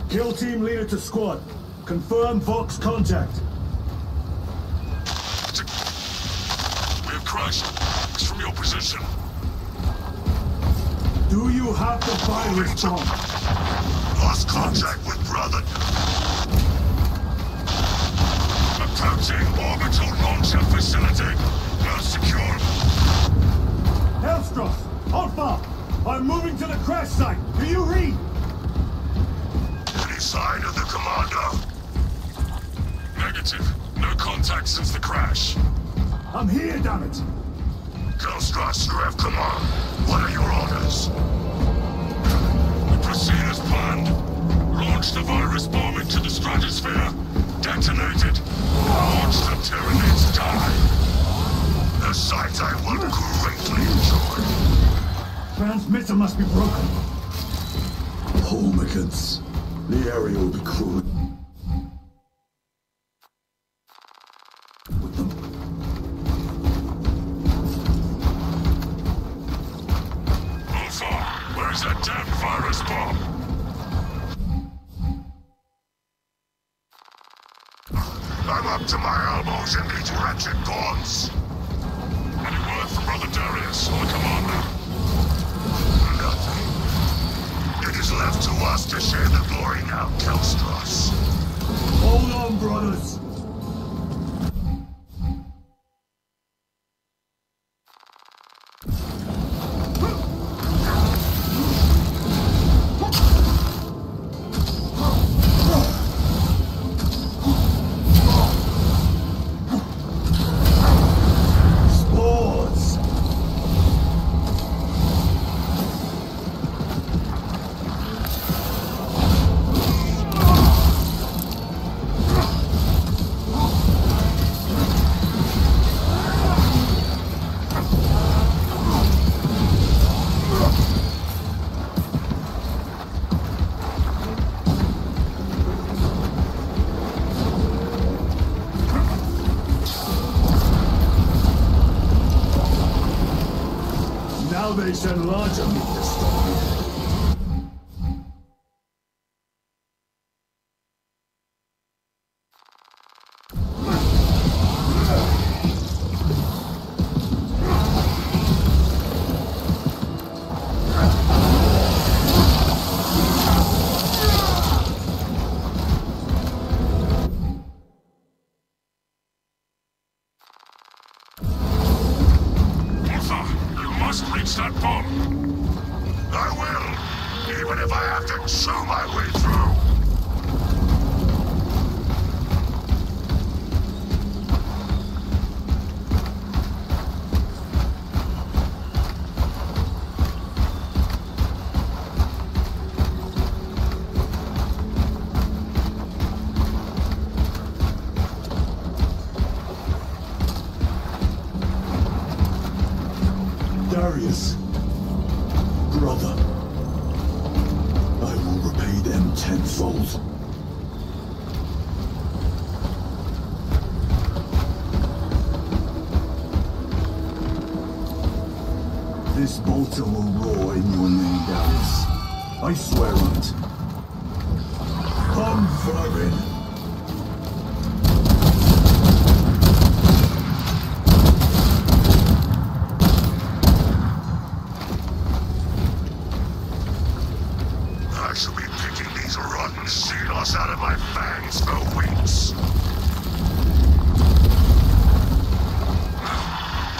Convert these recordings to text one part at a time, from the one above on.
Kill team leader to squad. Confirm Vox contact. We have crashed. It's from your position. Do you have the virus bomb? Lost contact with brother. Approaching orbital launcher facility. Now secure. Hellstross, Alpha! I'm moving to the crash site. Do you read? Any sign of the commander? Negative. No contact since the crash. I'm here, damn it! Hellstross, you have command. What are your orders? We proceed as planned. Launch the virus bomb into the stratosphere. Detonate it. Watch the Tyranids die. A sight I will greatly enjoy. Transmitter must be broken. Homicans. The area will be cruel. With them. Alpha, where's that damn virus bomb? I'm up to my elbows in these wretched bombs. Any word from Brother Darius or the commander? Nothing. It is left to us to share the glory now, Hellstross. Hold on, brothers. Now they send larger meat this time. Reach that bomb. I will, even if I have to chew my way through. Darius, brother, I will repay them tenfold. This bolter will roar in your name, Darius. I swear on it. Come, vermin! I shall be picking these rotten xenos out of my fangs for weeks.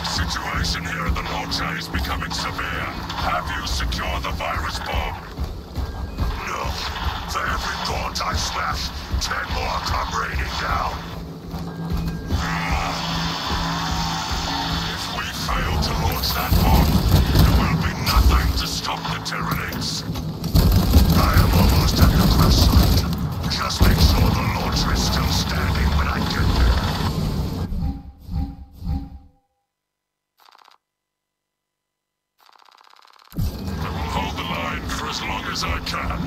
Situation here at the launcher is becoming severe. Have you secured the virus bomb? No. For every gaunt I smash, 10 more come raining down. If we fail to launch that bomb, there will be nothing to stop the Tyranids. I am almost at the crash site. Just make sure the launcher is still standing when I get there. I will hold the line for as long as I can.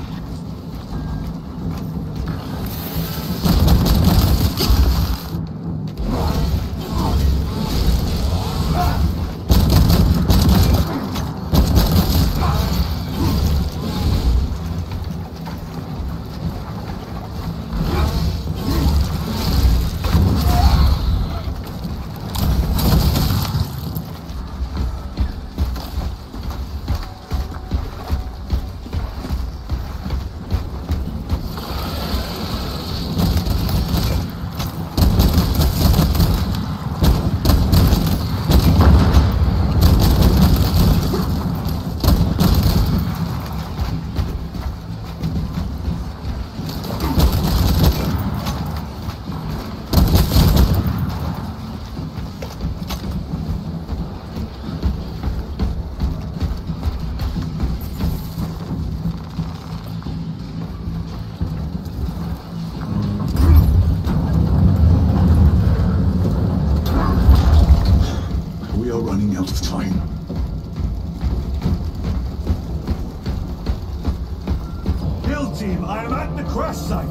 crash site!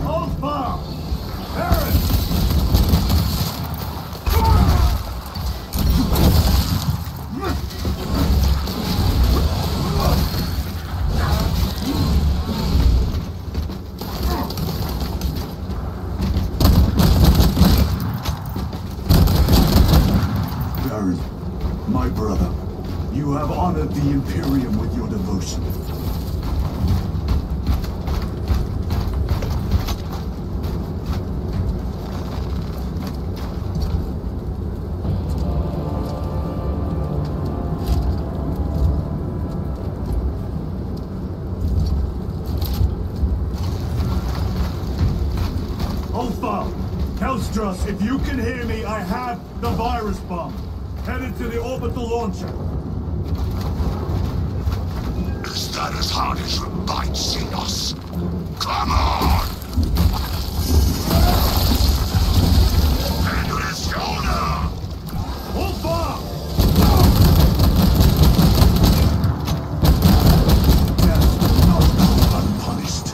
Hold fire! Aaron! Baron, my brother, you have honored the Imperium with your devotion. Hellstrus, if you can hear me, I have the virus bomb. Headed to the orbital launcher. Is that as hard as your bite, Xenos? Come on! Endless shoulder! Hold fire! Death will not go unpunished.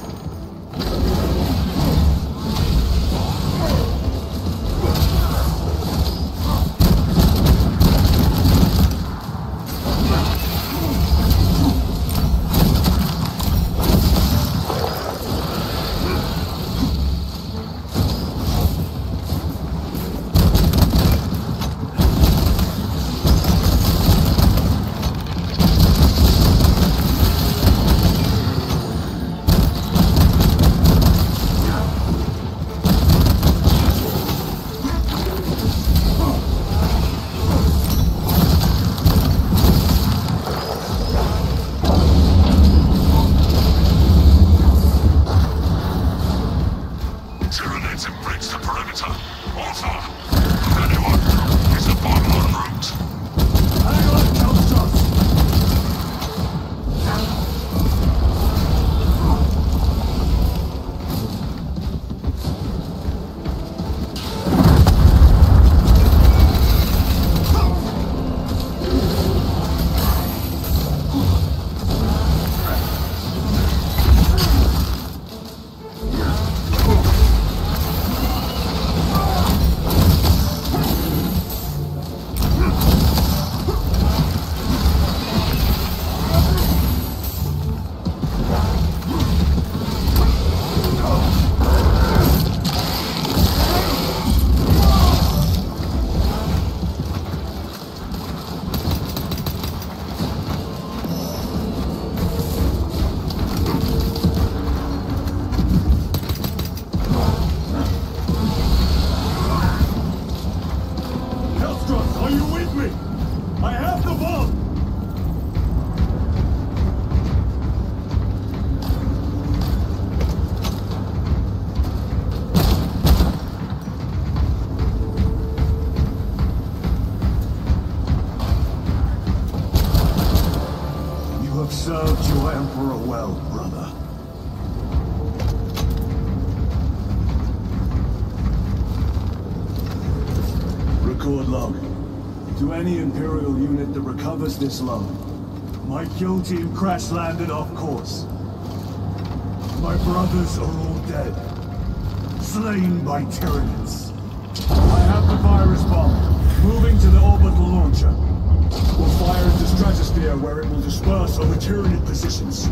Served your Emperor well, brother. Record log. To any Imperial unit that recovers this log, my kill team crash-landed off course. My brothers are all dead. Slain by Tyranids. I have the virus bomb. Moving to the orbital launcher. We'll fire into stratosphere where it will disperse over Tyranid positions.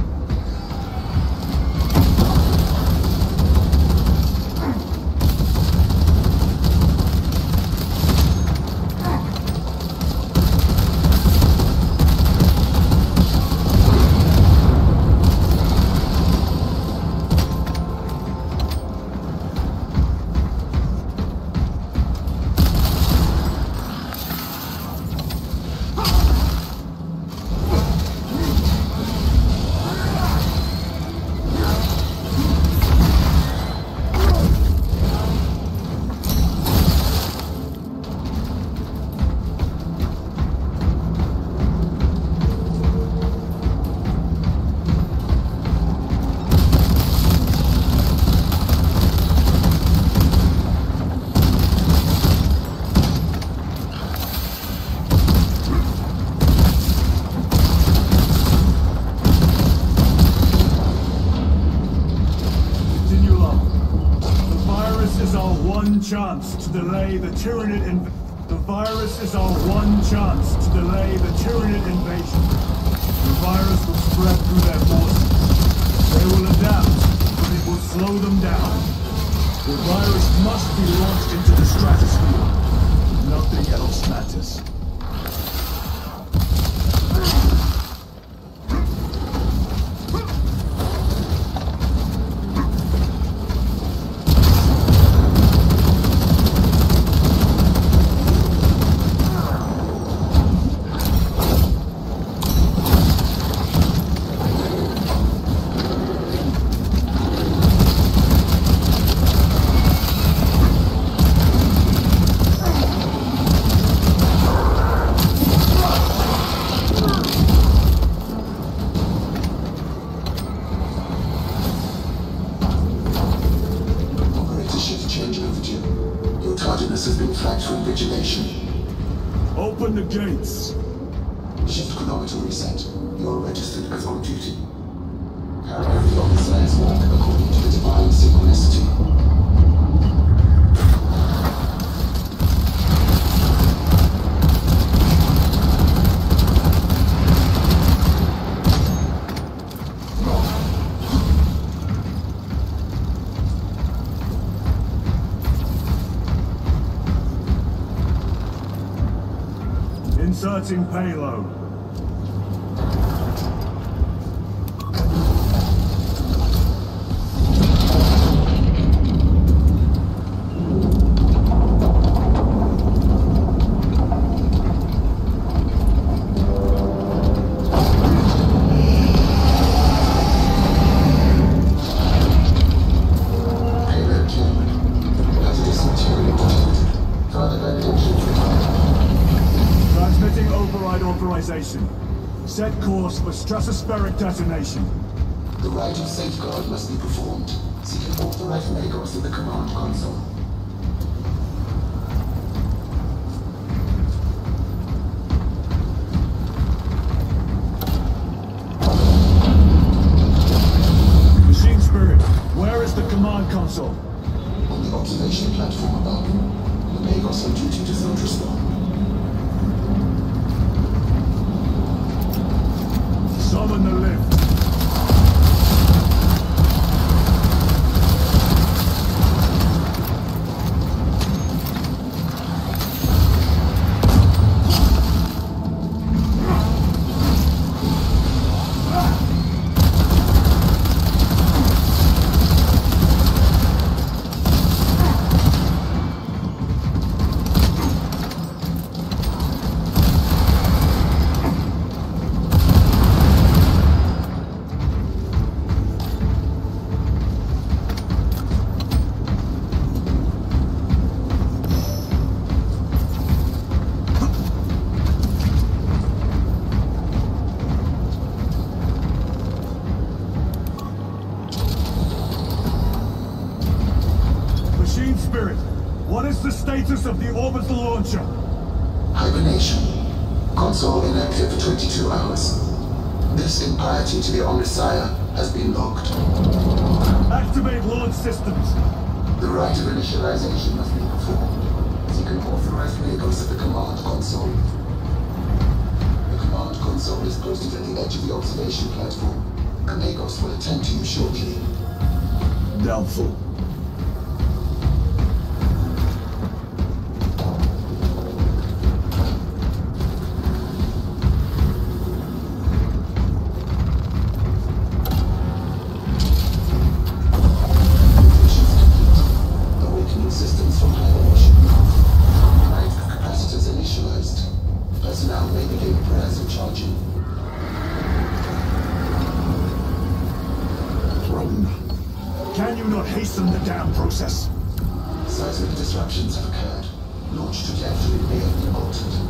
one chance to delay the Tyranid invasion. The virus is our one chance to delay the Tyranid invasion. The virus will spread through their forces. They will adapt, but it will slow them down. The virus must be launched into the stratosphere. Nothing else matters. Open the gates. Shift chronometer reset. You're registered as on duty. Carry out the officer's walk according to the divine synchronicity. Inserting payload. Set course for stratospheric detonation. The rite of safeguard must be performed. Seek an authorized Magos in the command console. Machine Spirit, where is the command console? On the observation platform above. The Magos on duty does not respond. Summon the lift. Spirit, what is the status of the orbital launcher? Hibernation. Console inactive for 22 hours. This impiety to the Omnissiah has been logged. Activate launch systems. The rite of initialization must be performed. Seek an authorized Magos at the command console. The command console is posted at the edge of the observation platform. A Magos will attend to you shortly. Doubtful. Can you not hasten the damn process? Seismic disruptions have occurred. Launch trajectory may have been altered.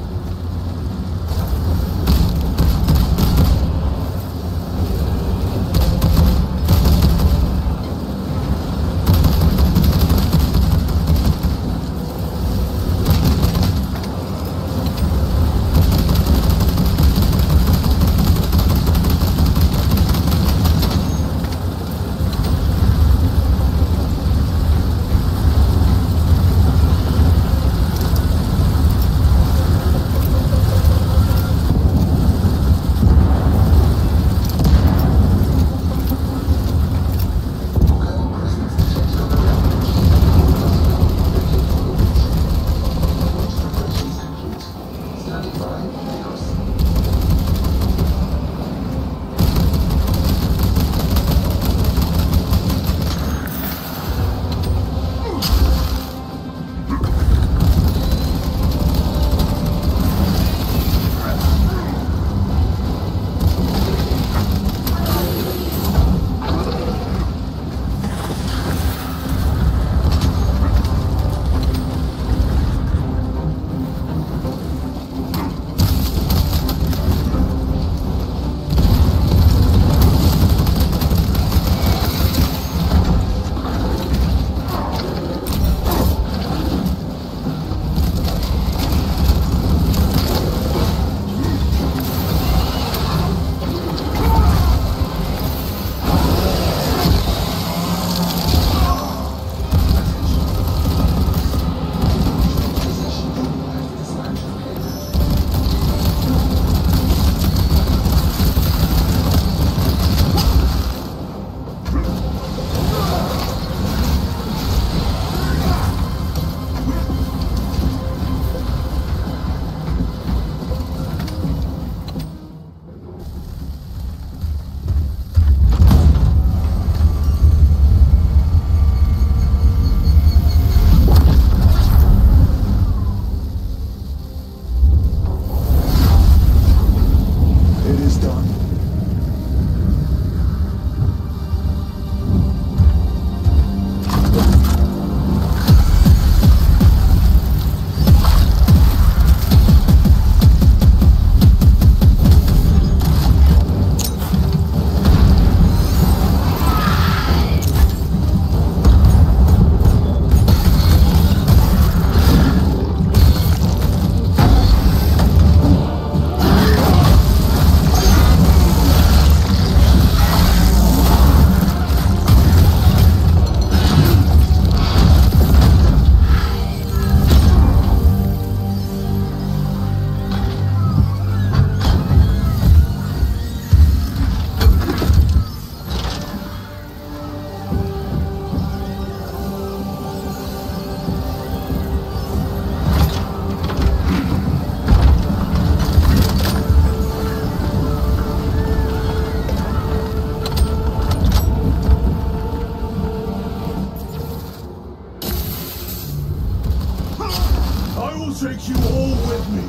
take you all with me.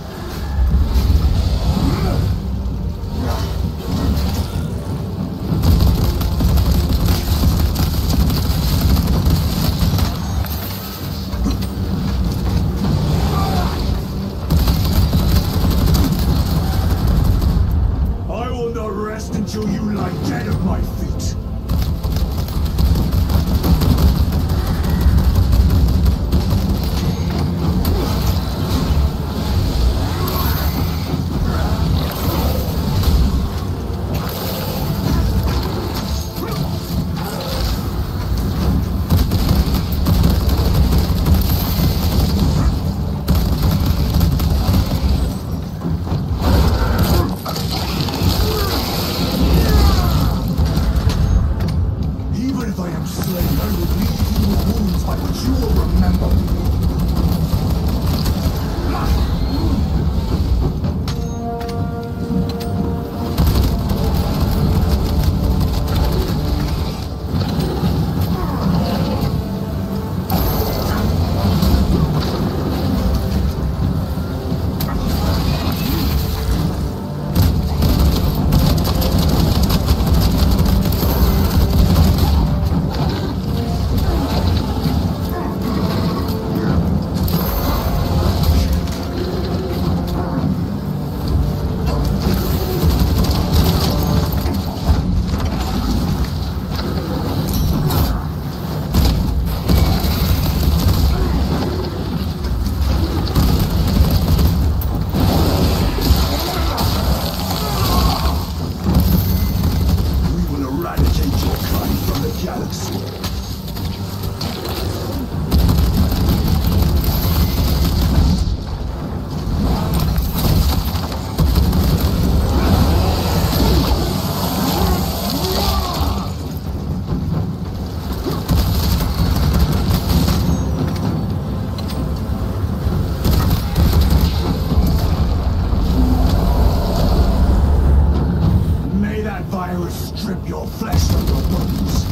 I will not rest until you lie dead at my feet. Strip your flesh from your bones.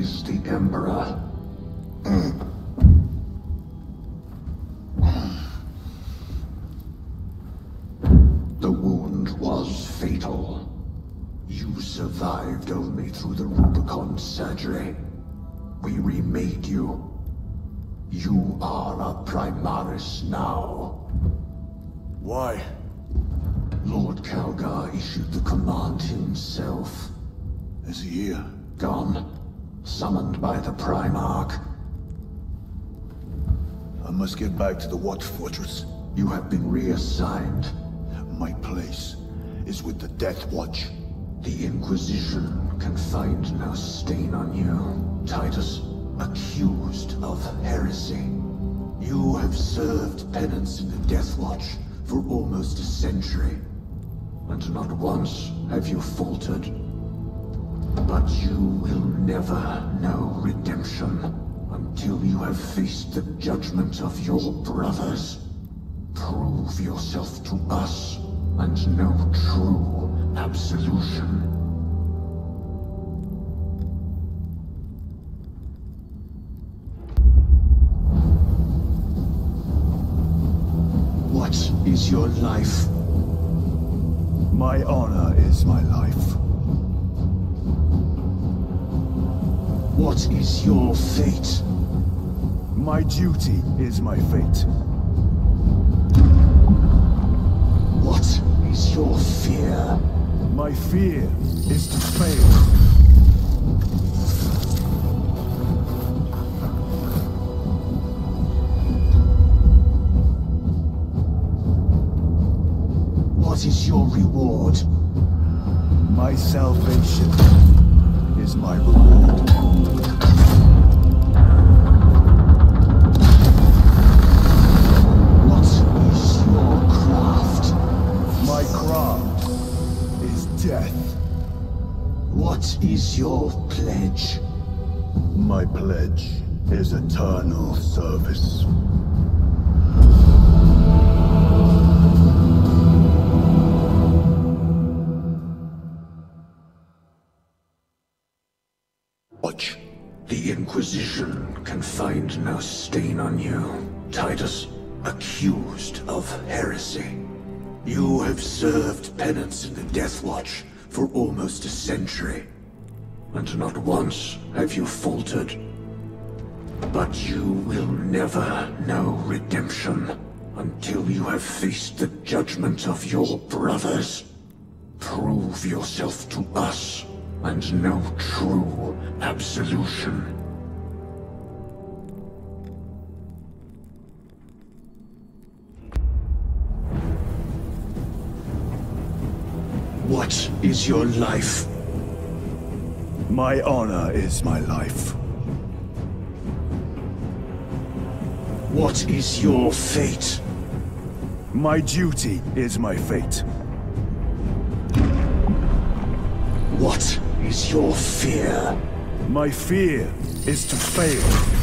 face the Emperor. The wound was fatal. You survived only through the Rubicon surgery. We remade you. You are a Primaris now. Why? Lord Calgar issued the command himself. Is he here? Gone. Summoned by the Primarch. I must get back to the Watch Fortress. You have been reassigned. My place is with the Death Watch. The Inquisition can find no stain on you, Titus. Accused of heresy. You have served penance in the Death Watch for almost a century, and not once have you faltered. But you will never know redemption until you have faced the judgment of your brothers. Prove yourself to us and know true absolution. What is your life? My honor is my life. What is your fate? My duty is my fate. What is your fear? My fear is to fail. What is your reward? My salvation is my reward. What is your craft? My craft is death. What is your pledge? My pledge is eternal service. Watch. The Inquisition can find no stain on you, Titus. Accused of heresy. You have served penance in the Death Watch for almost a century, and not once have you faltered. But you will never know redemption until you have faced the judgment of your brothers. Prove yourself to us and know true absolution. What is your life? My honor is my life. What is your fate? My duty is my fate. What is your fear? My fear is to fail.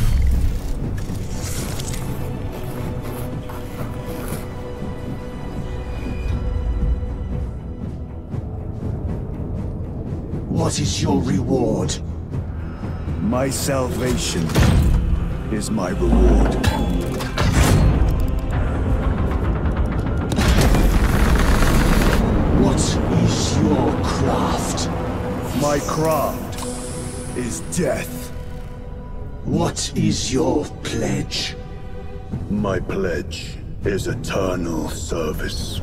What is your reward? My salvation is my reward. What is your craft? My craft is death. What is your pledge? My pledge is eternal service.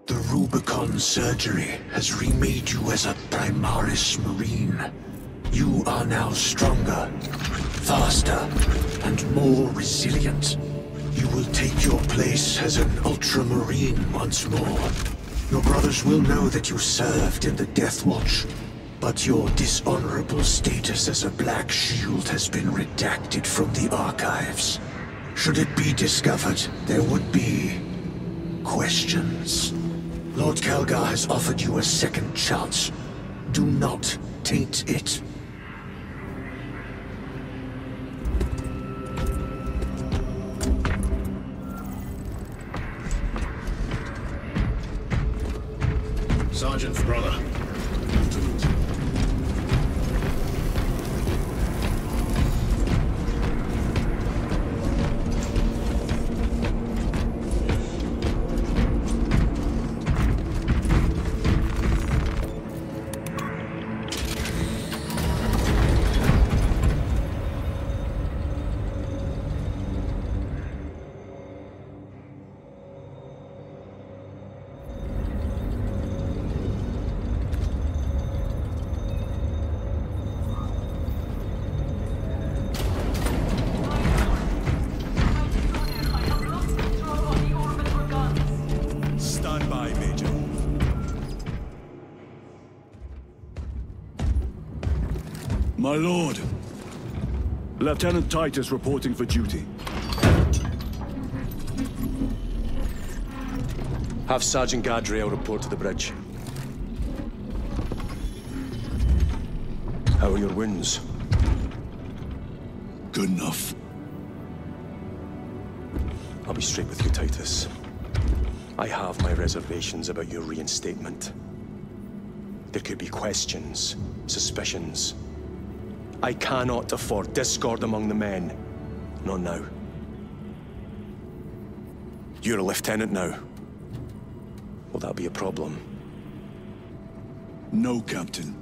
The Rubicon surgery has remade you as a Primaris Marine. You are now stronger, faster, and more resilient. You will take your place as an Ultramarine once more. Your brothers will know that you served in the Death Watch, but your dishonorable status as a Black Shield has been redacted from the archives. Should it be discovered, there would be questions. Lord Calgar has offered you a second chance. Do not taint it. Sergeant's brother. My lord, Lieutenant Titus reporting for duty. Have Sergeant Gadriel report to the bridge. How are your wounds? Good enough. I'll be straight with you, Titus. I have my reservations about your reinstatement. There could be questions, suspicions. I cannot afford discord among the men. Not now. You're a lieutenant now. Will that be a problem? No, Captain.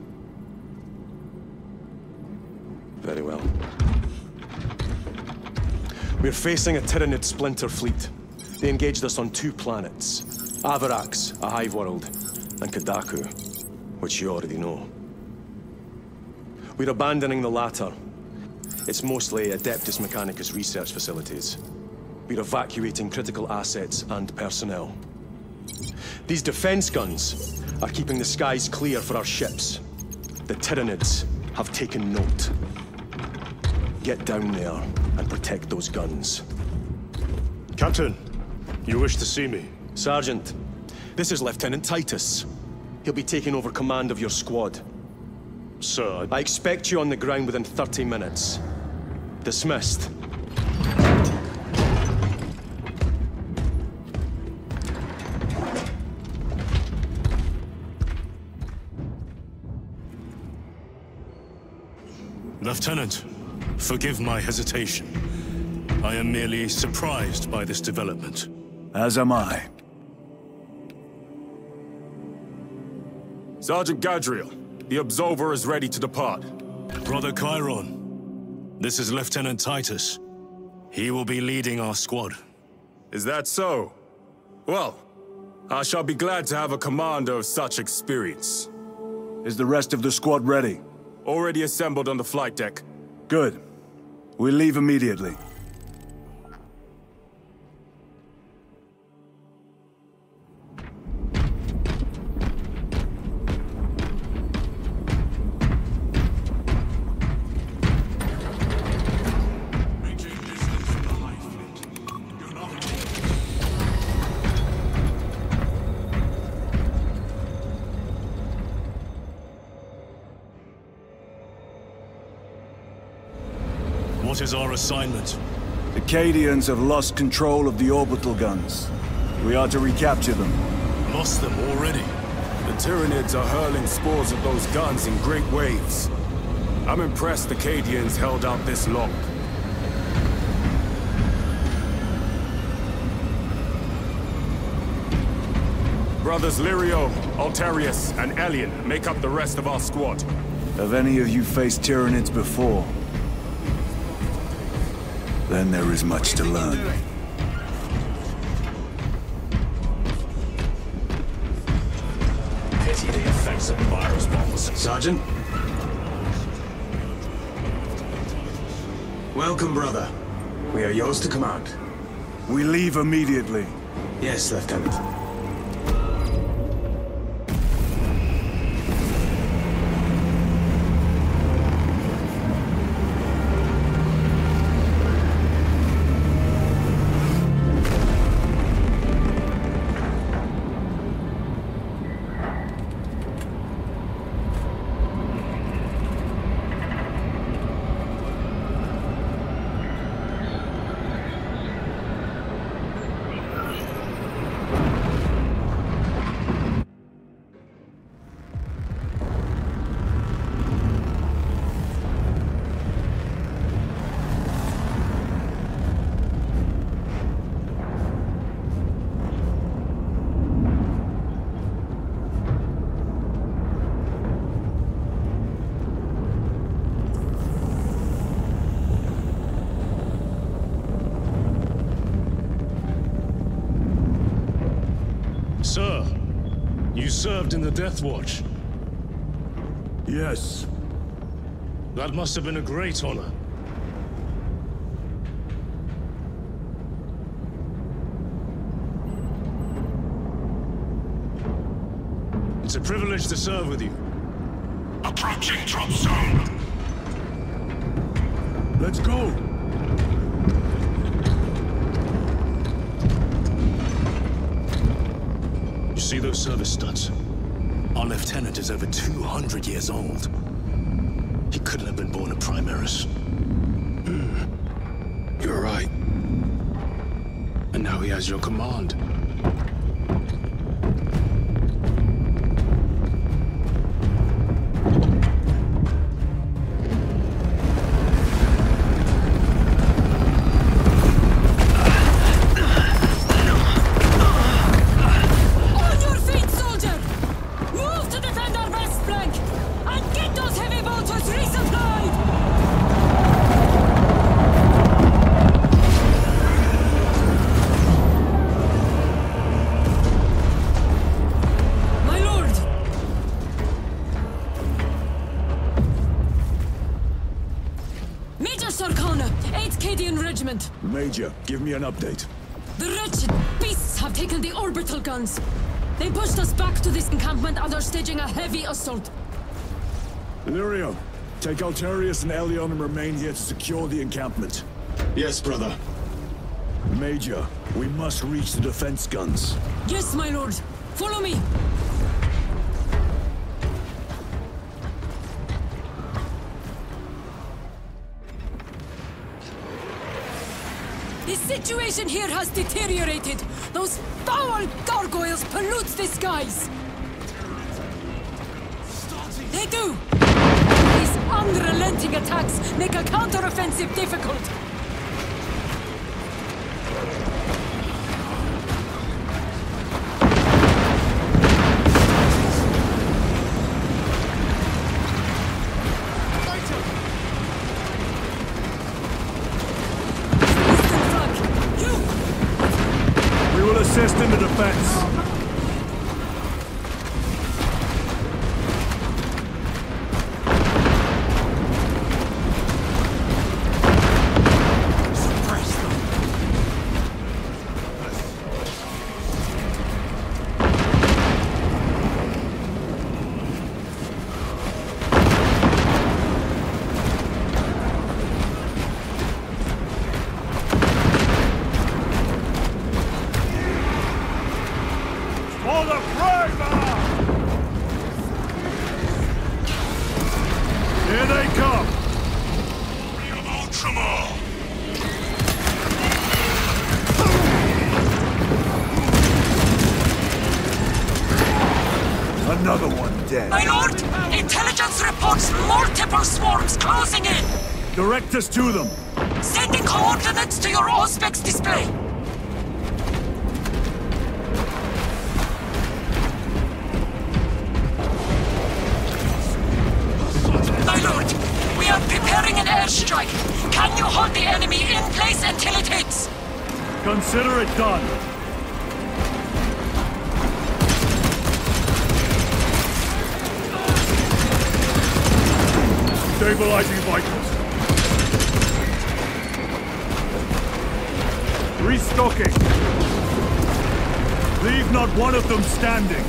Very well. We're facing a Tyranid splinter fleet. They engaged us on 2 planets. Avarax, a hive world, and Kadaku, which you already know. We're abandoning the latter. It's mostly Adeptus Mechanicus research facilities. We're evacuating critical assets and personnel. These defense guns are keeping the skies clear for our ships. The Tyranids have taken note. Get down there and protect those guns. Captain, you wish to see me? Sergeant, this is Lieutenant Titus. He'll be taking over command of your squad. Sir, I expect you on the ground within 30 minutes. Dismissed. Lieutenant, forgive my hesitation. I am merely surprised by this development. As am I. Sergeant Gadriel, the Absolver is ready to depart. Brother Chiron, this is Lieutenant Titus. He will be leading our squad. Is that so? Well, I shall be glad to have a commander of such experience. Is the rest of the squad ready? Already assembled on the flight deck. Good. We leave immediately. What is our assignment? The Cadians have lost control of the orbital guns. We are to recapture them. Lost them already? The Tyranids are hurling spores of those guns in great waves. I'm impressed the Cadians held out this long. Brothers Lirio, Altarius, and Elian make up the rest of our squad. Have any of you faced Tyranids before? Then there is much to learn. Pity the effects of virus bombs. Sergeant? Welcome, brother. We are yours to command. We leave immediately. Yes, Lieutenant. You served in the Death Watch. Yes. That must have been a great honor. It's a privilege to serve with you. Approaching drop zone. Let's go! You see those service studs? Our lieutenant is over 200 years old. He couldn't have been born a Primaris. You're right. And now he has your command. Major, give me an update. The wretched beasts have taken the orbital guns. They pushed us back to this encampment and are staging a heavy assault. Illyrio, take Alterius and Elion and remain here to secure the encampment. Yes, brother. Major, we must reach the defense guns. Yes, my lord. Follow me. The situation here has deteriorated. Those foul gargoyles pollute the skies. They do. These unrelenting attacks make a counter-offensive difficult. Assist in the defense. Another one dead. My lord! Intelligence reports multiple swarms closing in! Direct us to them. Sending coordinates to your Auspex display. My lord, we are preparing an airstrike. Can you hold the enemy in place until it hits? Consider it done. Stabilizing vitals. Restocking. Leave not one of them standing.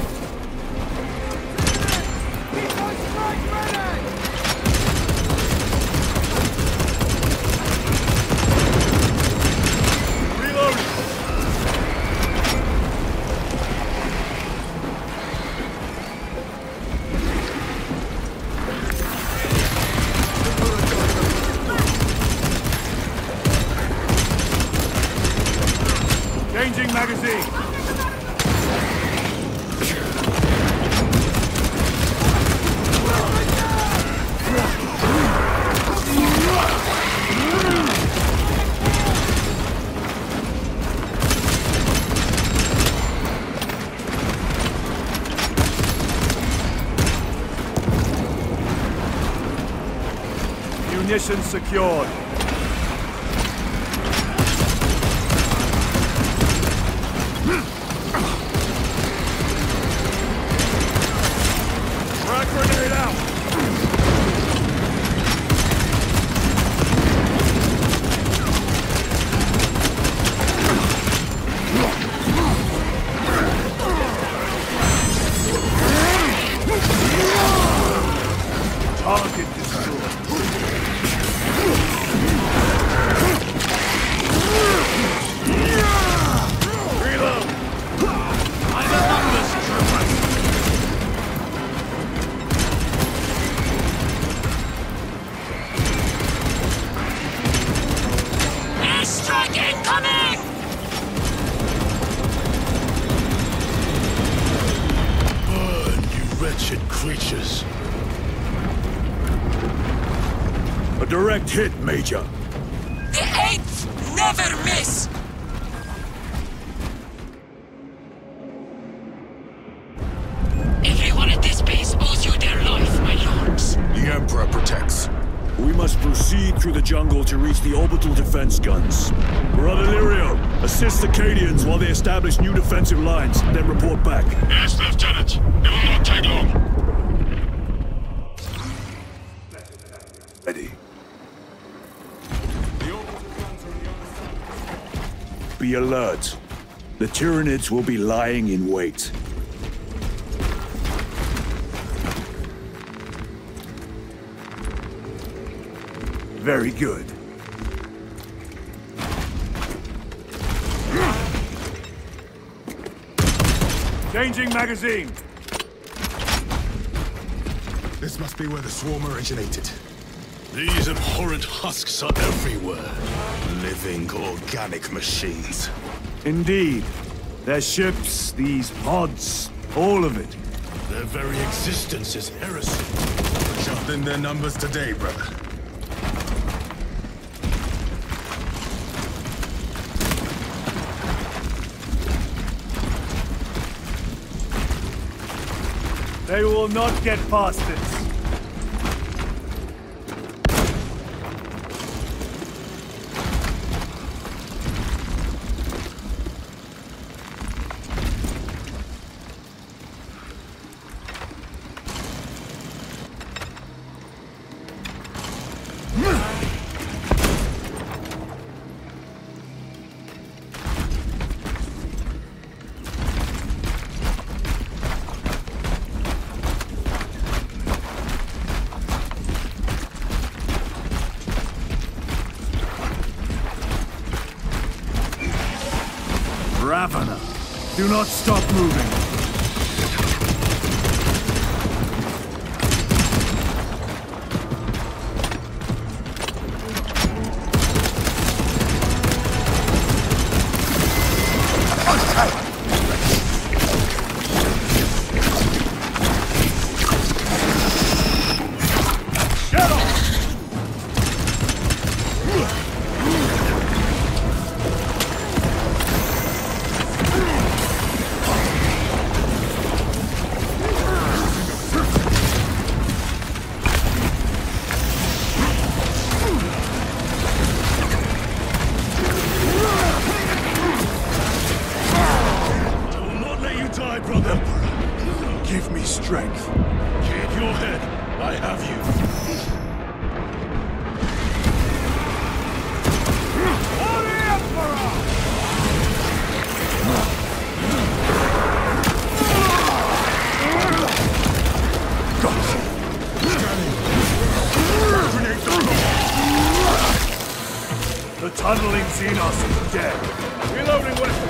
Changing magazine. Munitions secured. creatures. A direct hit, Major. The 8th never miss! Everyone at this base owes you their life, my lords. The Emperor protects. We must proceed through the jungle to reach the orbital defense guns. Brother Lirio, assist the Cadians while they establish new defensive lines, then report back. Yes, Lieutenant. It will not take long. Ready. Be alert. The Tyranids will be lying in wait. Very good. Changing magazine. This must be where the swarm originated. These abhorrent husks are everywhere. Living, organic machines. Indeed. Their ships, these pods, all of it. Their very existence is heresy. Shut in their numbers today, brother. They will not get past this. Do not stop moving. Give me strength. Keep your head. I have you. For the Emperor! The tunneling Xenos is dead. Reloading weapon.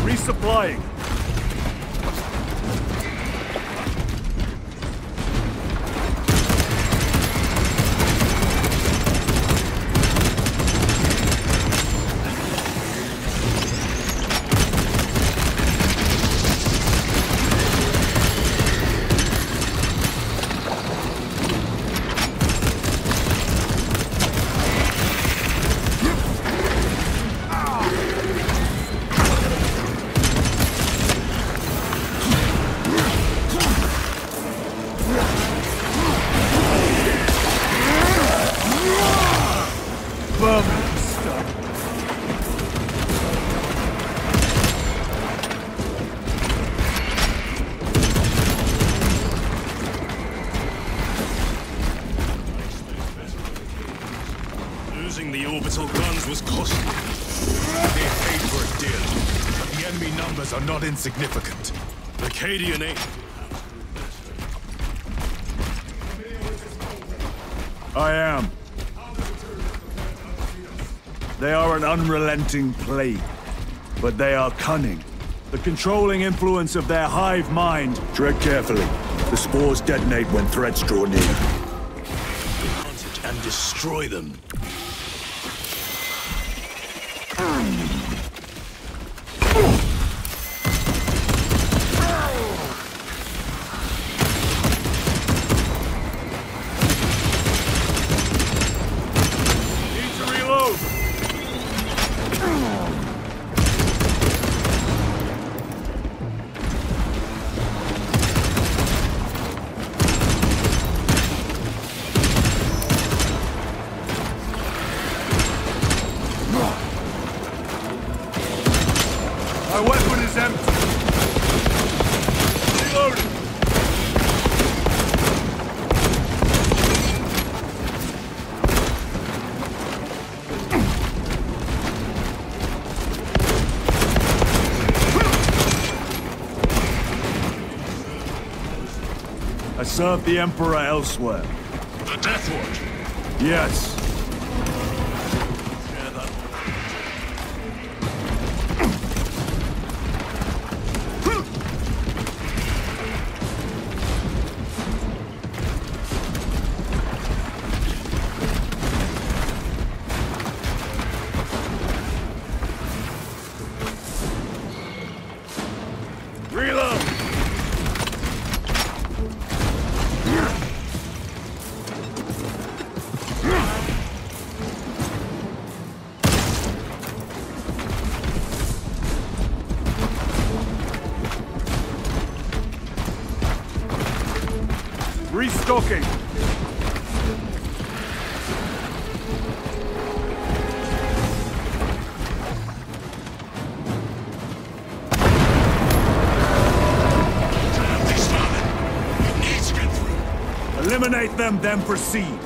Resupplying. Losing the orbital guns was costly. They paid for it dearly, but the enemy numbers are not insignificant. The Cadian ain't. I am. They are an unrelenting plague, but they are cunning. The controlling influence of their hive mind. Tread carefully. The spores detonate when threats draw near. Advantage and destroy them. Need to reload. My weapon is empty. Reloading. I served the Emperor elsewhere. The Death Watch. Yes. Reload. Restocking. These fallen. We need to get through. Eliminate them, then proceed.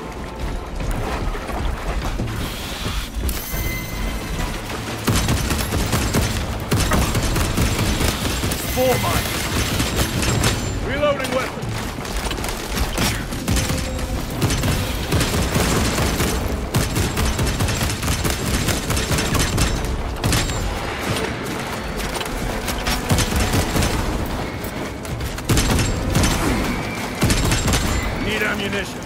Four mine. Reloading weapon. Need ammunition.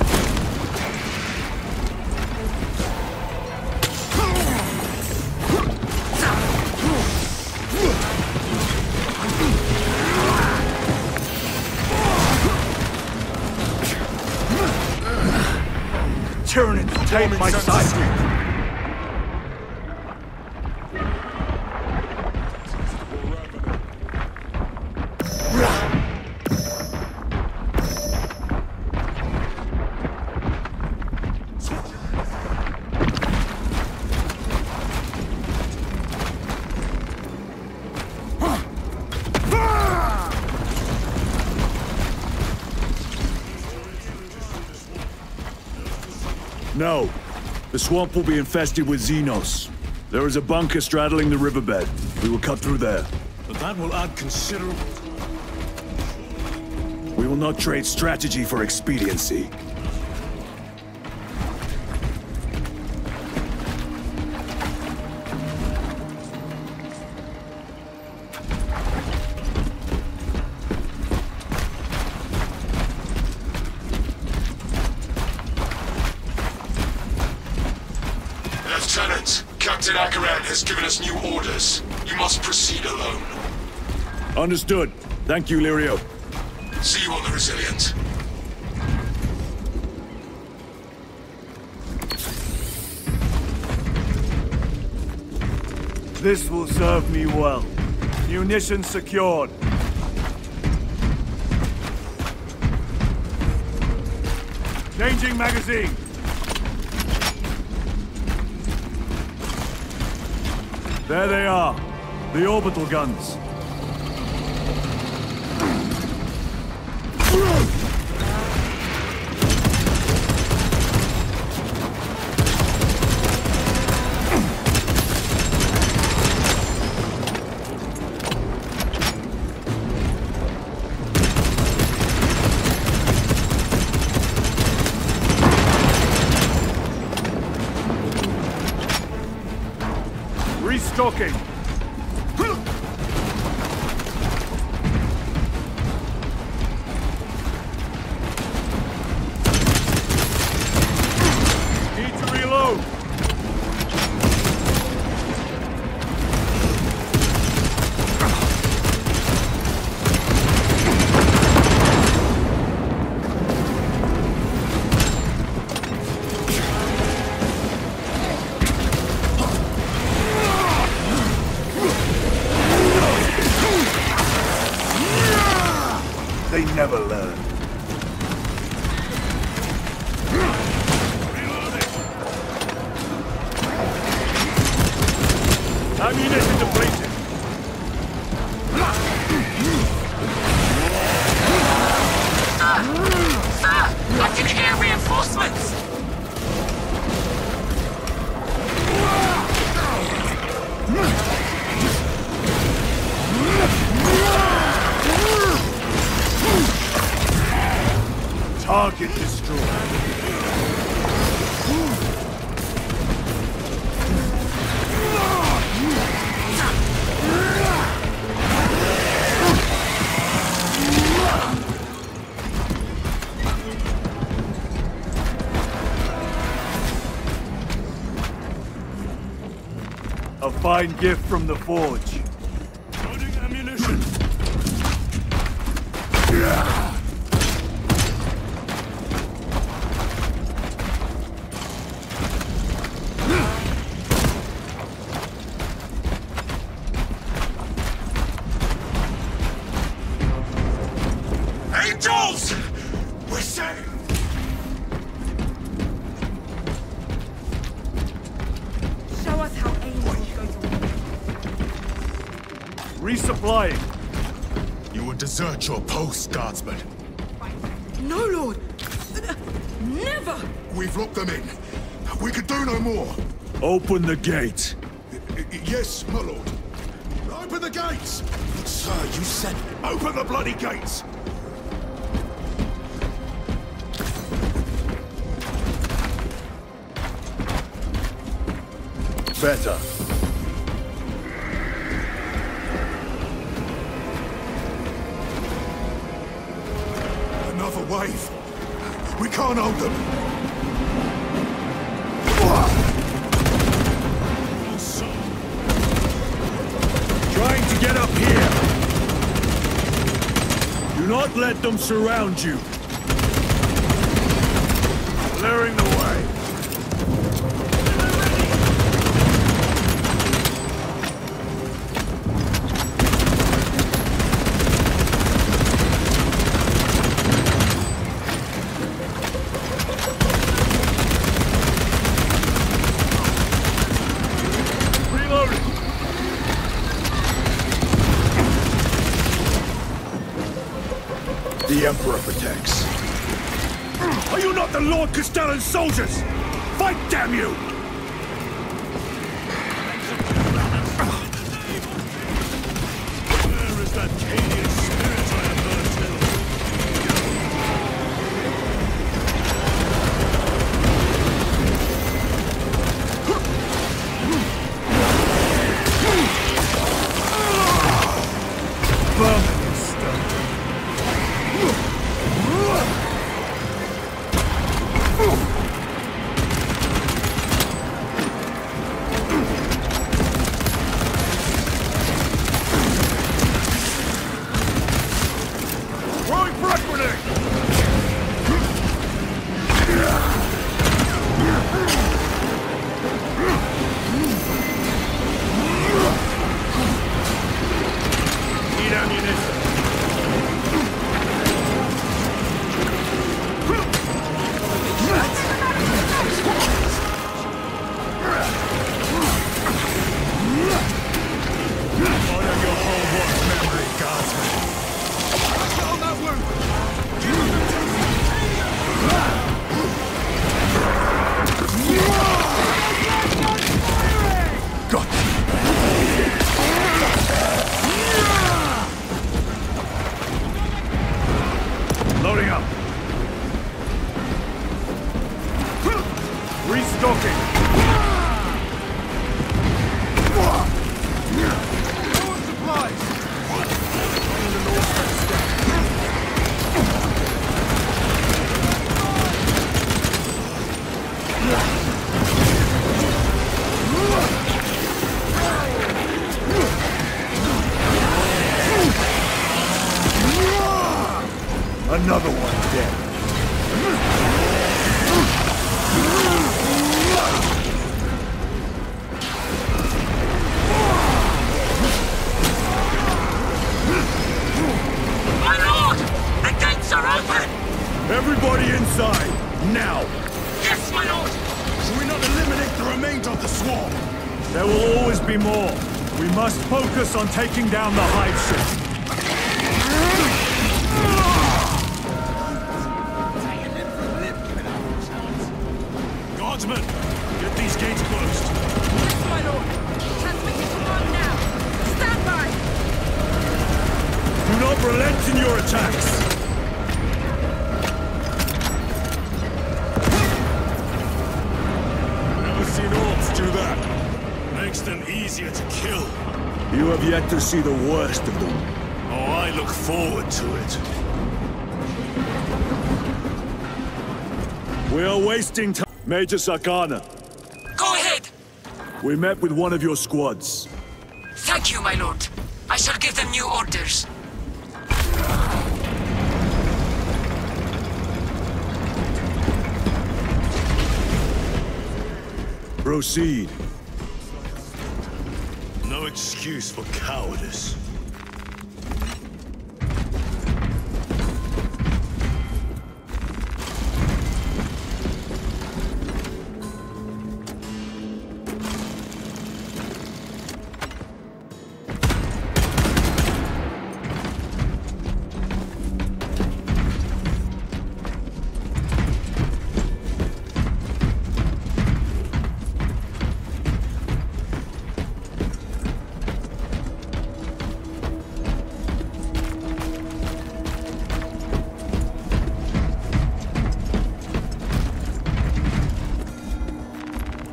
Tyranids take my sight. No. The swamp will be infested with Xenos. There is a bunker straddling the riverbed. We will cut through there. But that will add considerable... We will not trade strategy for expediency. Lieutenant, Captain Akaran has given us new orders. You must proceed alone. Understood. Thank you, Lirio. See you on the Resilient. This will serve me well. Munitions secured. Changing magazine. There they are. The orbital guns. Restocking. never learn. Ammunition depleted. Sir! I can hear reinforcements! Target destroyed. A fine gift from the forge. Loading ammunition. Angels! We're safe! Show us how angels go to war. Resupplying. You would desert your post, guardsman. No, Lord! Never! We've locked them in. We could do no more. Open the gate. Yes, my lord. Open the gates! Sir, you said open the bloody gates! Better. Another wave. We can't hold them. Trying to get up here. Do not let them surround you. Clearing the way. The Emperor protects. Are you not the Lord Castellan's soldiers? Fight, damn you! Where is that Cadian spirit I have heard tell? Vermin stuff. Loading up. Restocking. Supplies. Another one dead. My lord! The gate Everybody inside, now! Yes, my lord! Should we not eliminate the remainder of the swarm? There will always be more. We must focus on taking down the hive ship. Guardsmen, get these gates closed. Yes, my lord. Transmitting command now. Stand by. Do not relent in your attacks! Never seen orcs do that. Makes them easier to kill. You have yet to see the worst of them. Oh, I look forward to it. We are wasting time. Major Sakana, Go ahead. we met with one of your squads. Thank you, my lord. I shall give them new orders. Proceed. No excuse for cowardice.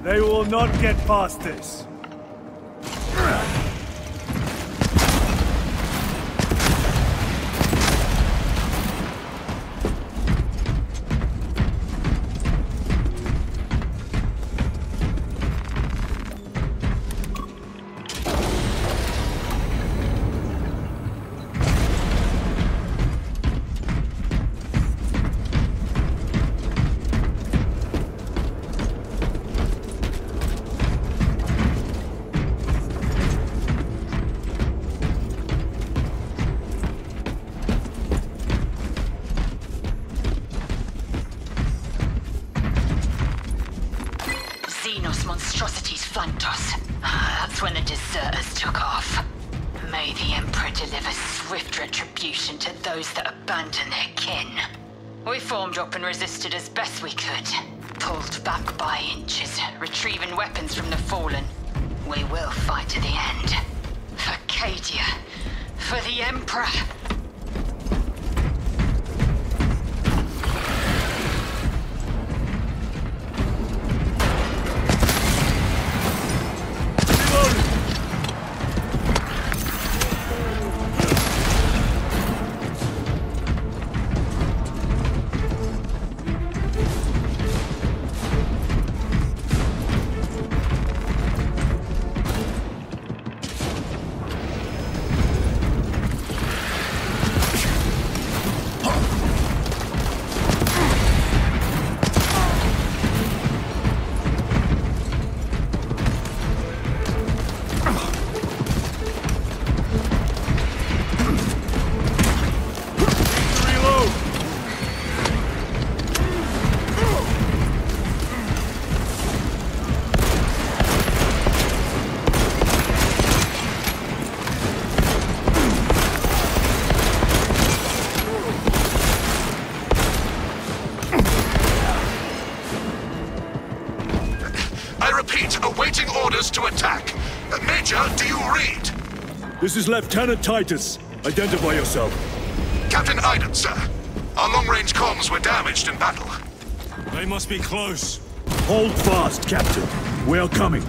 They will not get past this. Monstrosities flanked us. That's when the deserters took off. May the Emperor deliver swift retribution to those that abandon their kin. We formed up and resisted as best we could. Pulled back by inches, retrieving weapons from the fallen. We will fight to the end. For Cadia. For the Emperor. Awaiting orders to attack. Major, do you read? This is Lieutenant Titus. Identify yourself. Captain Iden, sir. Our long-range comms were damaged in battle. They must be close. Hold fast, Captain. We are coming.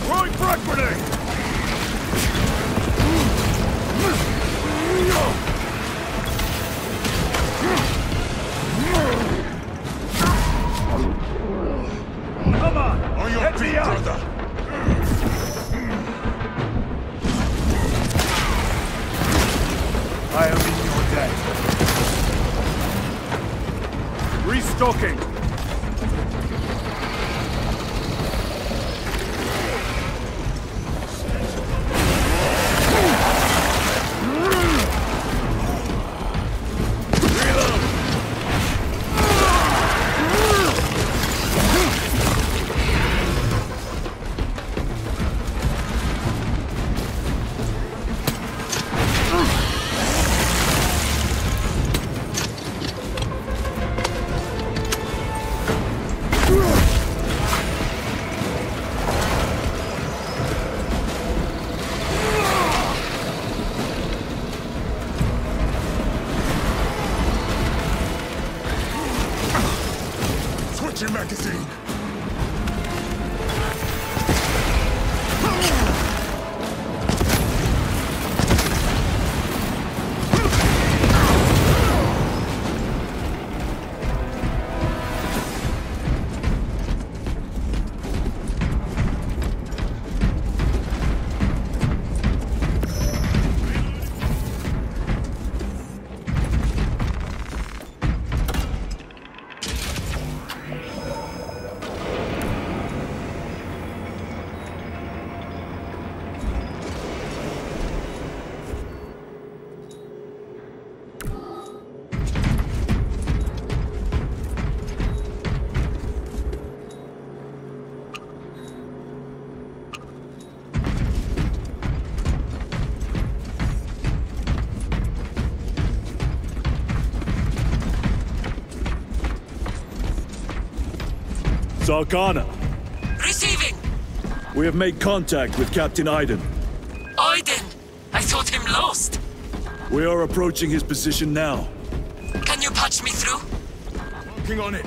Throwing frag grenade! Come on! On your feet, brother! I am in your debt. Restocking! Your magazine. Zarkana, Receiving! we have made contact with Captain Aiden. Aiden! I thought him lost. We are approaching his position now. Can you patch me through? Working on it.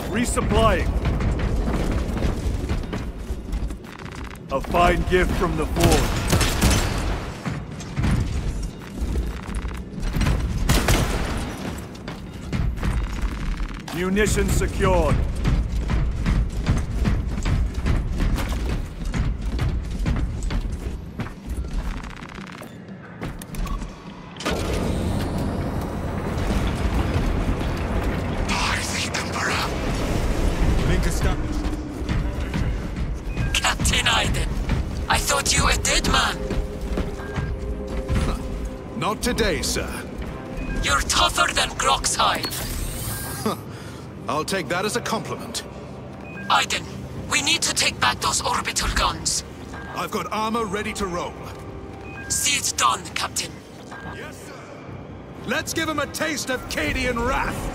Resupplying. A fine gift from the Forge. Munitions secured. Link established. Captain Aiden, I thought you a dead man. Not today, sir. You're tougher than Grok's hive. I'll take that as a compliment. Aiden, we need to take back those orbital guns. I've got armor ready to roll. See it done, Captain. Yes, sir. Let's give him a taste of Cadian wrath.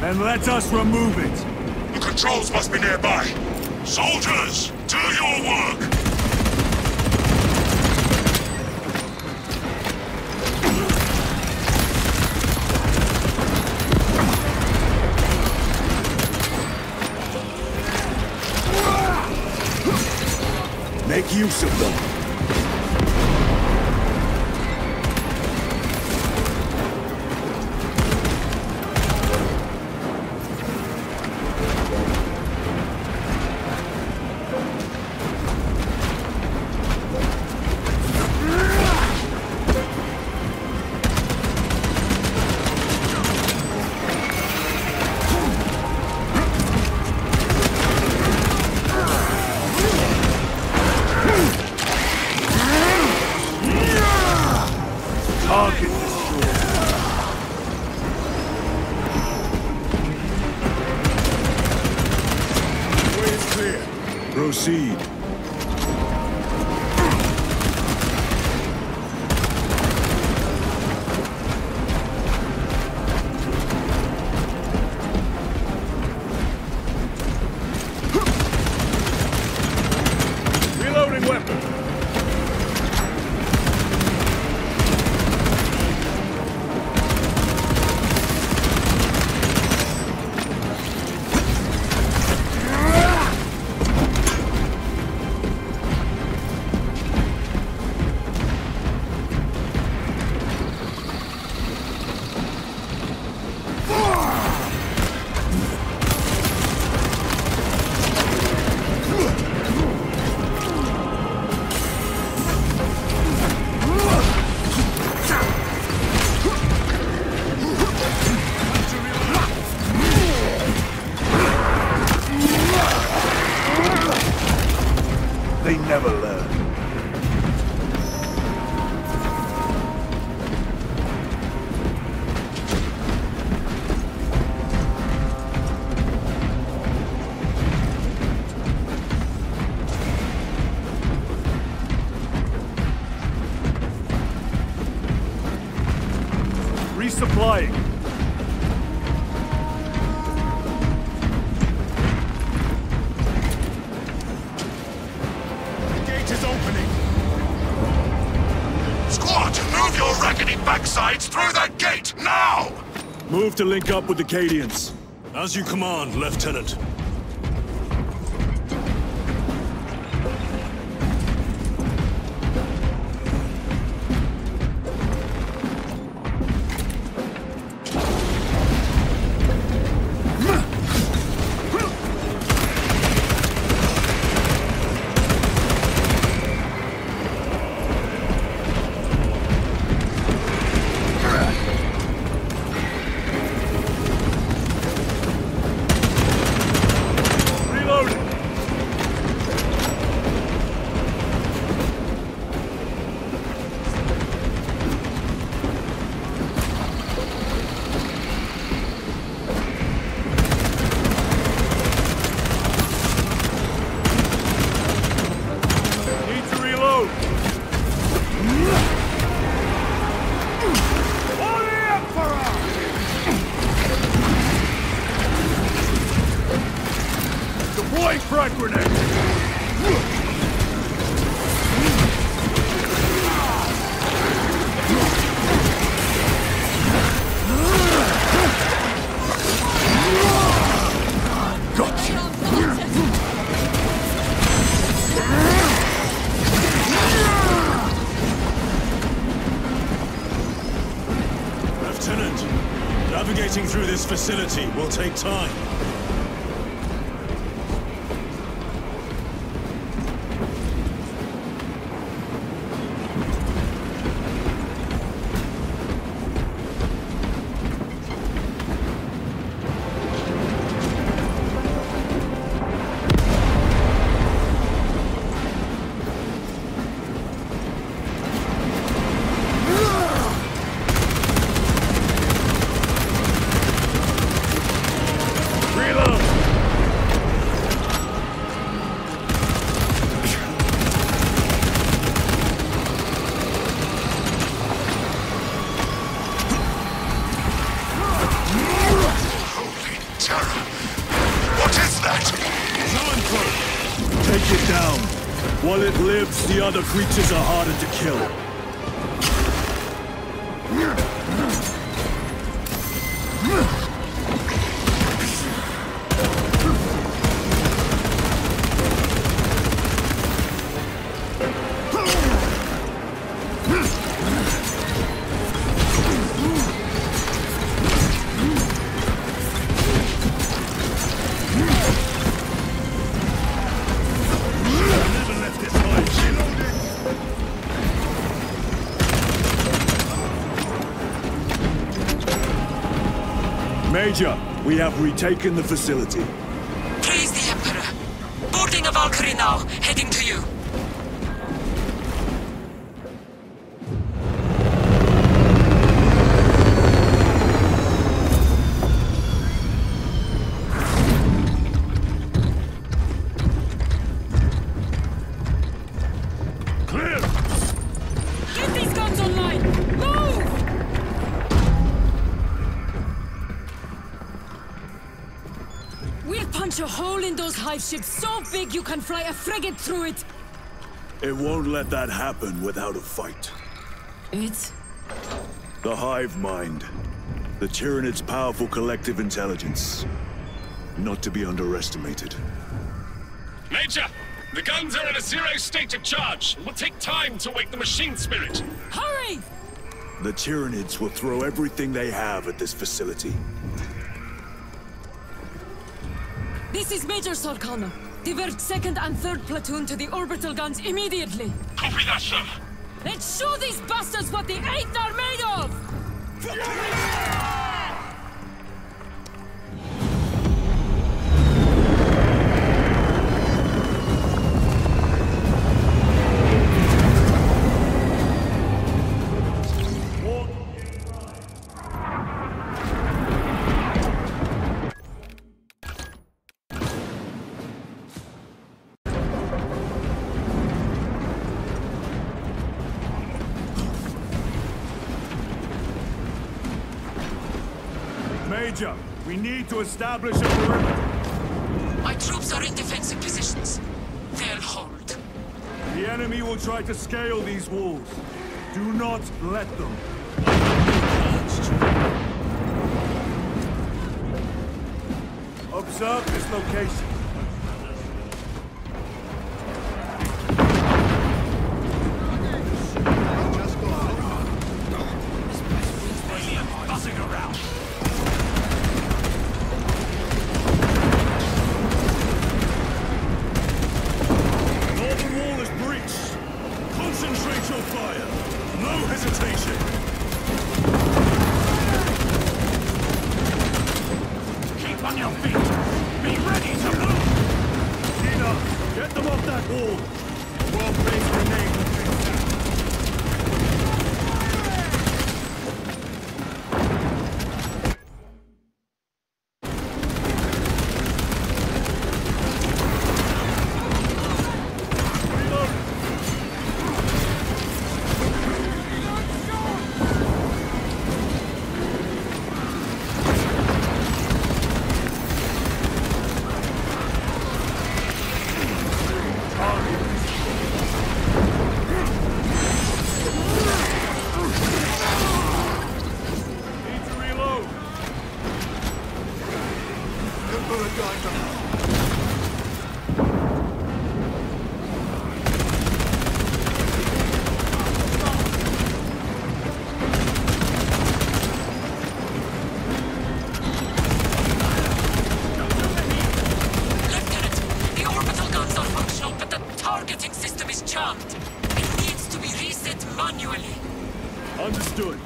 Then let us remove it. The controls must be nearby. Soldiers, do your work! Make use of them. Target destroyed. The way is clear. Proceed. Reloading weapon. They never learn. Resupplying. Is opening. Squad, move your raggedy backsides through that gate, now! Move to link up with the Cadians. As you command, Lieutenant. Deploying frag grenade! Lieutenant, navigating through this facility will take time. Take it down. While it lives, the other creatures are harder to kill. Major, we have retaken the facility. Praise the Emperor. Boarding a Valkyrie now, heading to you. punch a hole in those hive ships so big you can fly a frigate through it! It won't let that happen without a fight. It's... The hive mind. The Tyranid's powerful collective intelligence. Not to be underestimated. Major! The guns are in a zero state of charge. It will take time to wake the machine spirit. Hurry! The Tyranids will throw everything they have at this facility. This is Major Sorkana. Divert 2nd and 3rd platoon to the orbital guns immediately. Copy that, sir. Let's show these bastards what the 8th are made of! Major, we need to establish a perimeter. My troops are in defensive positions. They'll hold. The enemy will try to scale these walls. Do not let them. Observe this location. Buzzing around. Northern wall is breached. Concentrate your fire. No hesitation. Keep on your feet. Be ready to move. Tina, get them off that wall. Well-placed grenade has been set. Understood.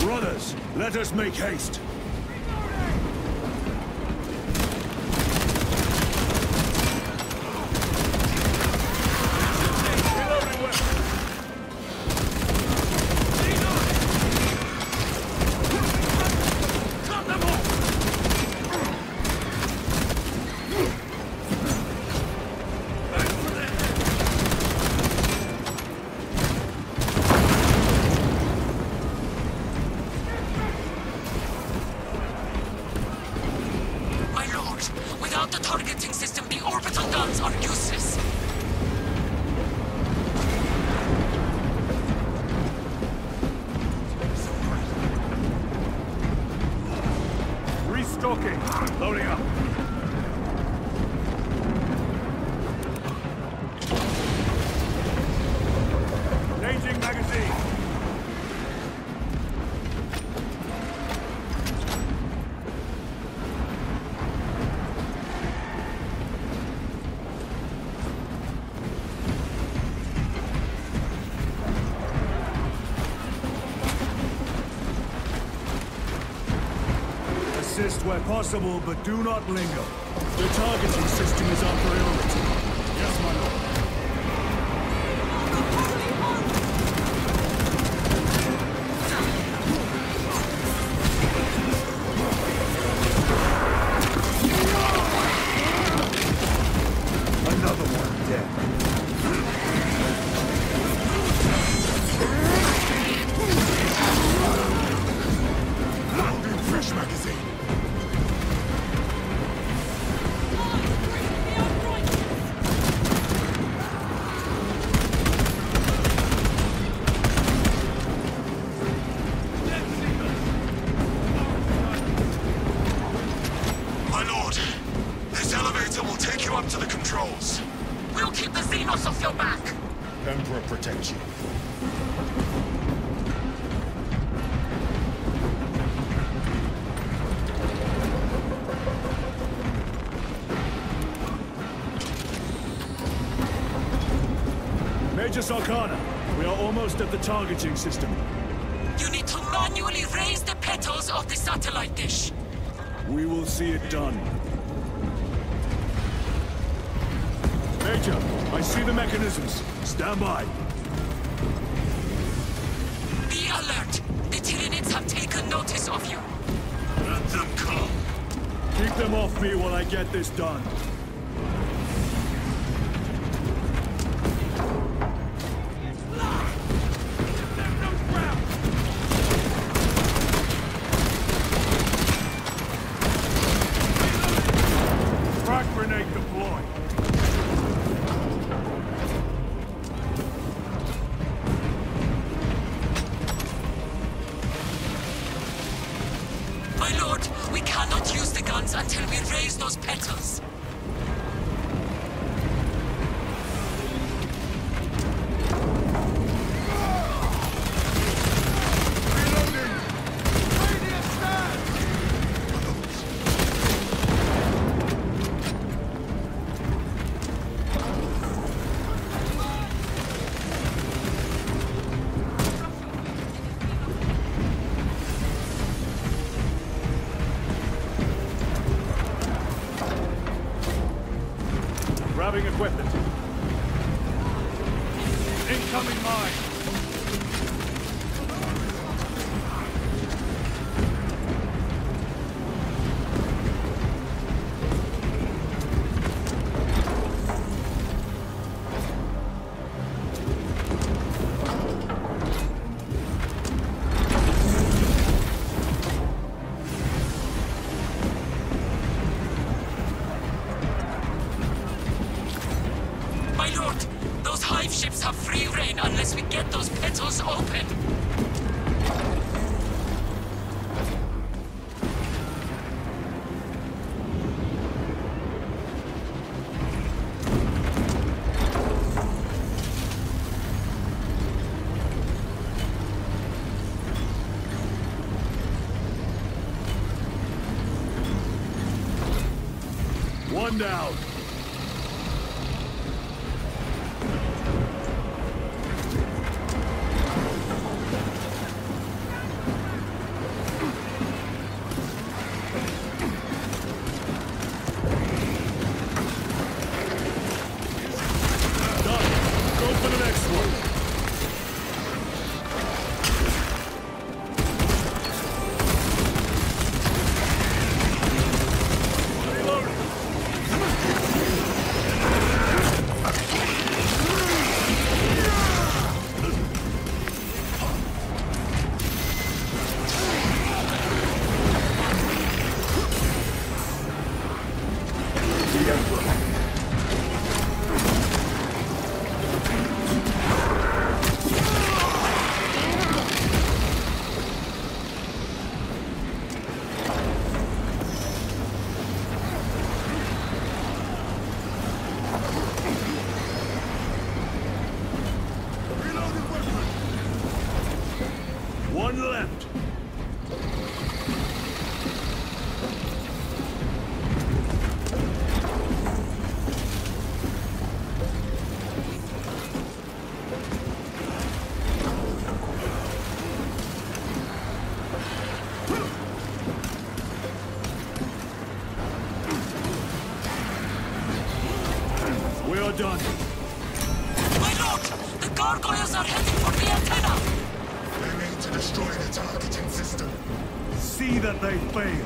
Brothers, let us make haste. Loading up. Changing magazine. Assist where possible, but do not linger. The targeting system is our priority. Yes, my lord. Another one dead. Loading fresh magazine. Xenos off your back! Emperor protect you. Major Sarkana, we are almost at the targeting system. You need to manually raise the petals of the satellite dish. We will see it done. Major, I see the mechanisms. Stand by. Be alert. The Tyranids have taken notice of you. Let them come. Keep them off me while I get this done. Frag grenade deployed. My lord, we cannot use the guns until we raise those petals. Grabbing equipment. Incoming mine. My lord, those hive ships have free reign unless we get those petals open. One down. One left. We are done. My lord, the gargoyles are heading for the antenna. They need to destroy the targeting system. See that they fail.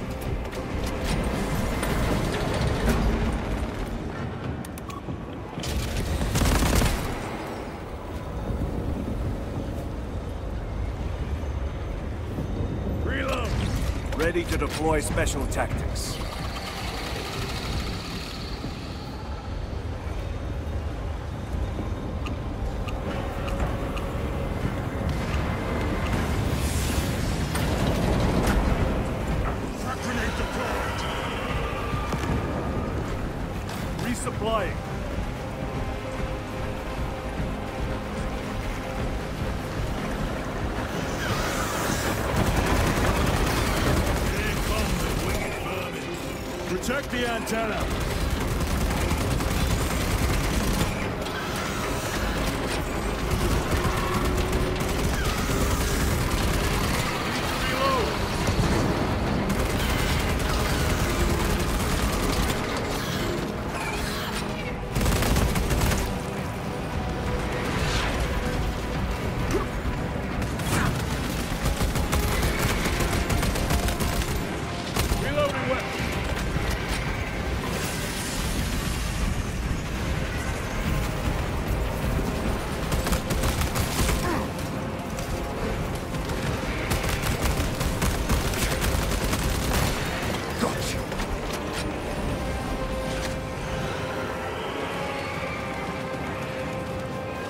Reload. Ready to deploy special tactics. Resupplying. Protect the antenna!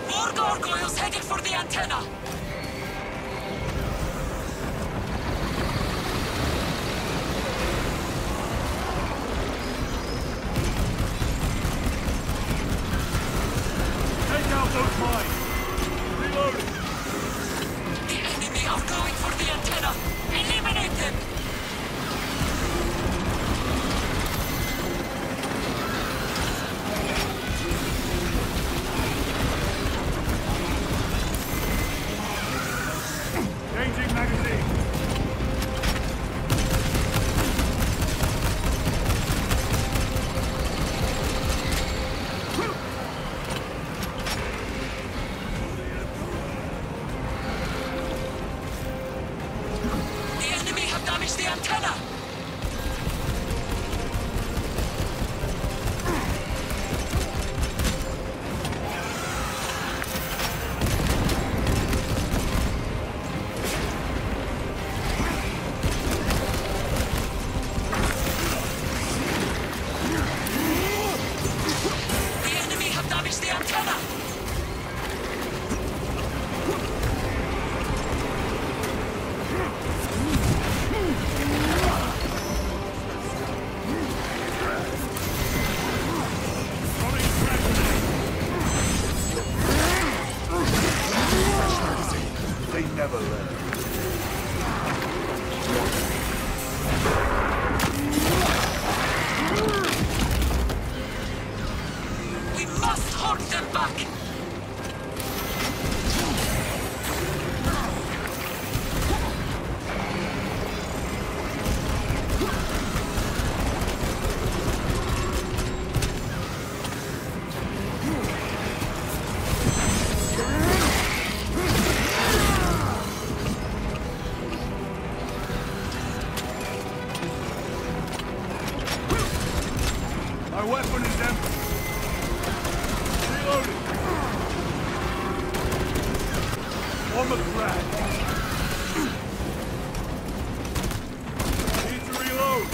More gargoyles headed for the antenna! Take out those mines! Reloading! The enemy are going for the antenna! Eliminate them! Changing magazine! The enemy have damaged the antenna! The enemy have damaged the antenna! They never learn. We must hold them back! My weapon is empty. Reloading. On the track. Need to reload.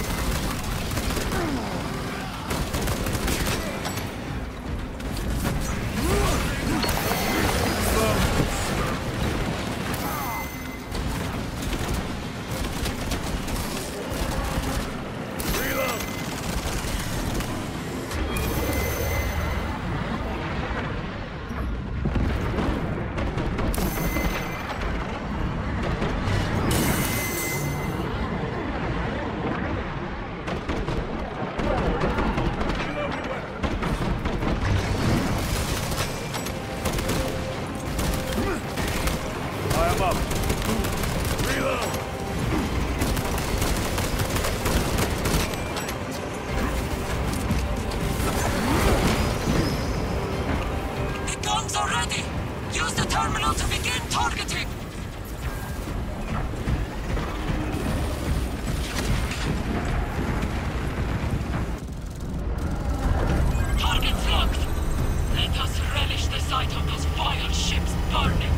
Reload. I am up. Reload. The guns are ready! Use the terminal to begin targeting! Targets locked! Let us relish the sight of those vile ships burning!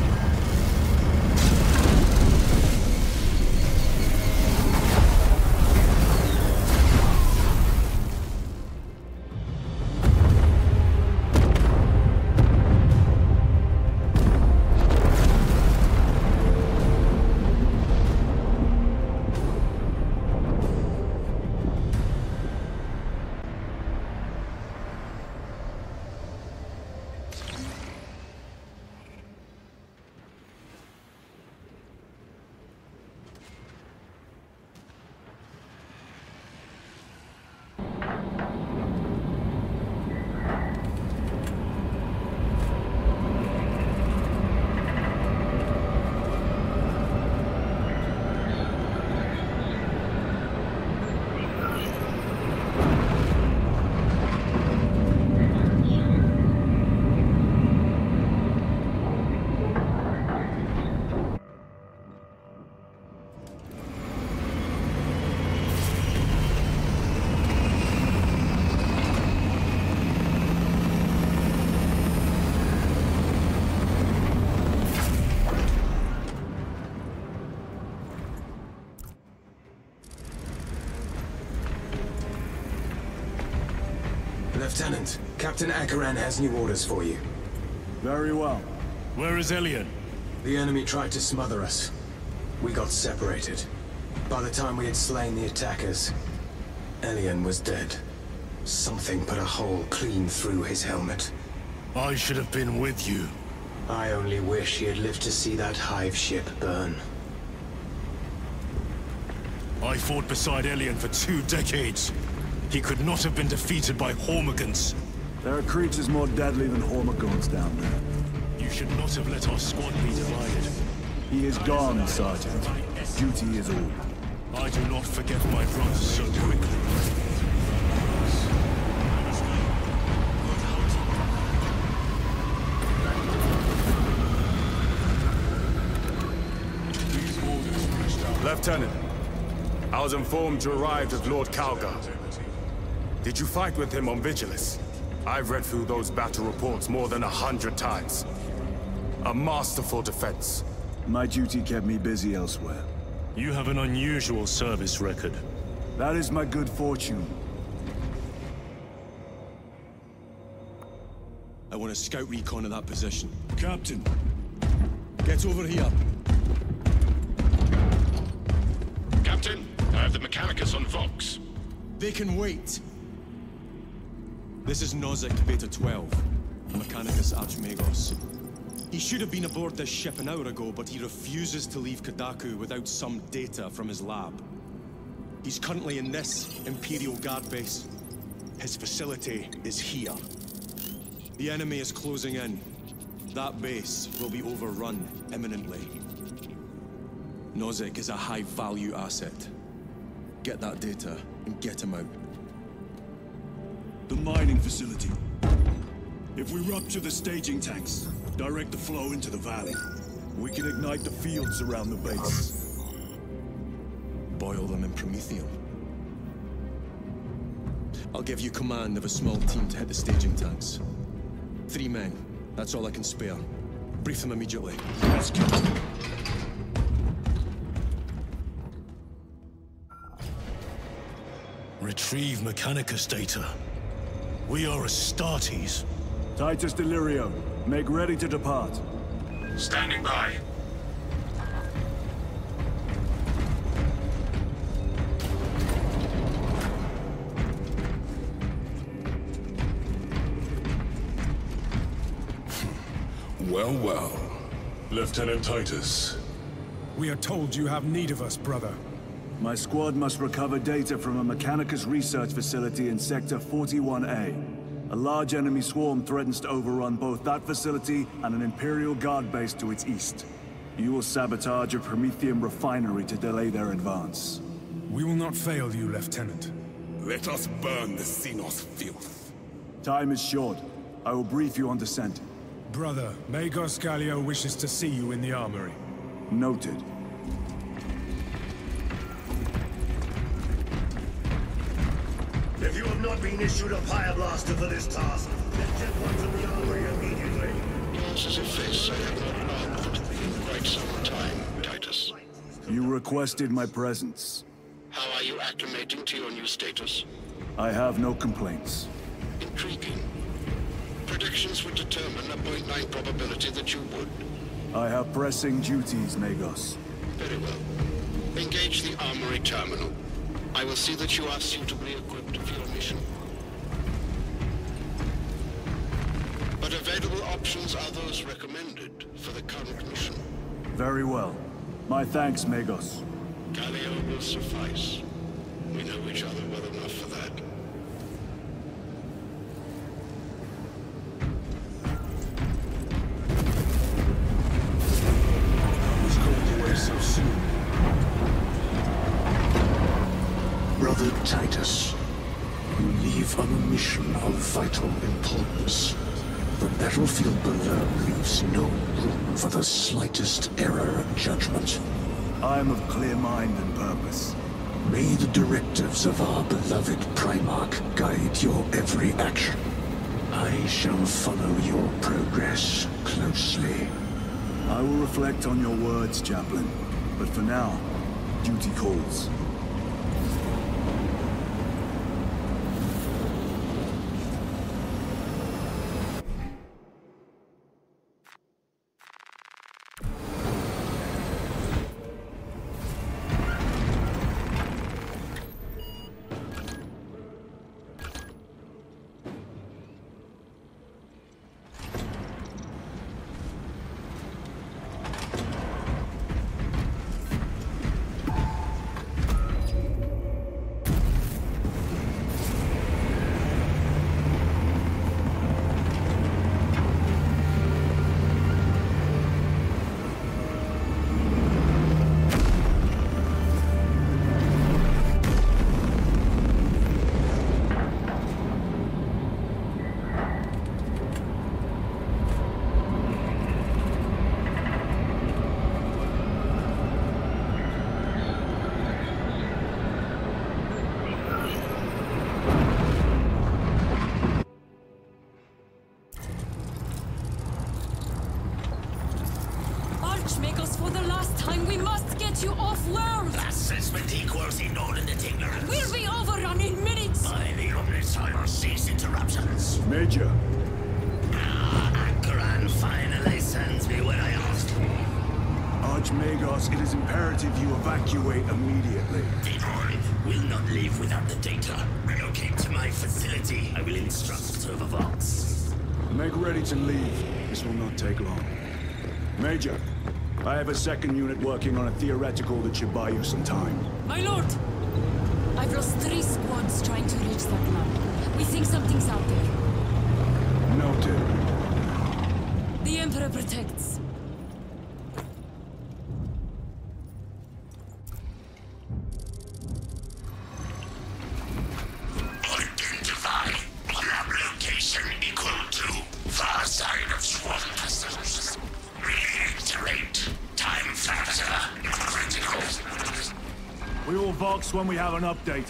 Lieutenant. Captain Akaran has new orders for you. Very well. Where is Elian? The enemy tried to smother us. We got separated. By the time we had slain the attackers, Elian was dead. Something put a hole clean through his helmet. I should have been with you. I only wish he had lived to see that hive ship burn. I fought beside Elian for 2 decades. He could not have been defeated by Hormigans. There are creatures more deadly than Hormigons down there. You should not have let our squad be divided. He is gone, Sergeant. Duty is all. I do not forget my brothers so quickly. Lieutenant, I was informed you arrived with Lord Calgar. Did you fight with him on Vigilus? I've read through those battle reports more than 100 times. A masterful defense. My duty kept me busy elsewhere. You have an unusual service record. That is my good fortune. I want a scout recon of that position. Captain. Get over here. Captain, I have the Mechanicus on Vox. They can wait. This is Nozick Beta 12, Mechanicus Archmagos. He should have been aboard this ship an hour ago, but he refuses to leave Kadaku without some data from his lab. He's currently in this Imperial Guard base. His facility is here. The enemy is closing in. That base will be overrun imminently. Nozick is a high-value asset. Get that data and get him out. The mining facility. If we rupture the staging tanks, direct the flow into the valley, we can ignite the fields around the base. Boil them in promethium. I'll give you command of a small team to hit the staging tanks. 3 men. That's all I can spare. Brief them immediately. Yes, Captain. Retrieve Mechanicus data. We are Astartes. Titus Delirio, make ready to depart. Standing by. Well, well. Lieutenant Titus. We are told you have need of us, brother. My squad must recover data from a Mechanicus research facility in Sector 41A. A large enemy swarm threatens to overrun both that facility and an Imperial Guard base to its east. You will sabotage a Promethium refinery to delay their advance. We will not fail you, Lieutenant. Let us burn the Xenos filth. Time is short. I will brief you on descent. Brother, Magos Gallio wishes to see you in the armory. Noted. If you have not been issued a fire blaster for this task, then get one to the armory immediately. Yours is a face I have not loved in quite some time, Titus. You requested my presence. How are you acclimating to your new status? I have no complaints. Intriguing. Predictions would determine a 0.9 probability that you would. I have pressing duties, Magos. Very well. Engage the armory terminal. I will see that you are suitably equipped for your mission. But available options are those recommended for the current mission. Very well. My thanks, Magos. Gallio will suffice. We know each other well enough for that. I was called away so soon. Brother Titus, you leave on a mission of vital importance. The battlefield below leaves no room for the slightest error of judgment. I am of clear mind and purpose. May the directives of our beloved Primarch guide your every action. I shall follow your progress closely. I will reflect on your words, Chaplain. But for now, duty calls. Archmagos, for the last time, we must get you off-world! Assessment equals inordinate ignorance. We'll be overrun in minutes! By the Omnissiah, cease interruptions. Major. Akran finally sends me what I asked for. Archmagos, it is imperative you evacuate immediately. Deron will not leave without the data. Relocate to my facility. I will instruct Server Vox. Make ready to leave. This will not take long. Major, I have a second unit working on a theoretical that should buy you some time. My lord! I've lost 3 squads trying to reach that land. We think something's out there. Noted. The Emperor protects. Identify. Lab location equal to far side of swamp. Reiterate. Time factor critical. We will Vox when we have an update.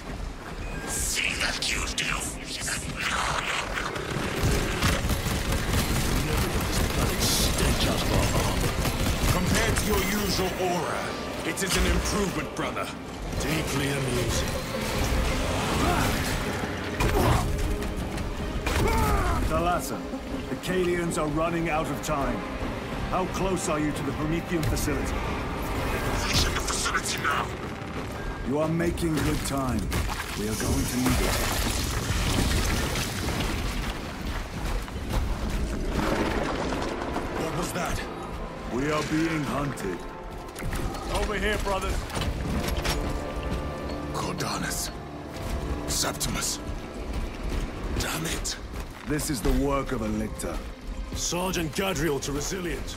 See that you do. Stench out of our armor. Compared to your usual aura, it is an improvement, brother. Deeply amusing. Thalassa, the Cadians are running out of time. How close are you to the Promethean facility? Reaching the facility now. You are making good time. We are going to need it. What was that? We are being hunted. Over here, brothers. Cordanus. Septimus. Damn it. This is the work of a lictor. Sergeant Gadriel to Resilient.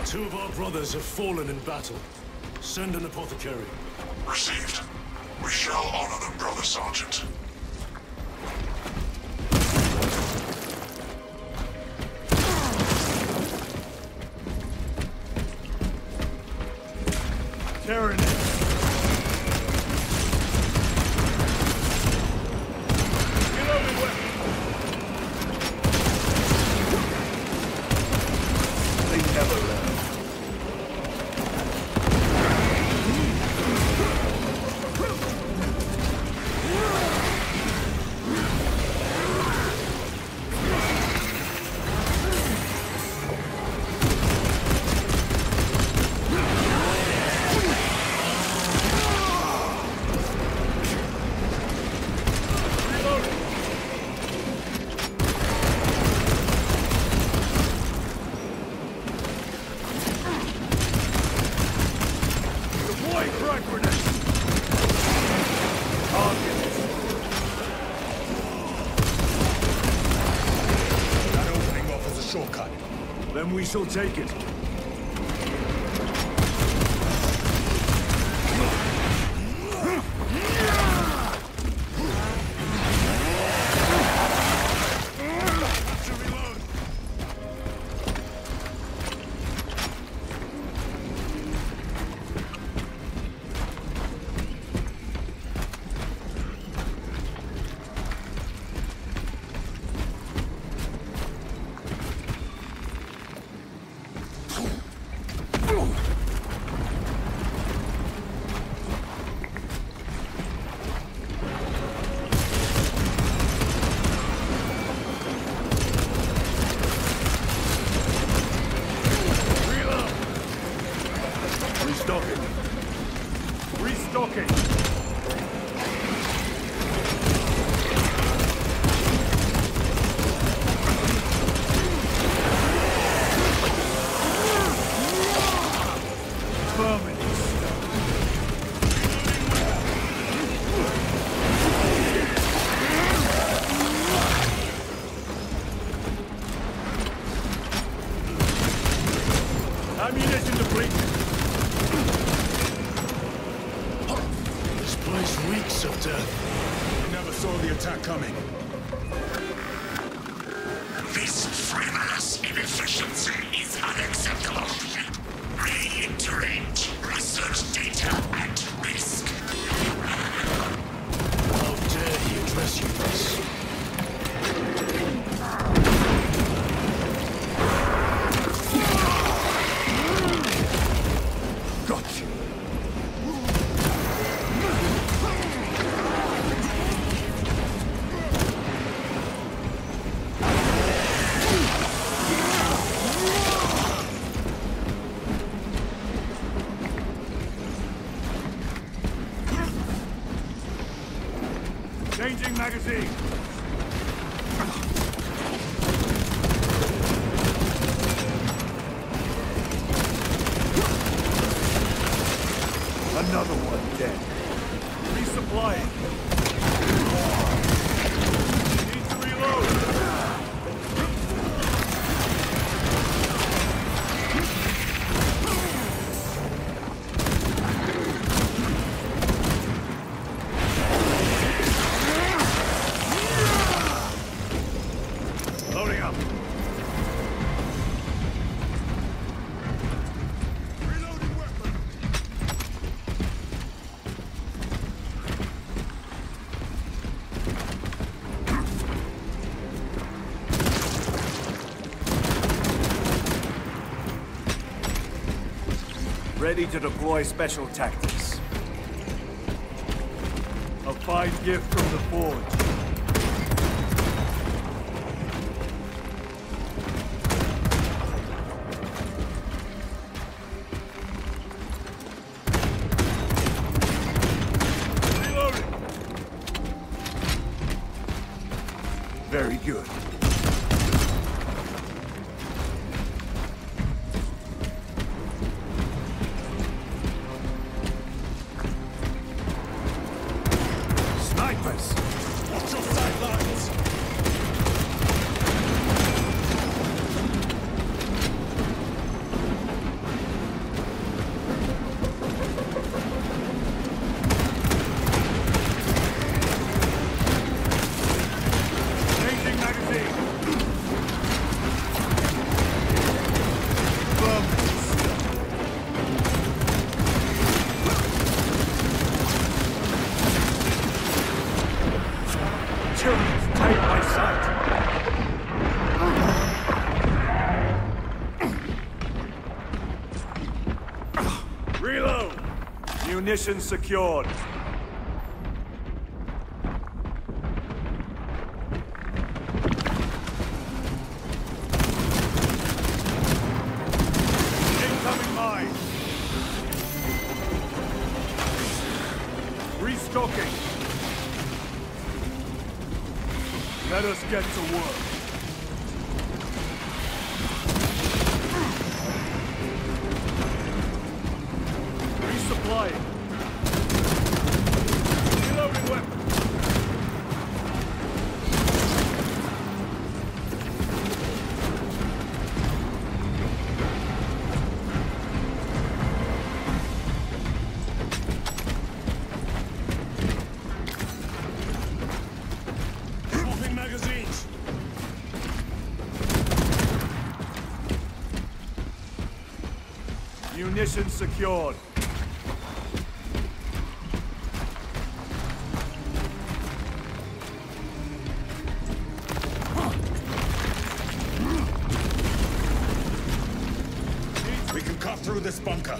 2 of our brothers have fallen in battle. Send an apothecary. Received. We shall honor them, Brother Sergeant. Tyranny. Then we shall take it. Ammunition depleted. This place reeks of death. We never saw the attack coming. This frivolous inefficiency is unacceptable. Reiterate. Research data at risk. How dare he address you thus? Changing magazine. Another one dead. Resupplying. Need to reload. Loading up. Reloading weapon. Ready to deploy special tactics. A fine gift from the Forge. Reloading. Very good. Snipers! Watch your sidelines! Changing magazine! Children, take my sight! Reload! Munitions secured. Incoming mine! Restocking! Let us get to work. Resupplying. Reloading weapon. Swapping magazines. Munitions secured. We can cut through this bunker.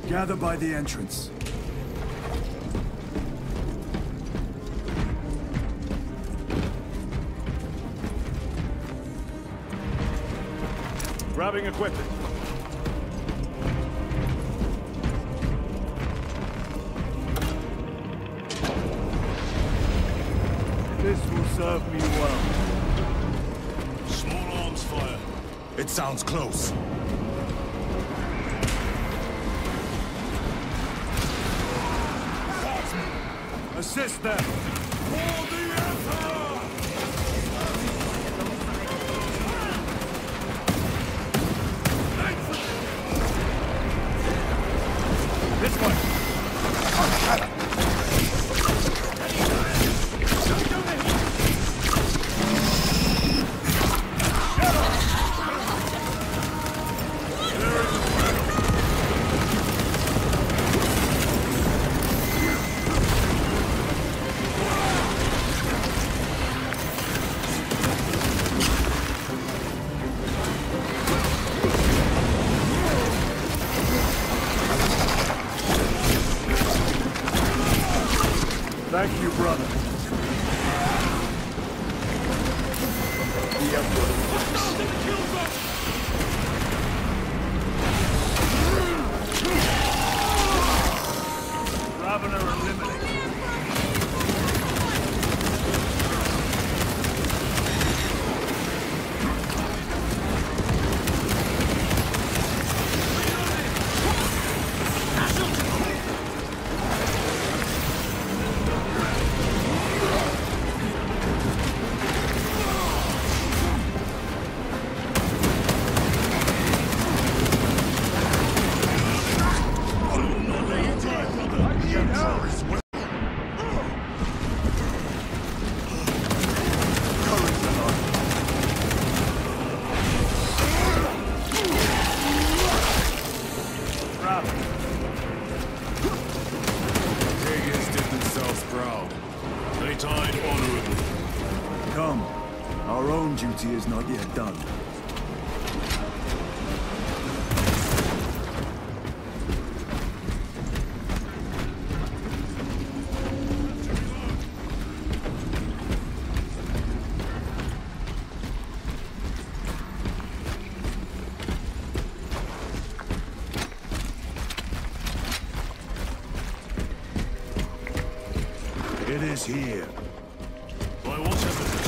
Gather by the entrance. Grabbing equipment. This will serve me well. Small arms fire. It sounds close. Assist them! For the Emperor! This way! Thank you, brother. The Emperor. Ravener eliminated. duty is not yet done. It is here. By what evidence?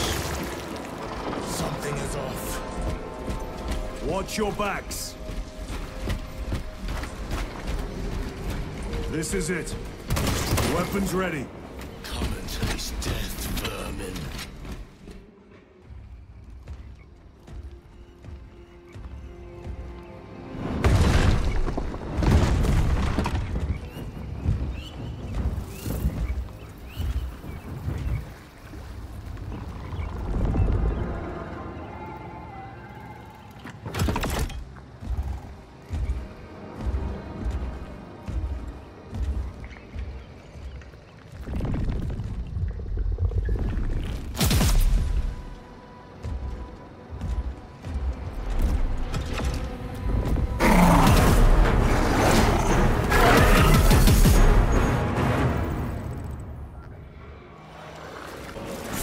Something is off. Watch your backs. This is it. Weapons ready. Come and taste death, vermin.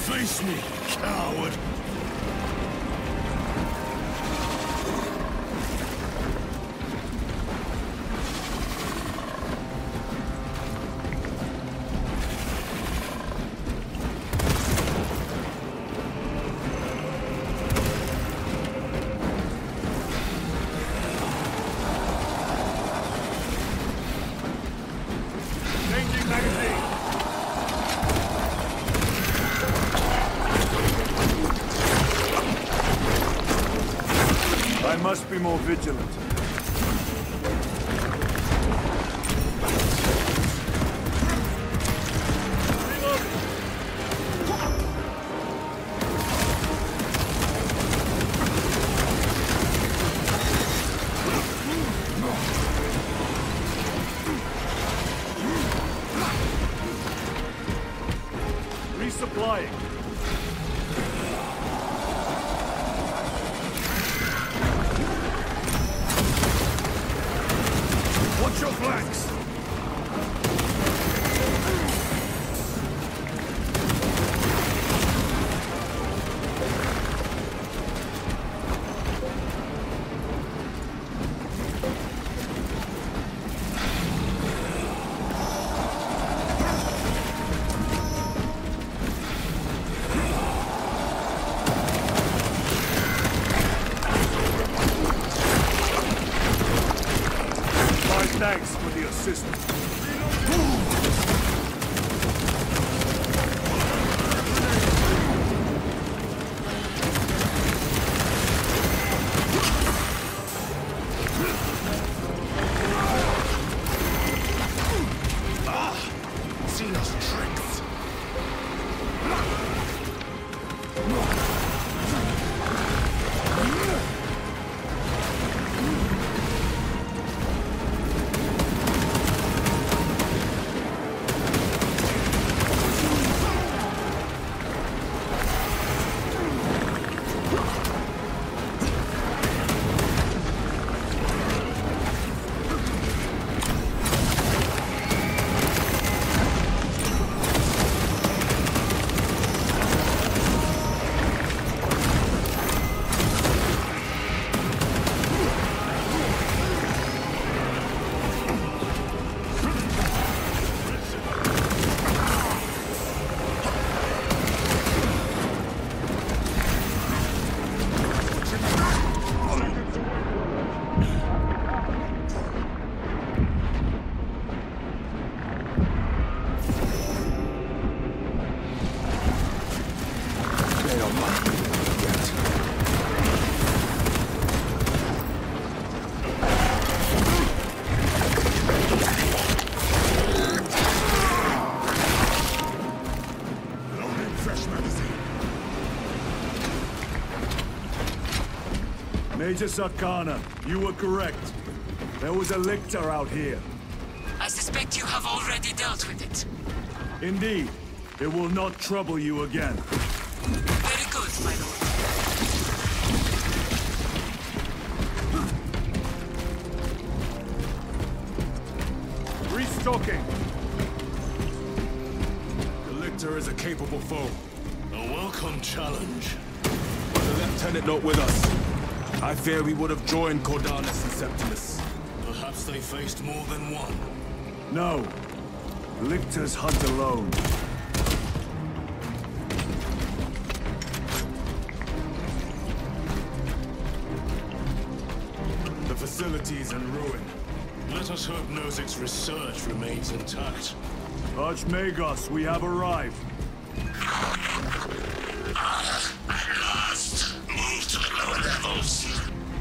Face me, coward! Changing magazine! I must be more vigilant. Resupplying. Watch your flanks! Thanks for the assistance. See those tricks? Major Sakana, you were correct. There was a lictor out here. I suspect you have already dealt with it. Indeed. It will not trouble you again. Very good, my lord. Restocking! The Lictor is a capable foe. A welcome challenge. But the Lieutenant not with us. I fear we would have joined Cordalis and Septimus. Perhaps they faced more than one. No. Lictors hunt alone. The facility's in ruin. Let us hope Nozik's research remains intact. Archmagos, we have arrived. At last, move to the lower levels.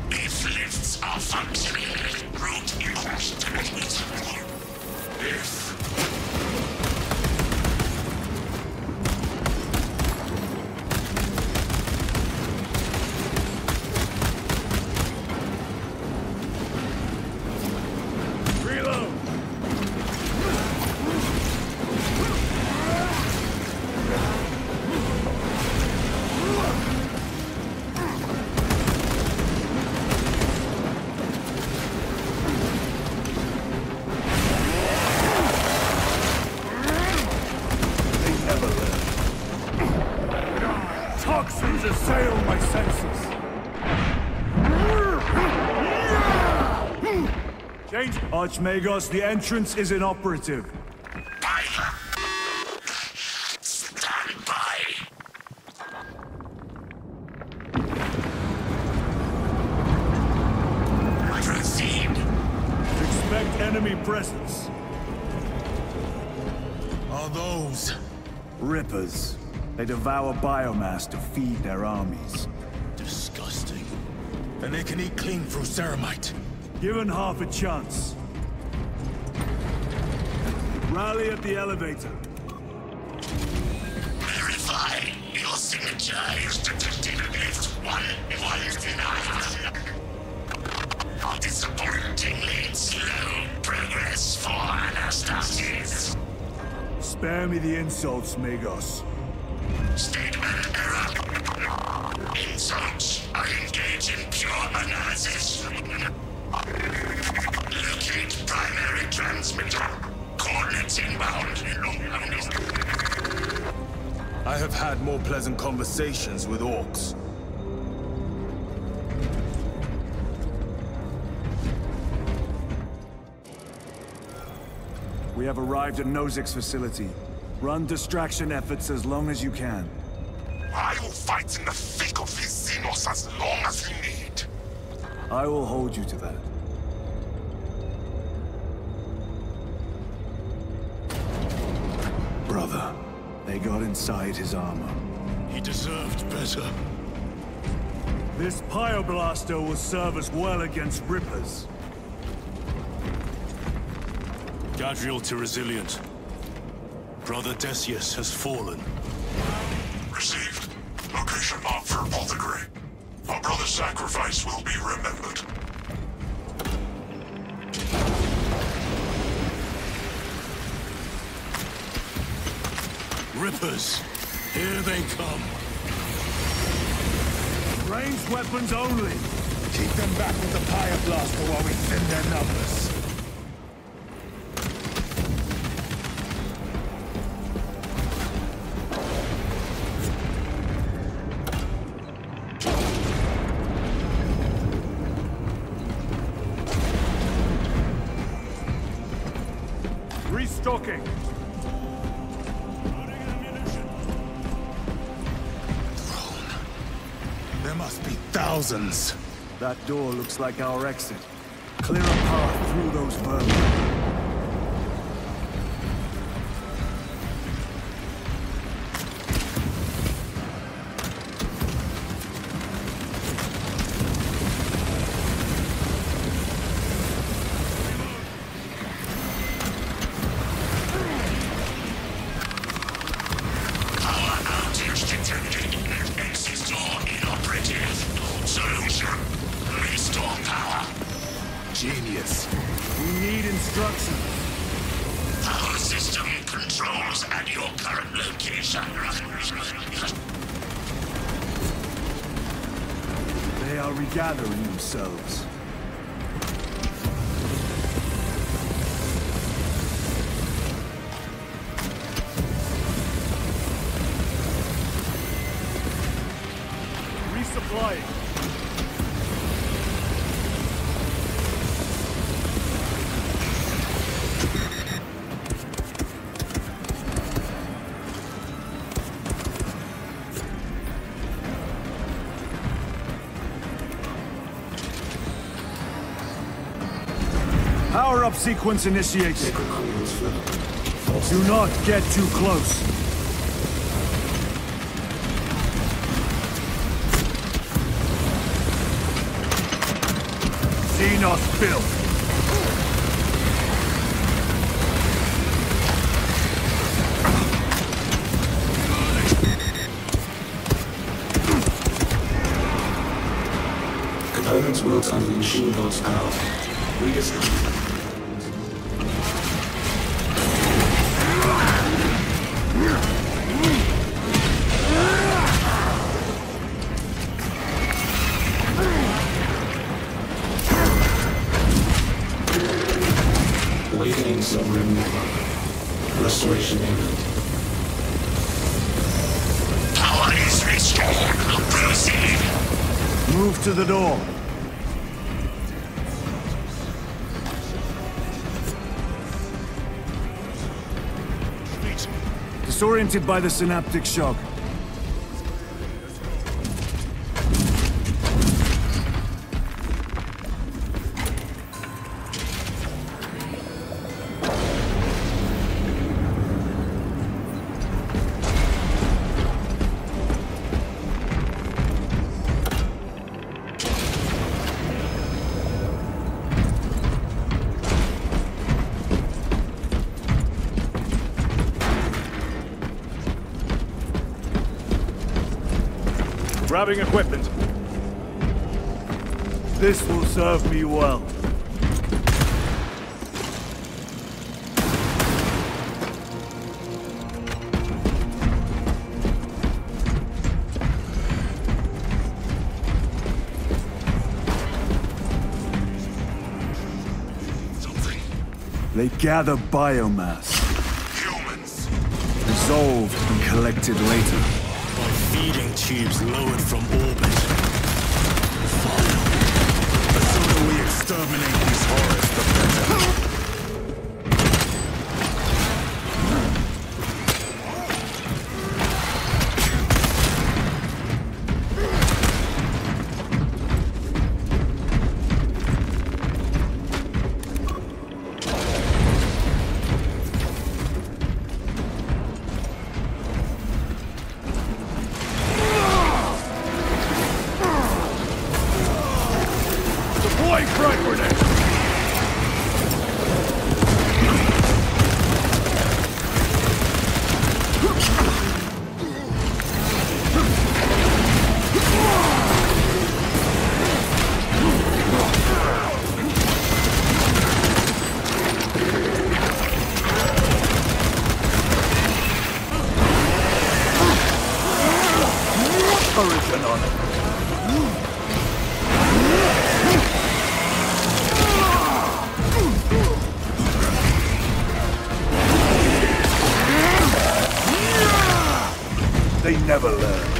If lifts are functioning, route in question. If... Toxins assail my senses. Change. Archmagos, the entrance is inoperative. Stand by. Proceed. Expect enemy presence. Are those Rippers. They devour biomass to feed their armies. disgusting? And they can eat clean through ceramite. Given half a chance. Rally at the elevator. Verify your signature is detected against 119. Disappointingly slow progress for Anastasis. Spare me the insults, Magos. Statement error. Insults are engaged in pure analysis. Locate primary transmitter. Coordinates inbound. I have had more pleasant conversations with orcs. We have arrived at Nozik's facility. Run distraction efforts as long as you can. I will fight in the thick of his Xenos as long as you need. I will hold you to that. Brother, they got inside his armor. He deserved better. This Pyoblaster will serve us well against Rippers. Gadriel to Resilient. Brother Decius has fallen. Received. Location marked for apothecary. Our brother's sacrifice will be remembered. Rippers, here they come. Ranged weapons only. Keep them back with the Pyoblaster while we thin their numbers. Restocking. There must be thousands. That door looks like our exit. Clear a path through those vermin. Genius. We need instructions. Power system controls at your current location. They are regathering themselves. Power-up sequence initiated. Do not get too close. Xenos built. Components worked under the machine god's power. Rediscovered. Awakening Sovereign Restoration imminent. Power is restored. Proceed. Move to the door. Disoriented by the synaptic shock. Grabbing equipment. This will serve me well. Something. They gather biomass. Humans. Dissolved and collected later. Feeding tubes lowered from orbit. Fire. The sooner we exterminate these horrors, the better. They never learn.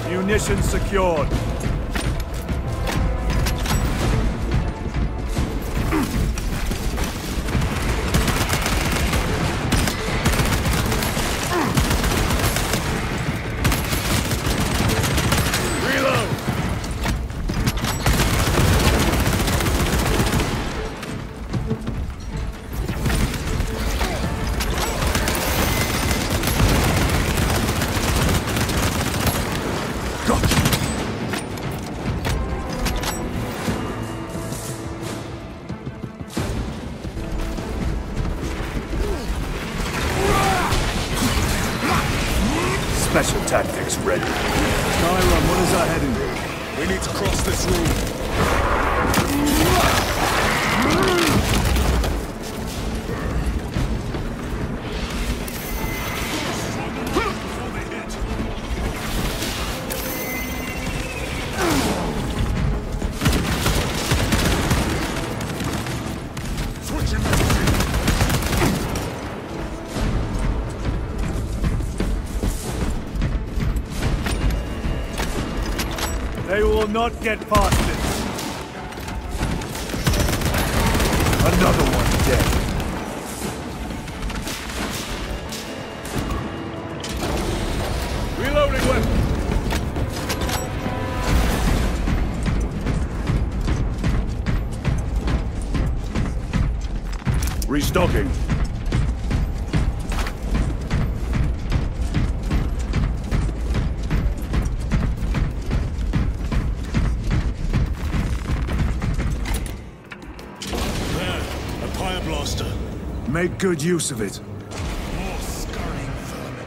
Munitions secured. Special tactics ready. Kyra, what is our heading? We need to cross this room. They will not get past it. Another one dead. Reloading weapon. Restocking. Make good use of it. More scurrying vermin.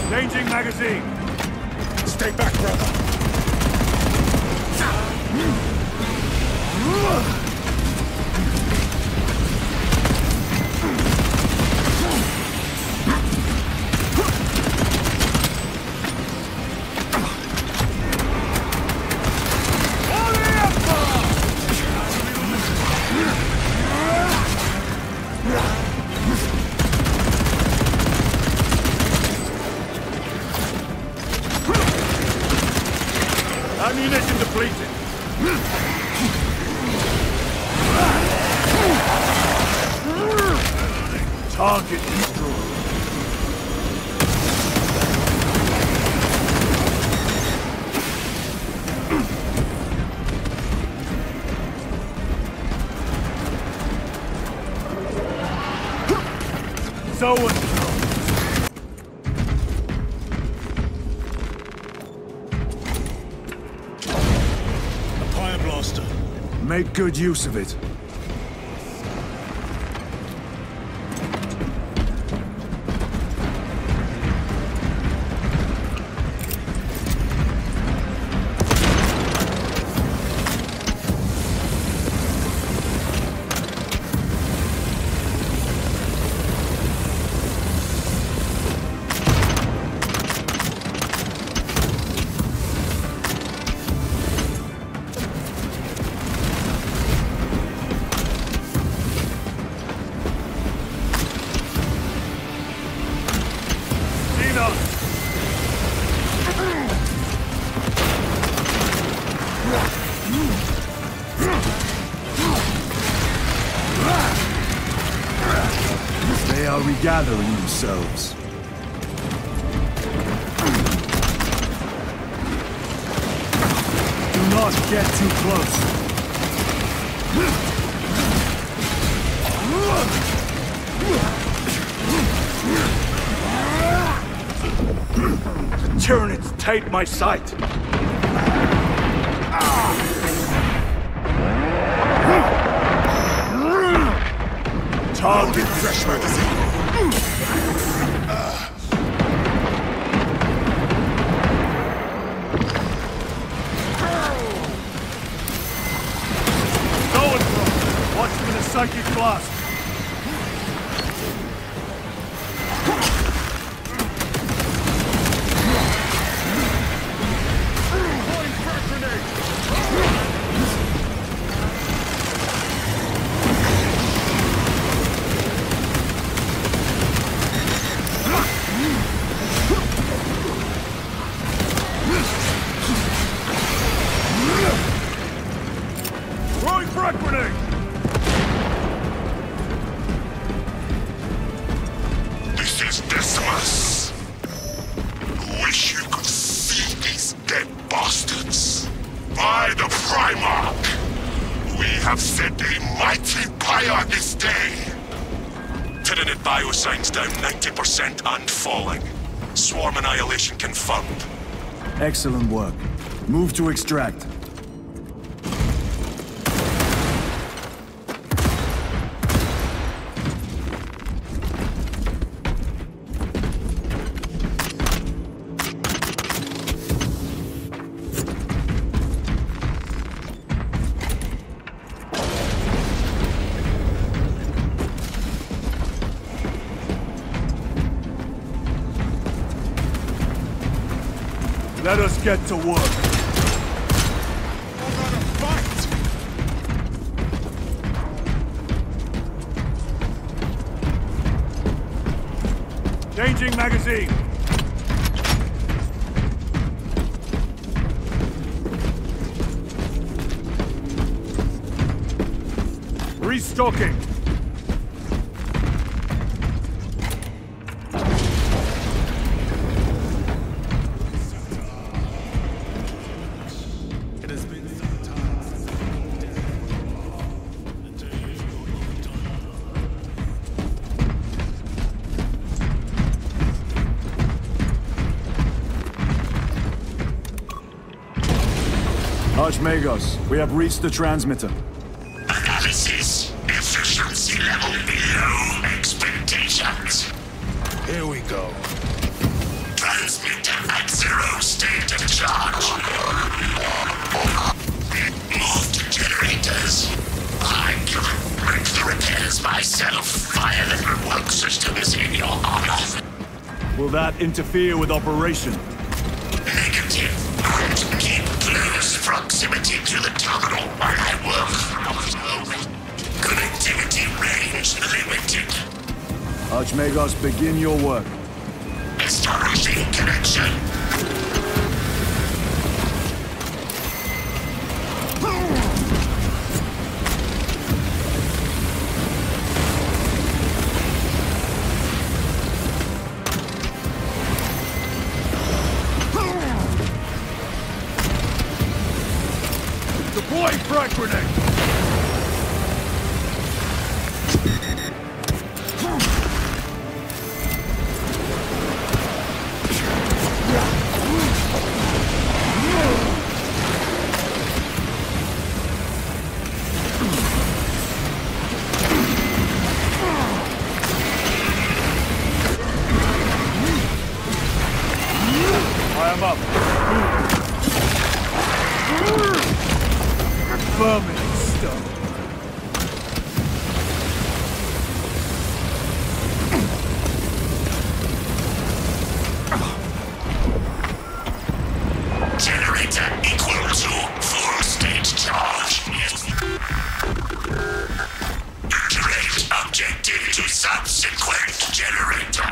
Changing magazine. Stay back, brother. Ammunition depleted. Target destroyed. So and so. Make good use of it. They are regathering themselves. Do not get too close. Tyranids take my sight. Target fresh magazine. Going for it. Watch for the psychic blast. This is Decimus. Wish you could see these dead bastards. By the Primarch, we have set a mighty pyre this day. Tyranid biosigns down 90% and falling. Swarm annihilation confirmed. Excellent work. Move to extract. Let us get to work. Changing magazine. Restocking. Archmagos, we have reached the transmitter. Analysis. Efficiency level below expectations. Here we go. Transmitter at 0 state of charge. Move to generators. I can make the repairs myself via the work systems in your honor. Will that interfere with operation? Negative. Keep close proximity to the terminal while I work. Connectivity range limited. Archmagos, begin your work. Establishing connection. Deploy frag grenade! I am up. Vermin stuff. Generator equal to full state charge. Iterate objective to subsequent generator.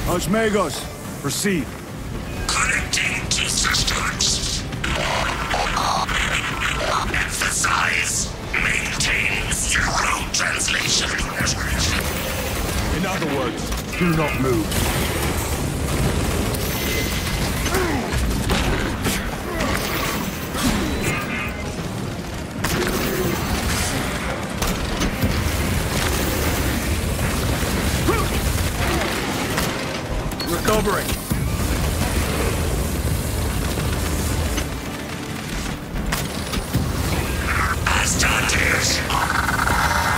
Archmagos, proceed. Connecting to systems. Emphasize. Maintain zero translation. In other words, do not move. Recovering. Astartes.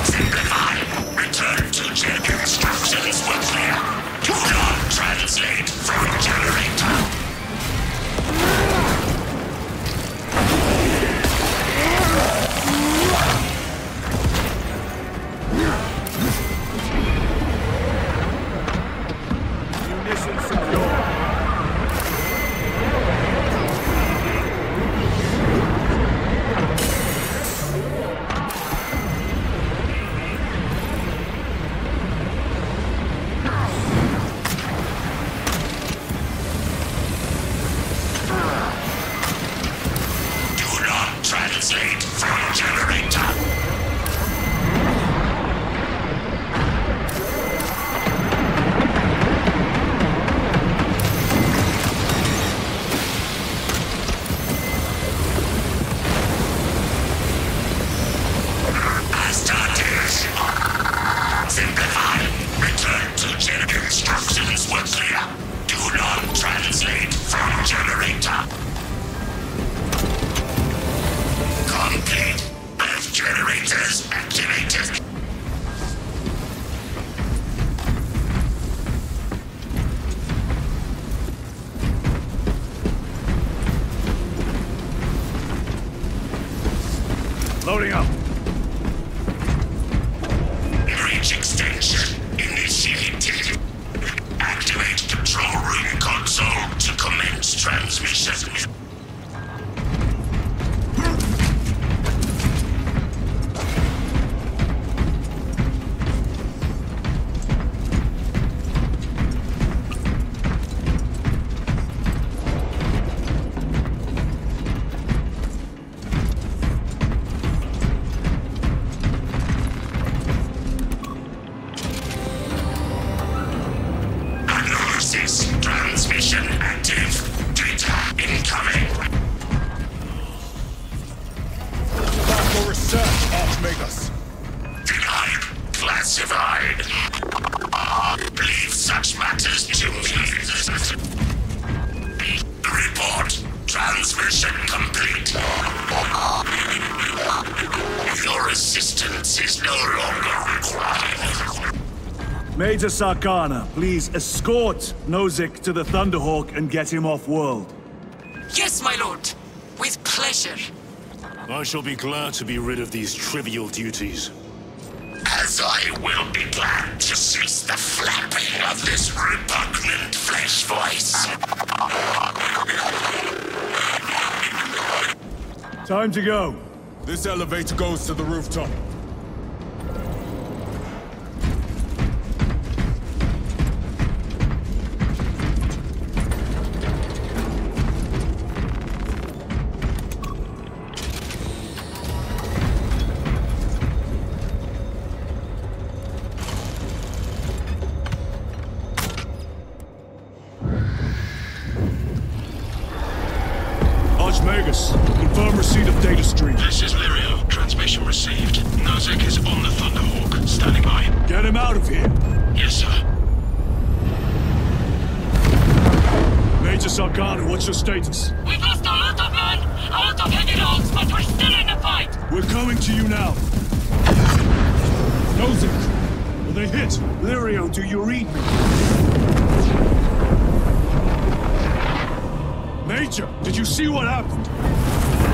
Simplify. Return to gen instructions were clear. Do not translate from generator. Munition secure. Generators activated. Loading up. Breach extension initiated. Activate control room console to commence transmission. Transmission active. Data incoming. Back for research, Archmagus. Denied. Classified. Leave such matters to me. Report. Transmission complete. Your assistance is no longer required. Major Sarkana, please escort Nozick to the Thunderhawk and get him off-world. Yes, my lord. With pleasure. I shall be glad to be rid of these trivial duties. As I will be glad to cease the flapping of this repugnant flesh voice. Time to go. This elevator goes to the rooftop. Archmagus, confirm receipt of data stream. This is Lirio. Transmission received. Nozick is on the Thunderhawk. Standing by. Get him out of here. Yes, sir. Major Sarkana, what's your status? We've lost a lot of men, a lot of heavy loads, but we're still in the fight. We're coming to you now. Nozick, are they hit? Lirio, do you read me? Major, did you see what happened?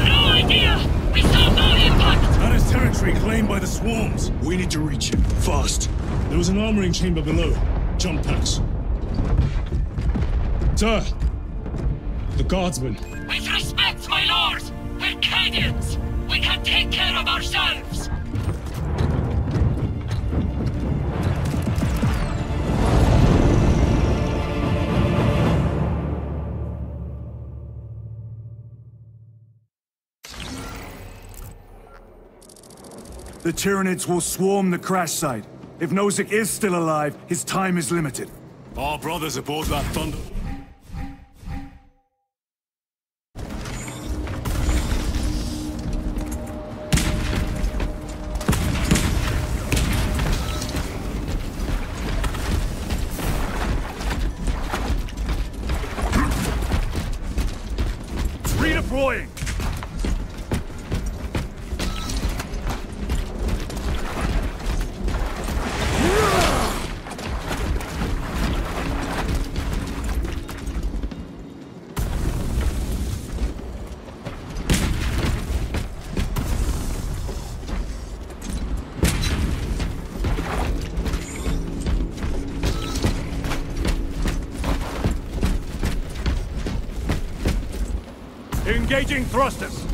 No idea! We saw no impact! That is territory claimed by the swarms. We need to reach it, fast. There was an armoring chamber below. Jump packs. Sir! The guardsmen. With respect, my lord! We're Cadians! We can take care of ourselves! The Tyranids will swarm the crash site. If Nozick is still alive, his time is limited. Our brothers aboard that thunder. Redeploying! Engaging thrusters!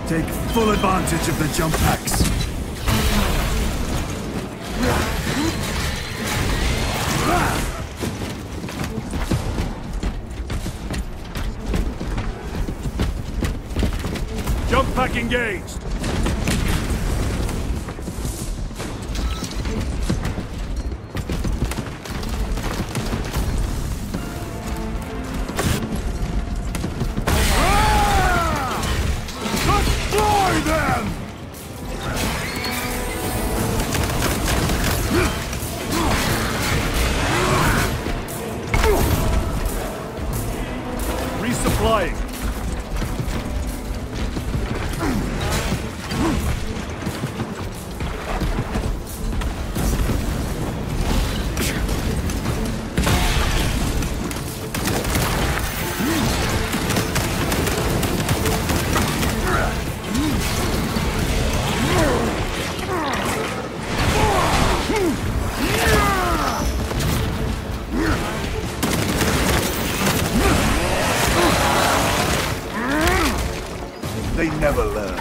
Take full advantage of the jump packs. Jump pack engaged! never learn.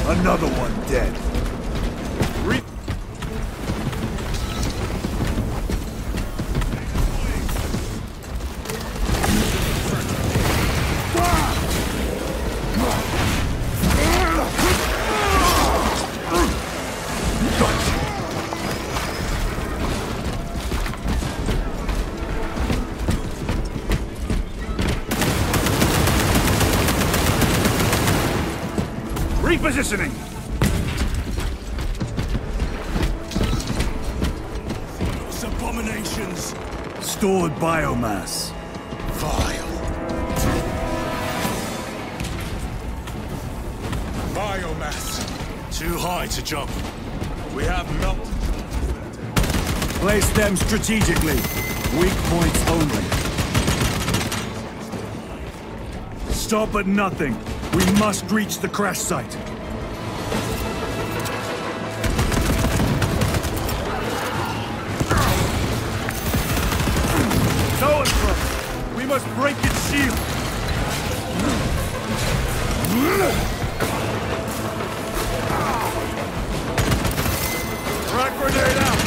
Another one dead. Repositioning! Those abominations! Stored biomass. Vile. Biomass. Too high to jump. We have melt. Place them strategically. Weak points only. Stop at nothing. We must reach the crash site. To and fro. We must break its shield. Frag grenade out.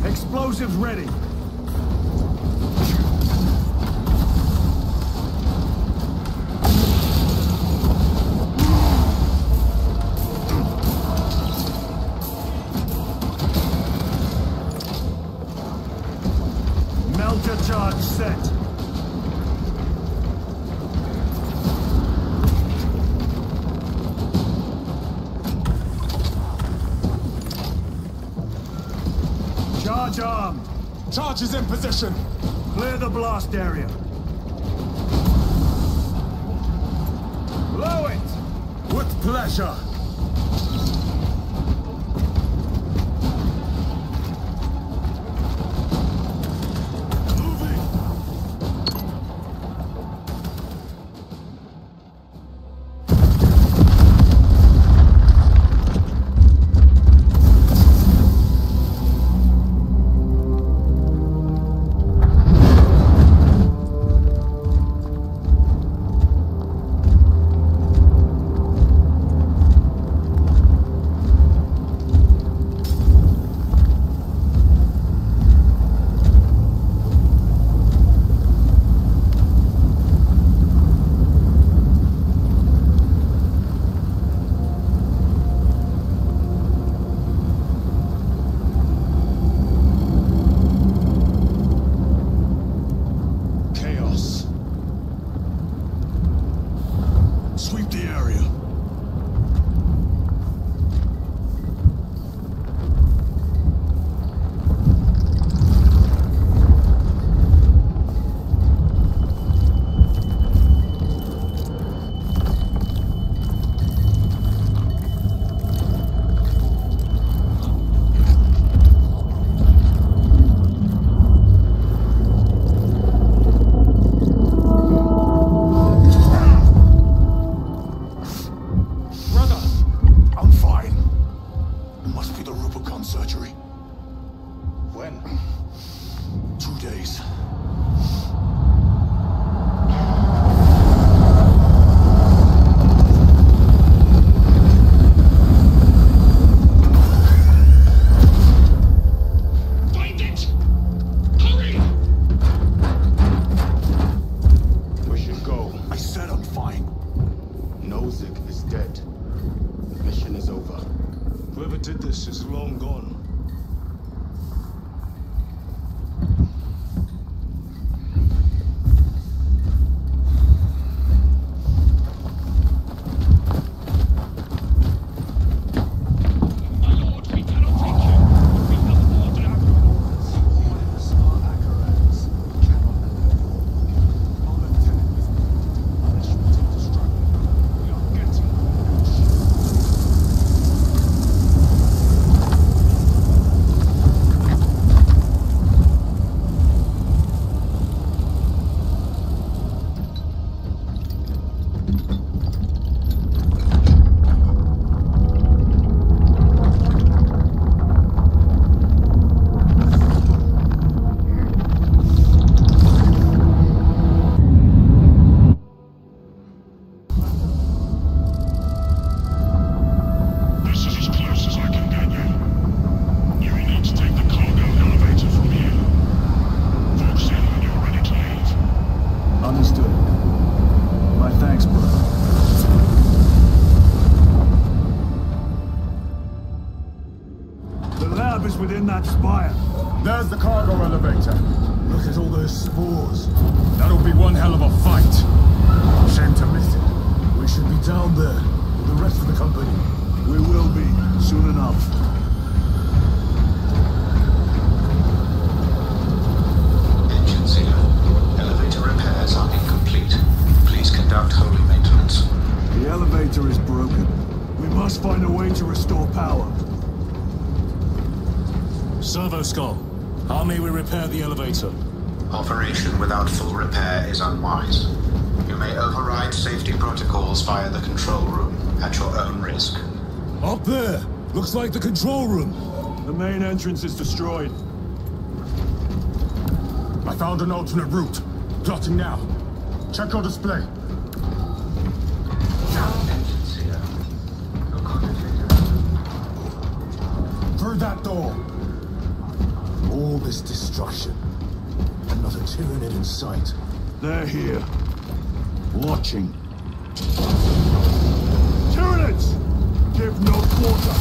Explosives ready. Melter charge set. Charge armed. Charge is in position. Clear the blast area. Blow it! With pleasure. for the Rubicon surgery. When? 2 days. Find it! Hurry! We should go. I said I'm fine. Nozick is dead. The mission is over. Whoever did this is long gone. Within that spire. There's the cargo elevator. Look at all those spores. That'll be one hell of a fight. Shame to miss it. We should be down there with the rest of the company. We will be, soon enough. Engine 0. Elevator repairs are incomplete. Please conduct holy maintenance. The elevator is broken. We must find a way to restore power. Servo Skull, how may we repair the elevator? Operation without full repair is unwise. You may override safety protocols via the control room at your own risk. Up there! Looks like the control room. The main entrance is destroyed. I found an alternate route. Plotting now. Check your display. Through that door. All this destruction, and not a Tyranid in sight. They're here, watching. Tyranids! Give no quarter!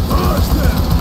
Purge them!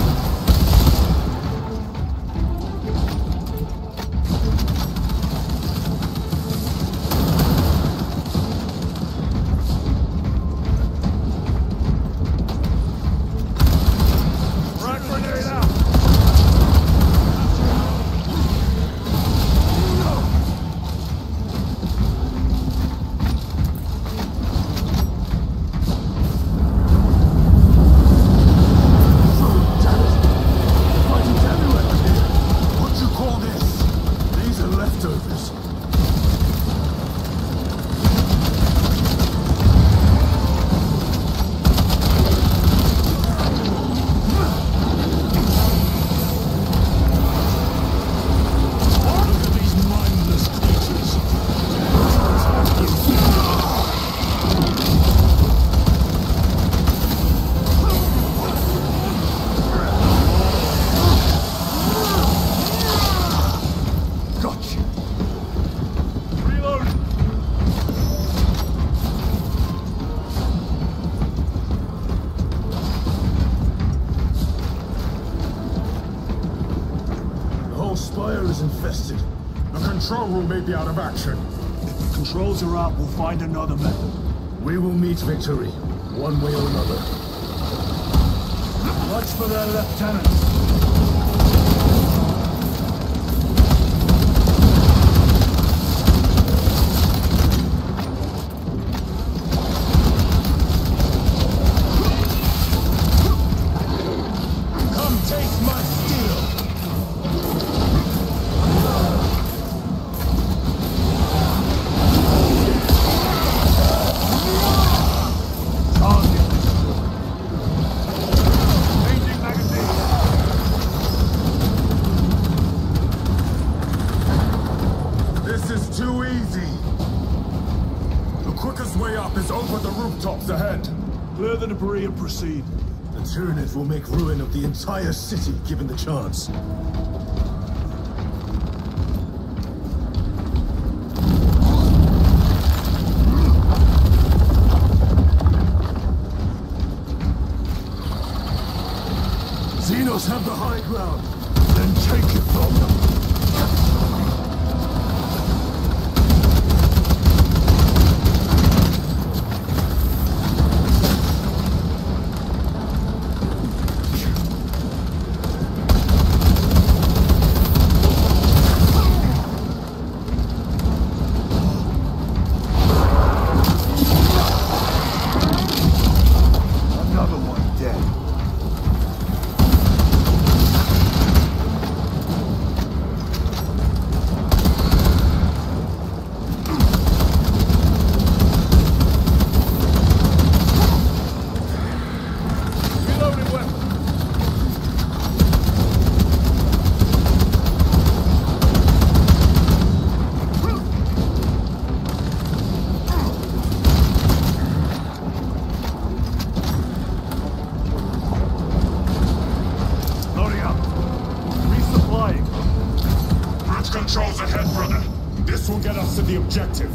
Infested. The control room may be out of action. If the controls are out, we'll find another method. We will meet victory, one way or another. Watch for their lieutenants. Come take my steel! Changing magazine. airdrop is over the rooftops ahead. Clear the debris and proceed. The Tyranid will make ruin of the entire city, given the chance. Xenos have the high ground. Then take it from them. Controls ahead, brother. This will get us to the objective.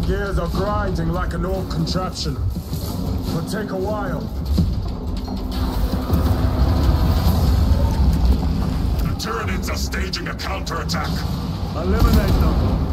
Gears are grinding like an old contraption. It'll take a while. The Tyranids are staging a counterattack. Eliminate them.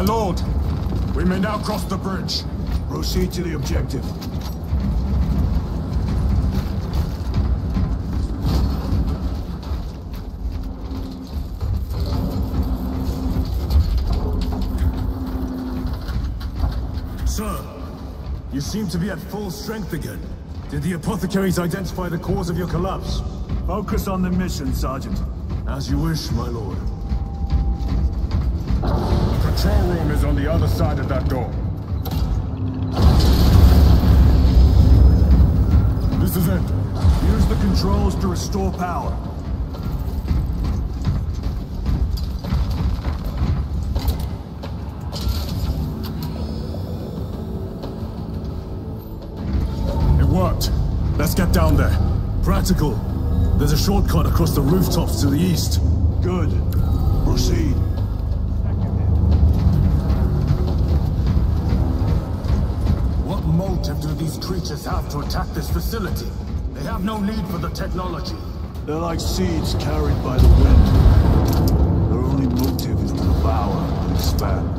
My lord, we may now cross the bridge. Proceed to the objective. Sir, you seem to be at full strength again. Did the apothecaries identify the cause of your collapse? Focus on the mission, Sergeant. As you wish, my lord. The control room is on the other side of that door. This is it. Use the controls to restore power. It worked. Let's get down there. Practical. There's a shortcut across the rooftops to the east. Good. Proceed. What motive do these creatures have to attack this facility? They have no need for the technology. They're like seeds carried by the wind. Their only motive is to devour and expand.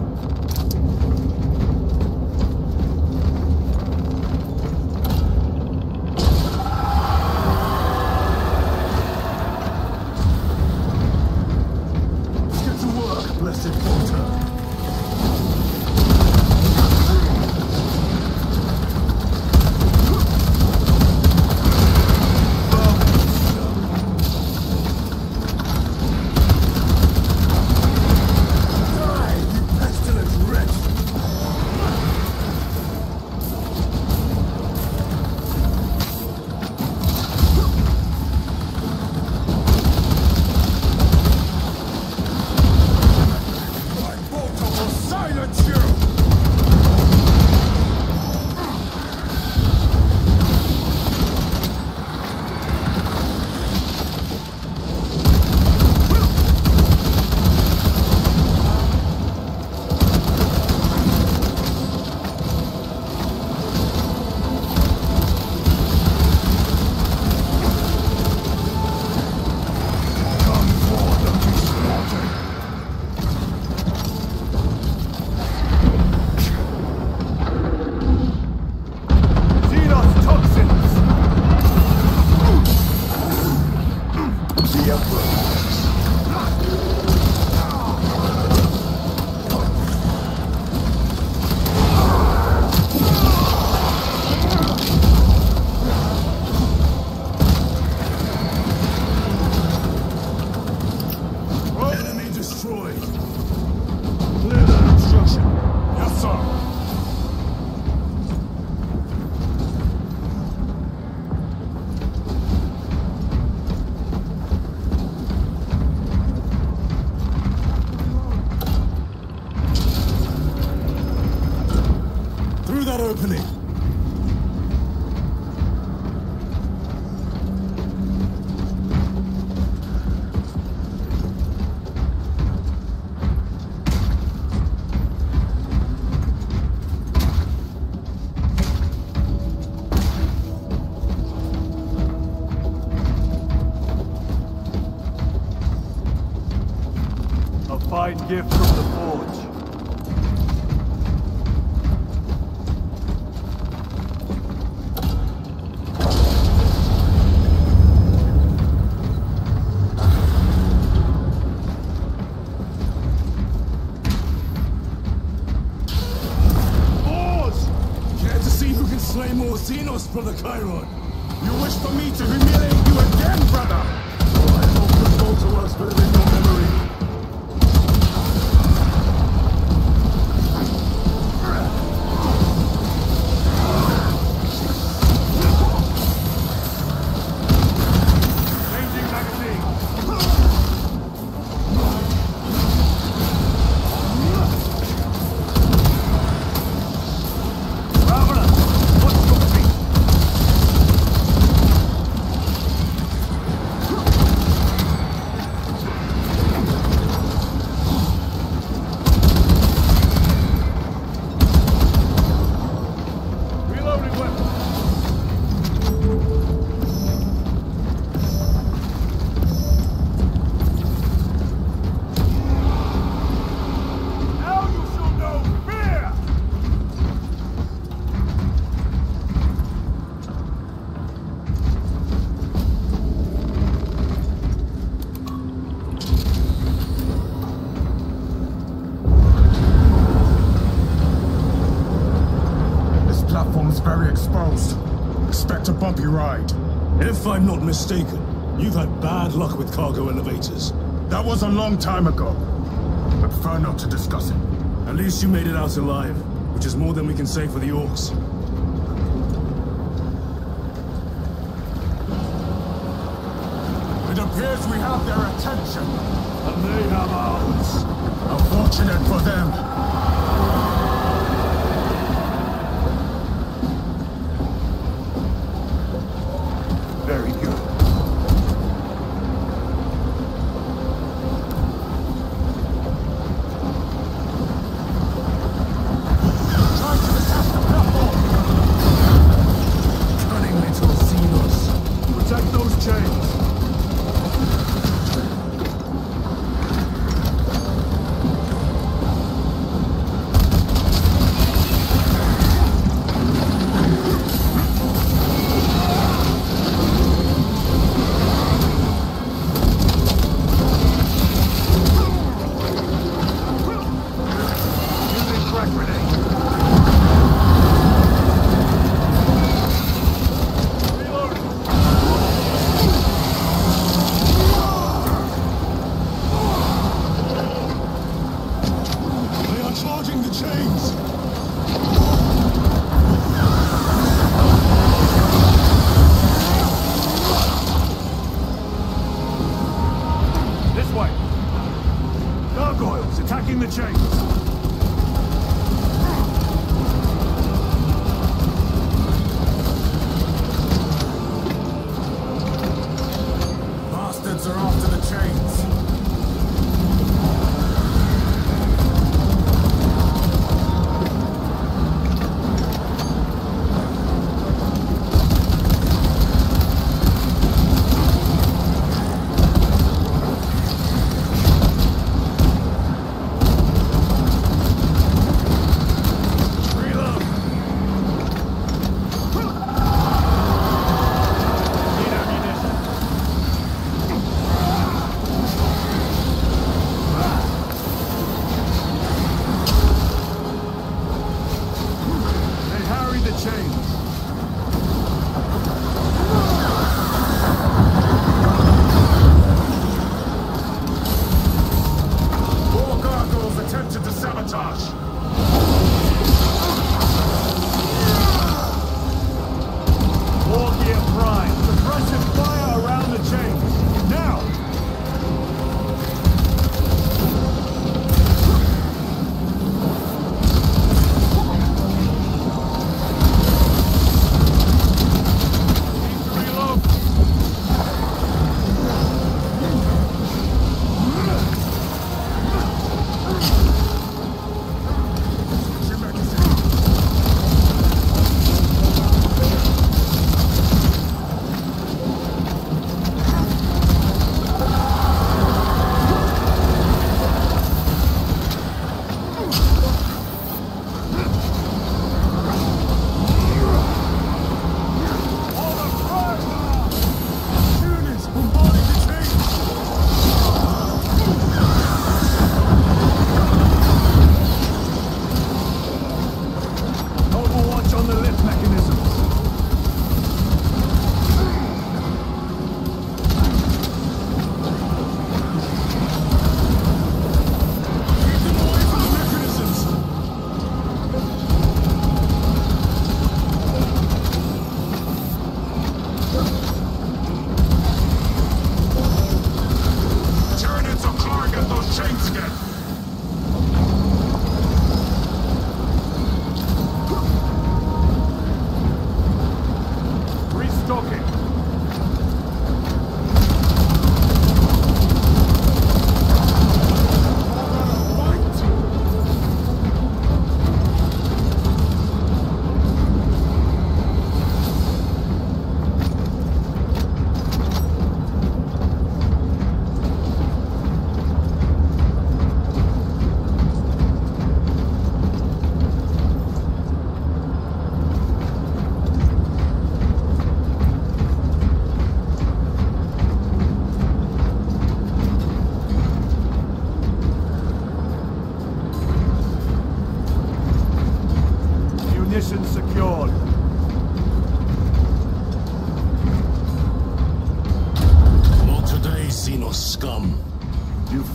gift from the Forge. Slay more Xenos for the Chiron. You wish for me to humiliate you again, brother? Oh, I hope the Volta works better in your memory. Changing magazine. Very exposed. Expect a bumpy ride. If I'm not mistaken, you've had bad luck with cargo elevators. That was a long time ago. I prefer not to discuss it. At least you made it out alive, which is more than we can say for the orcs. It appears we have their attention. And they have ours. Unfortunate for them. Very good. Try to attack the platform! Cunning little Xenos. Protect those chains.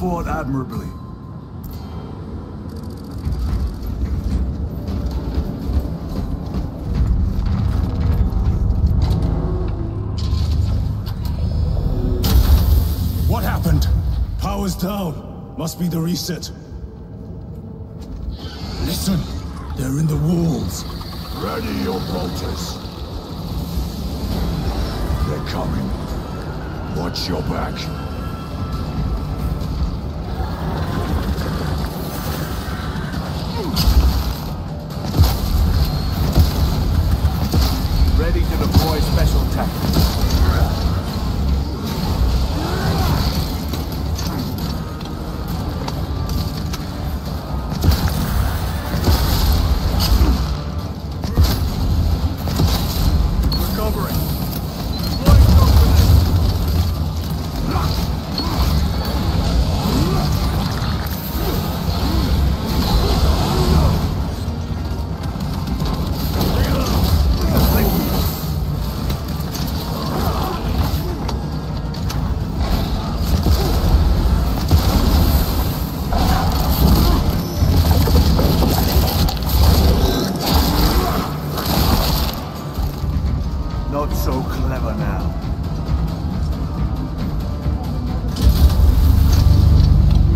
fought admirably. What happened? Power's down. Must be the reset. Listen, they're in the walls. Ready your bolters. They're coming. Watch your back. Ready to deploy special tactics. Not so clever now.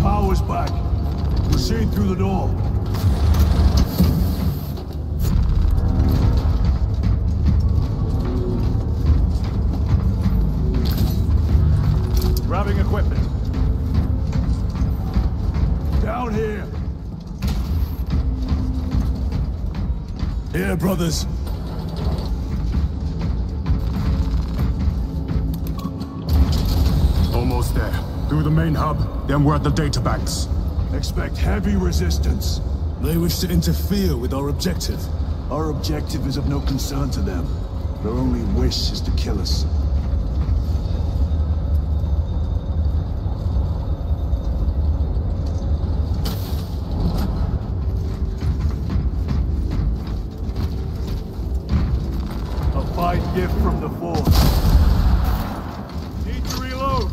Power's back. Proceed through the door. Grabbing equipment. Down here. Here, brothers. Almost there. Through the main hub, then we're at the databanks. Expect heavy resistance. They wish to interfere with our objective. Our objective is of no concern to them. Their only wish is to kill us. A fine gift from the Force. Need to reload.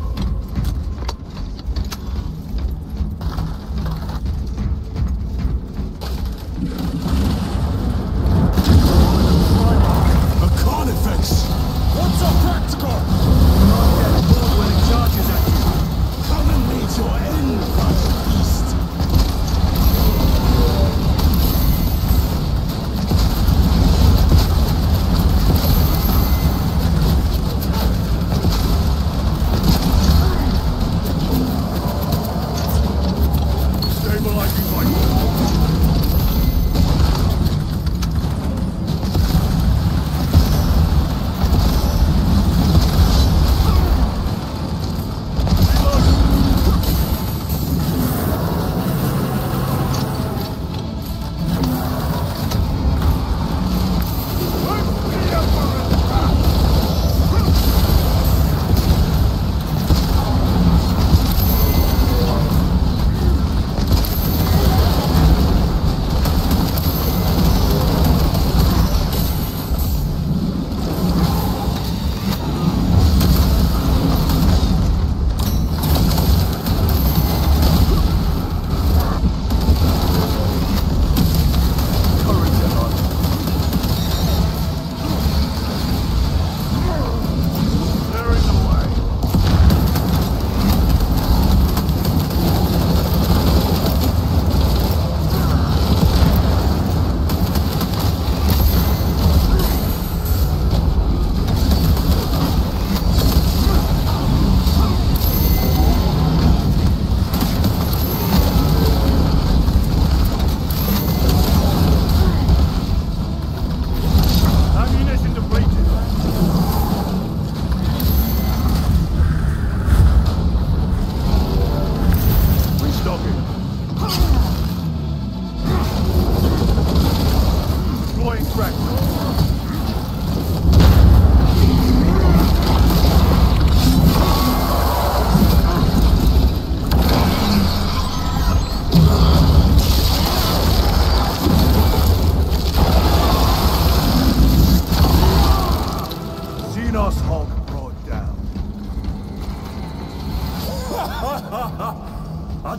What's our practical? Not get bored when it charges at you. Come and meet your end, vile beast. Stabilizing my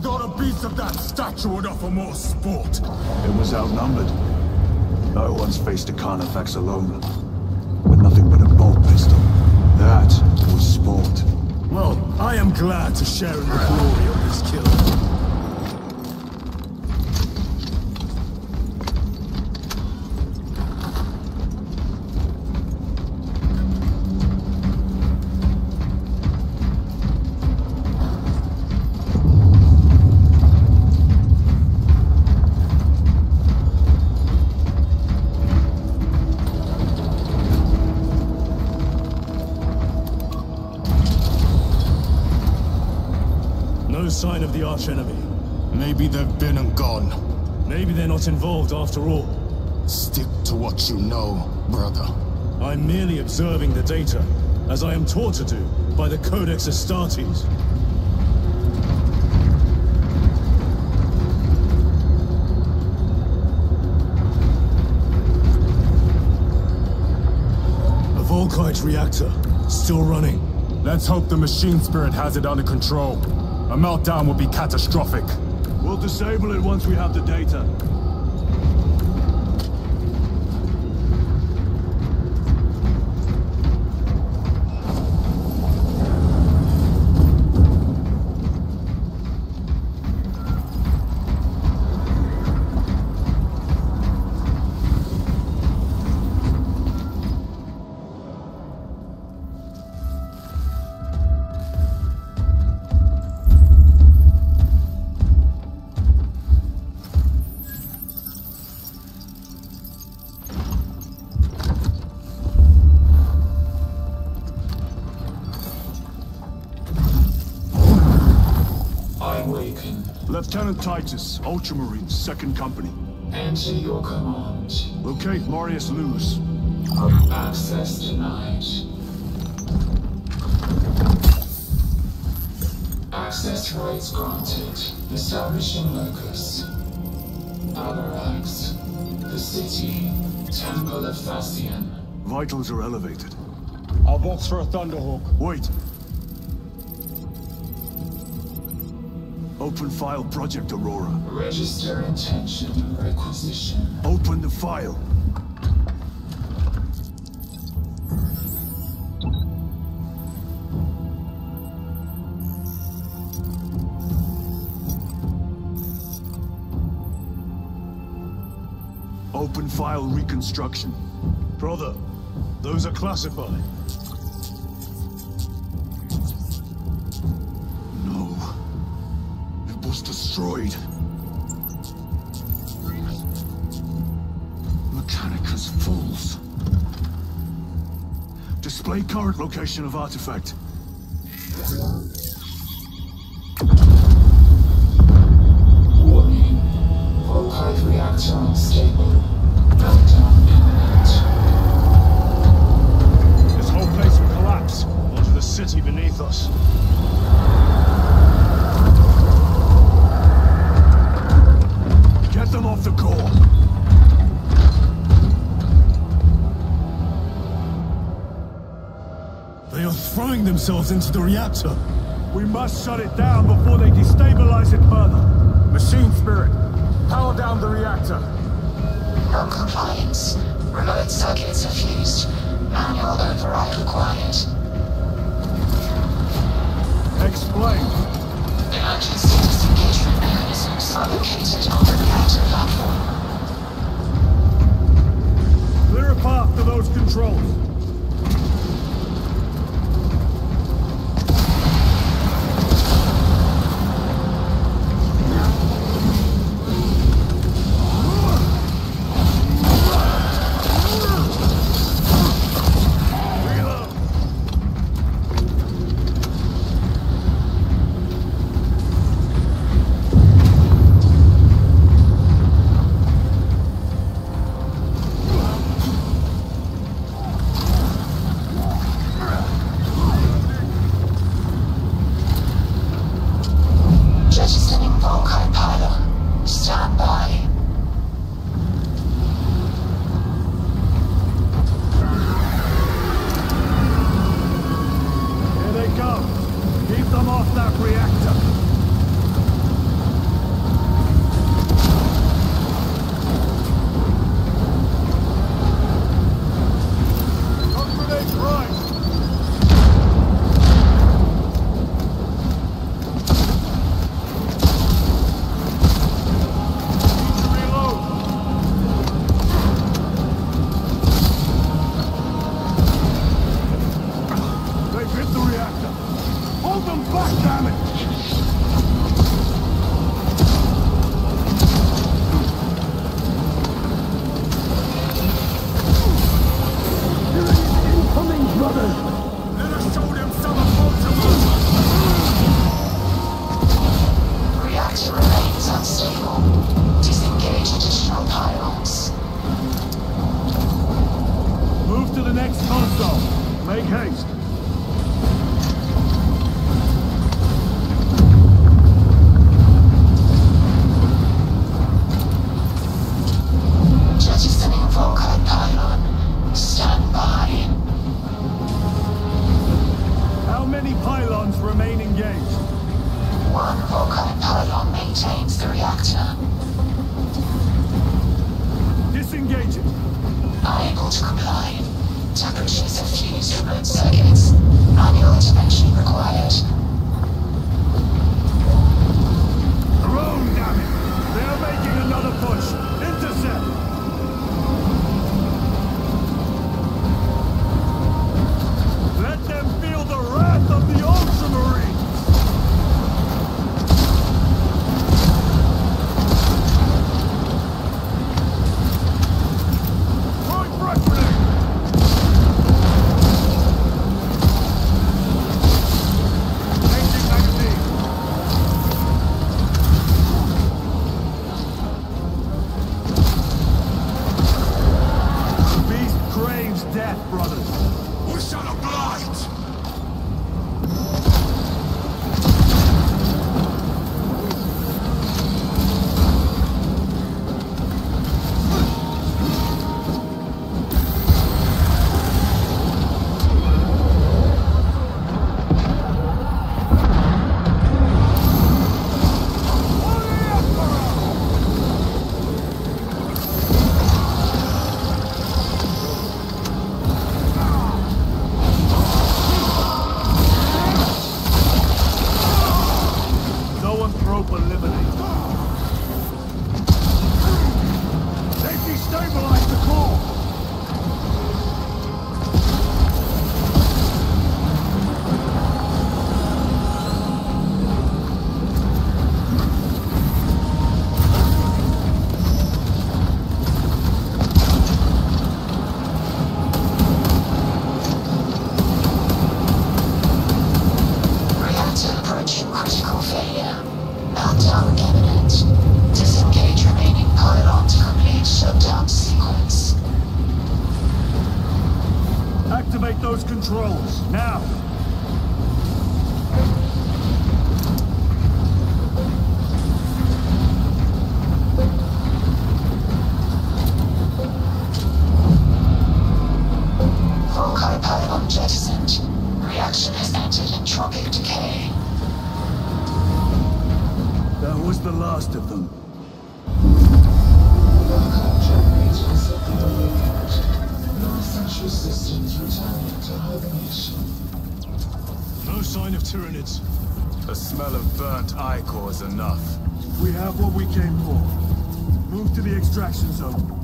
I thought a piece of that statue would offer more sport. It was outnumbered. I once faced a Carnifex alone, with nothing but a bolt pistol. That was sport. Well, I am glad to share in the glory of this kill. Sign of the archenemy. Maybe they've been and gone. Maybe they're not involved after all. Stick to what you know, brother. I'm merely observing the data, as I am taught to do by the Codex Astartes. A Volkite reactor, still running. Let's hope the machine spirit has it under control. A meltdown would be catastrophic. We'll disable it once we have the data. Lieutenant Titus, Ultramarines, 2nd Company. Enter your command. Locate Marius Luz. Access denied. Access rights granted. Establishing locus. Avarax. The city. Temple of Thasian. Vitals are elevated. I'll box for a Thunderhawk. Wait. Open file Project Aurora. Register intention requisition. Open the file. Open file reconstruction. Brother, those are classified. Was destroyed. Mechanicus Falls. Display current location of artifact. Warning. Volkite reactor unstable. Meltdown imminent. This whole place will collapse onto the city beneath us. Get them off the core! They are throwing themselves into the reactor. We must shut it down before they destabilize it further. Machine spirit, power down the reactor. No compliance. Remote circuits are fused. Manual override required. Explain. Emergency disengagement mechanisms are located on the reactor platform. Clear a path to those controls. brothers! Let us show them some of Baltimore! Reactor remains unstable. Disengage additional pylons. Move to the next console. Make haste. Jettisoning Volkite pylon. Stand by. How many pylons remain engaged? One Volkite pylon maintains the reactor. Disengage it. Unable to comply. Temperatures have fused remote circuits. Manual intervention required. Drone, damn it! They are making another push. Intercept! Let them feel the wrath of the Ultramarine! Activate those controls, now! Volkite pylon jettisoned. Reaction has entered entropic decay. That was the last of them. Volkite generators are connected. No essential systems returning to hibernation. No sign of Tyranids. The smell of burnt ichor is enough. We have what we came for. Move to the extraction zone.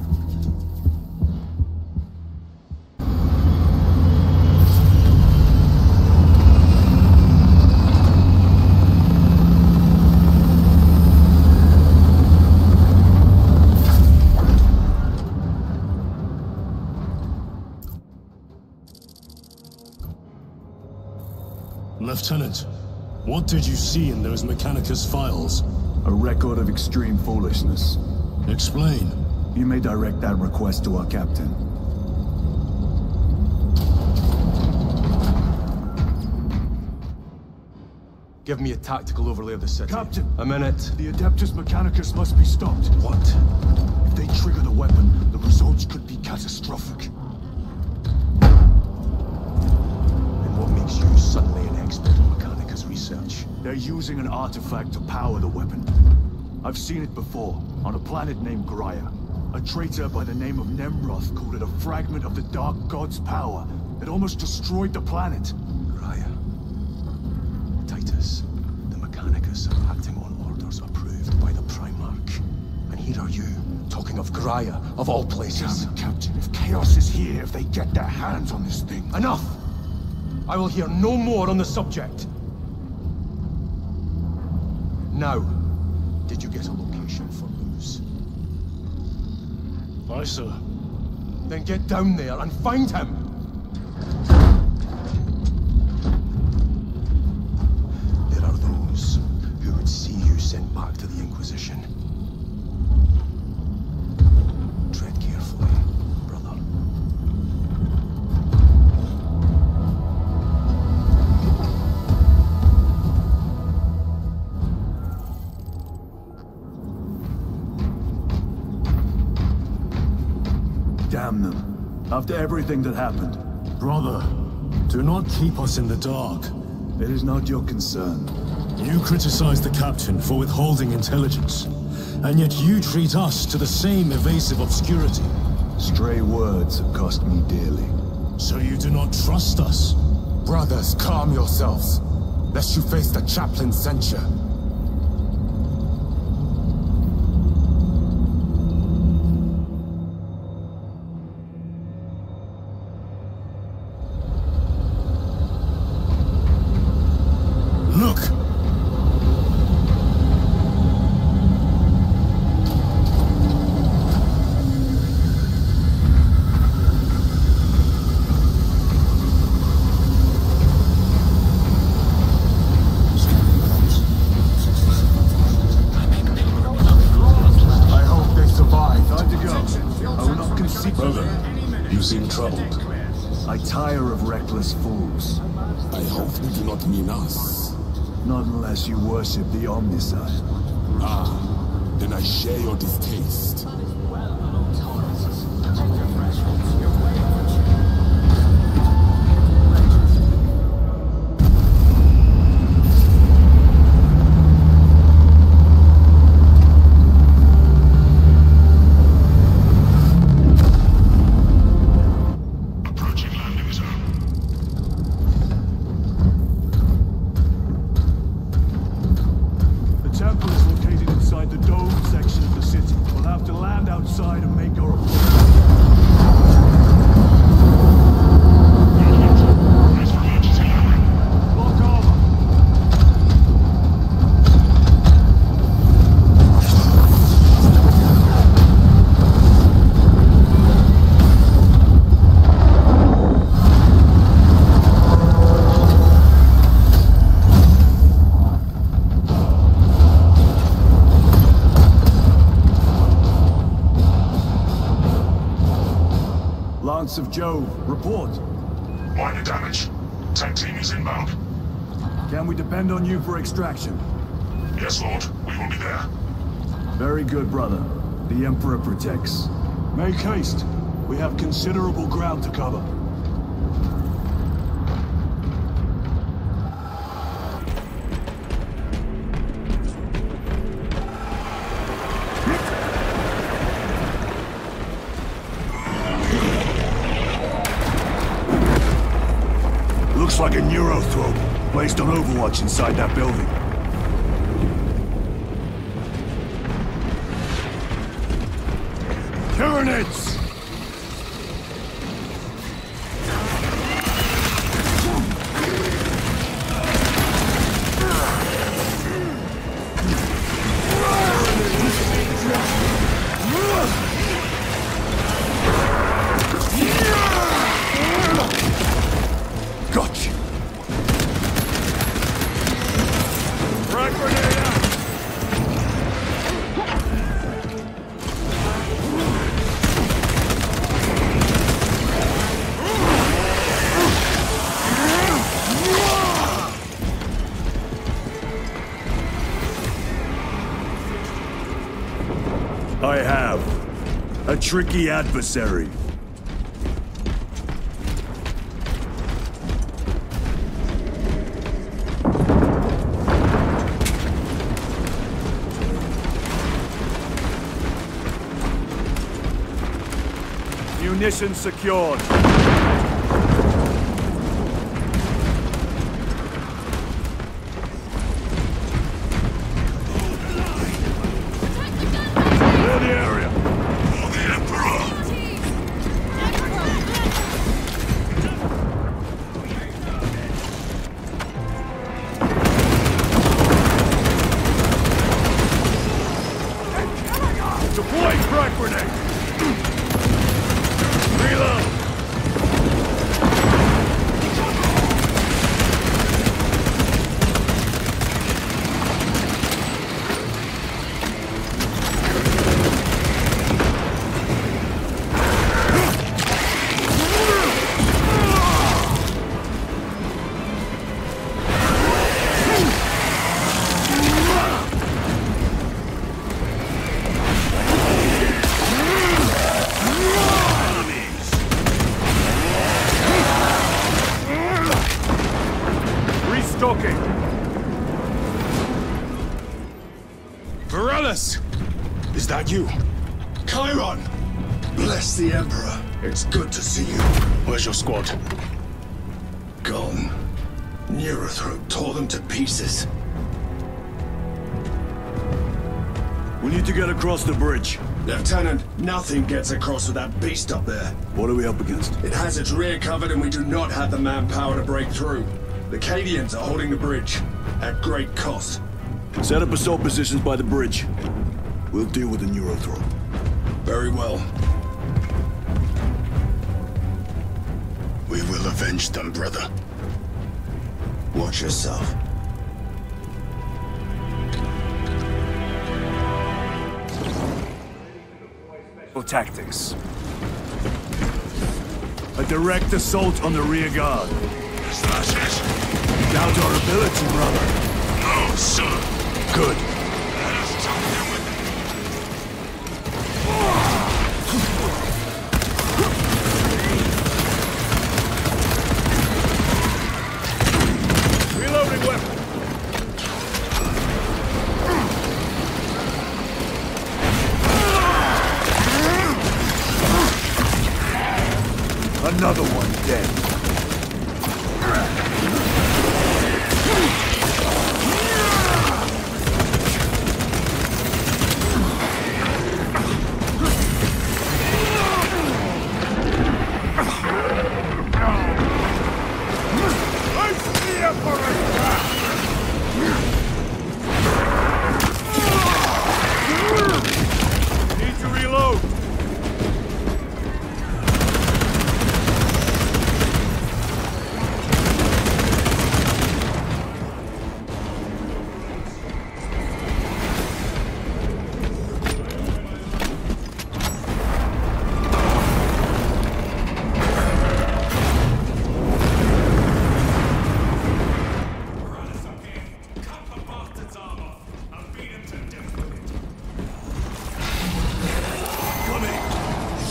Lieutenant, what did you see in those Mechanicus files? A record of extreme foolishness. Explain. You may direct that request to our captain. Give me a tactical overlay of the city. Captain! A minute. The Adeptus Mechanicus must be stopped. What? If they trigger the weapon, the results could be catastrophic. And what makes you suddenly an expert in Mechanicus research? They're using an artifact to power the weapon. I've seen it before, on a planet named Graia. A traitor by the name of Nemroth called it a fragment of the Dark God's power that almost destroyed the planet. Graia. Titus, the Mechanicus are acting on orders approved by the Primarch. And here are you, talking of Graia, of all places. Damn it, Captain, if Chaos is here, if they get their hands on this thing... Enough! I will hear no more on the subject. Now, did you get a location for Luz? Aye, sir. Then get down there and find him! sent back to the Inquisition. Tread carefully, brother. Damn them. After everything that happened. Brother, do not keep us in the dark. It is not your concern. You criticize the captain for withholding intelligence, and yet you treat us to the same evasive obscurity. Stray words have cost me dearly. So you do not trust us? Brothers, calm yourselves, lest you face the chaplain's censure. Look! You seem troubled. I tire of reckless fools. I hope you do not mean us. Not unless you worship the Omnicide. Ah, then I share your distaste. Of Jove, report. Minor damage. Tech team is inbound. Can we depend on you for extraction? Yes, Lord. We will be there. Very good, brother. The Emperor protects. Make haste. We have considerable ground to cover. Looks like a neurothrope, placed on Overwatch inside that building. Tyranids! I have. A tricky adversary. Munition secured. Deploy frag grenade! Reload! talking? Varellus! Is that you? Chiron! Bless the Emperor. It's good to see you. Where's your squad? Gone. Neurothroat tore them to pieces. We need to get across the bridge. Lieutenant, nothing gets across with that beast up there. What are we up against? It has its rear covered and we do not have the manpower to break through. The Cadians are holding the bridge, at great cost. Set up assault positions by the bridge. We'll deal with the Neurothroat. Very well. We will avenge them, brother. Watch yourself. Tactics. A direct assault on the rear guard. Slashes? Doubt our ability, brother. No, sir. Good. Let us jump them with Reloading weapon. Another one dead. Need to reload.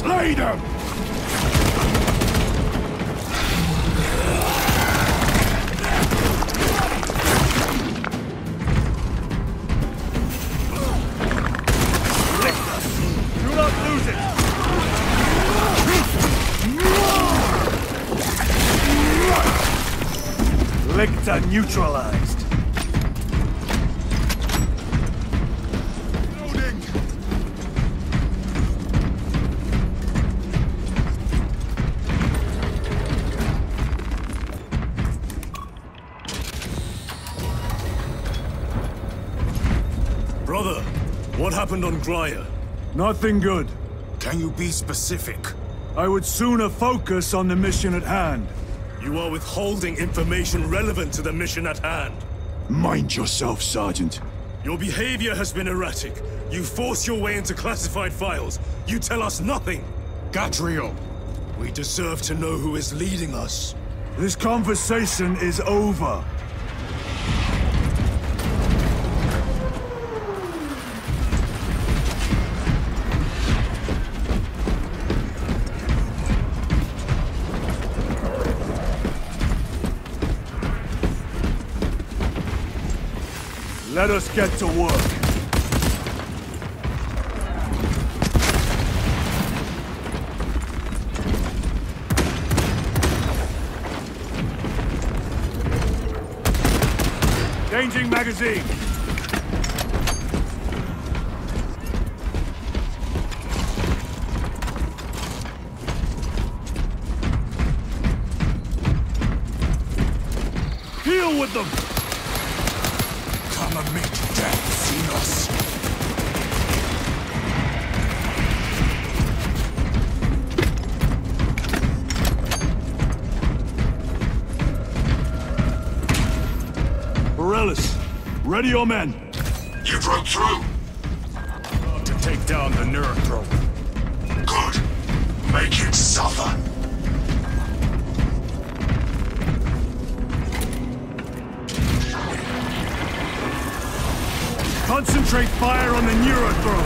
Slay them! Do not lose it! Licta neutralized. Brother, what happened on Grya? Nothing good. Can you be specific? I would sooner focus on the mission at hand. You are withholding information relevant to the mission at hand. Mind yourself, Sergeant. Your behavior has been erratic. You force your way into classified files. You tell us nothing. Gadriel, we deserve to know who is leading us. This conversation is over. Let us get to work. Changing magazine. Deal with them! Come and meet death, Xenos. Varellus, ready your men. You broke through. To take down the Neurothroat. Good. Make it suffer. Concentrate fire on the Neurothroat.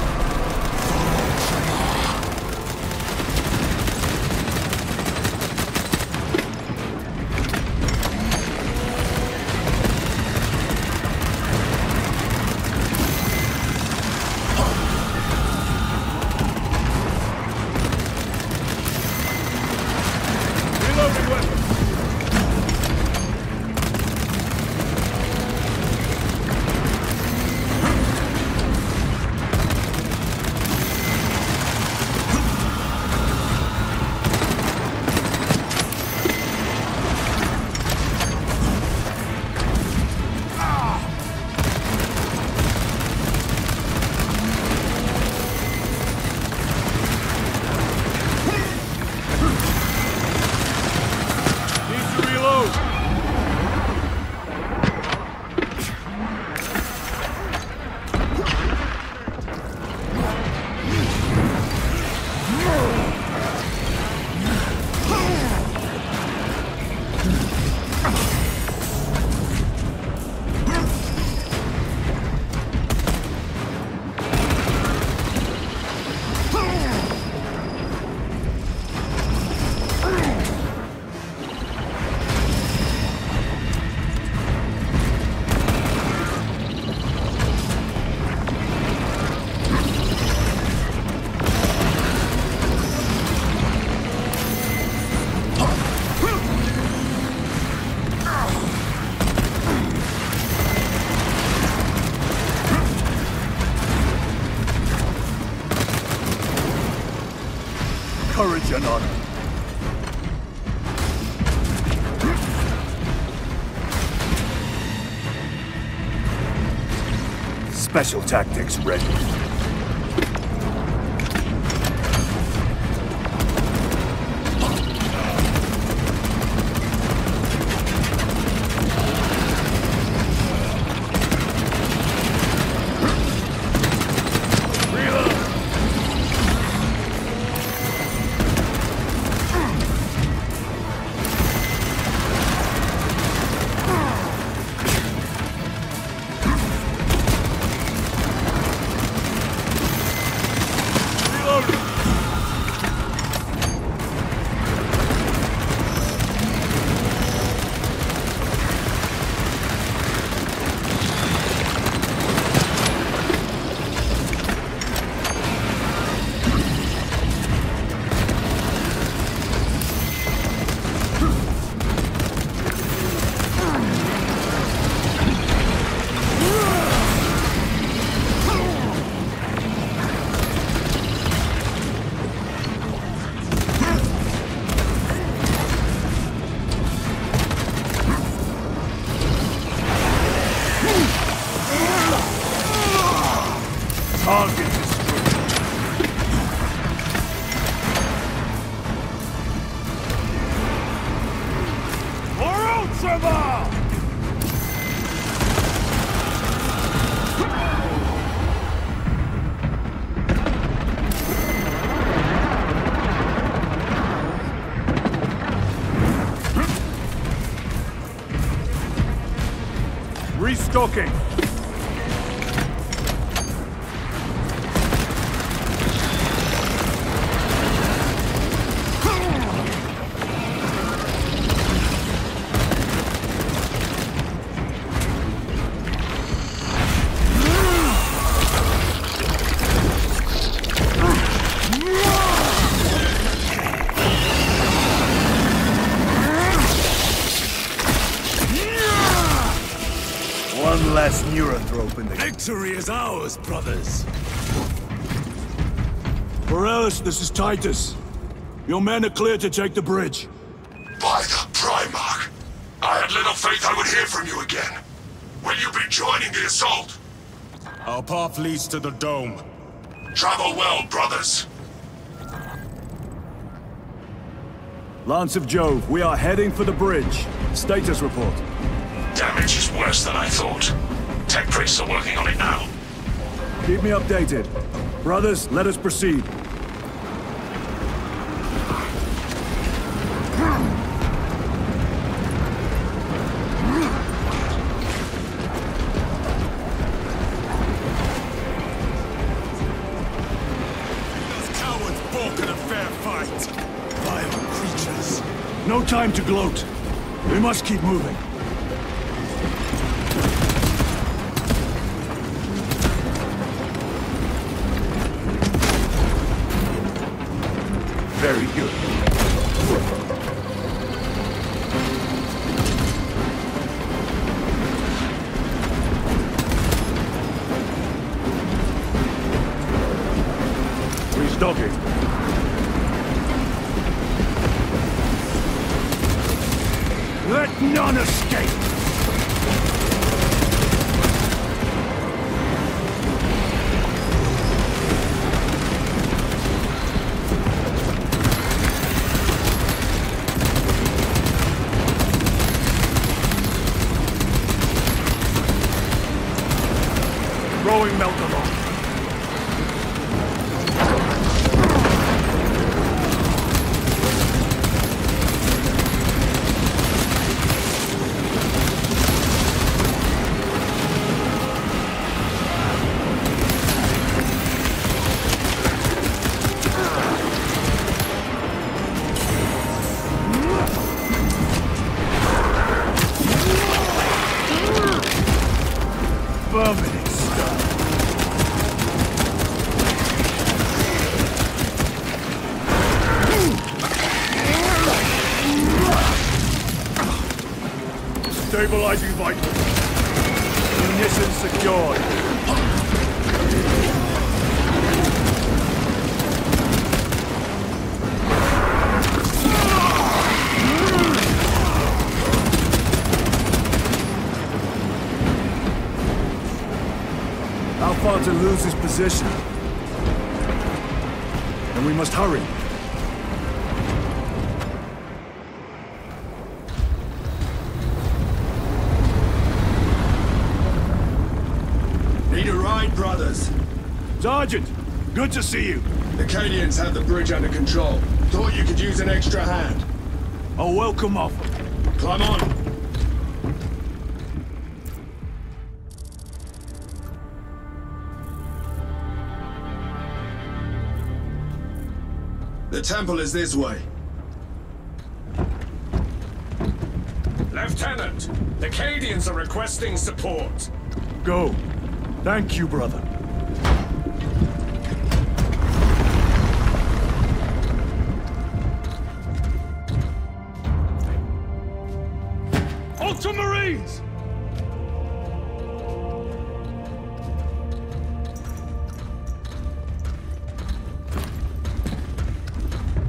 Courage and honor. Special tactics ready. Restocking. One less neurothrope in the... Victory is ours, brothers! Morales, this is Titus. Your men are clear to take the bridge. By the Primarch! I had little faith I would hear from you again. Will you be joining the assault? Our path leads to the dome. Travel well, brothers. Lance of Jove, we are heading for the bridge. Status report. Damage is worse than I thought. Tech priests are working on it now. Keep me updated. Brothers, let us proceed. Those cowards balk at a fair fight. Vile creatures. No time to gloat. We must keep moving. Very good. Restocking. Let none escape! Throwing melt along. Stabilizing vitals. Munitions secured. How far to lose this position? And we must hurry. Need a ride, brothers? Sergeant, good to see you. The Cadians have the bridge under control. Thought you could use an extra hand. A welcome offer. Climb on. The temple is this way. Lieutenant, the Cadians are requesting support. Go. Thank you, brother. Ultramarines!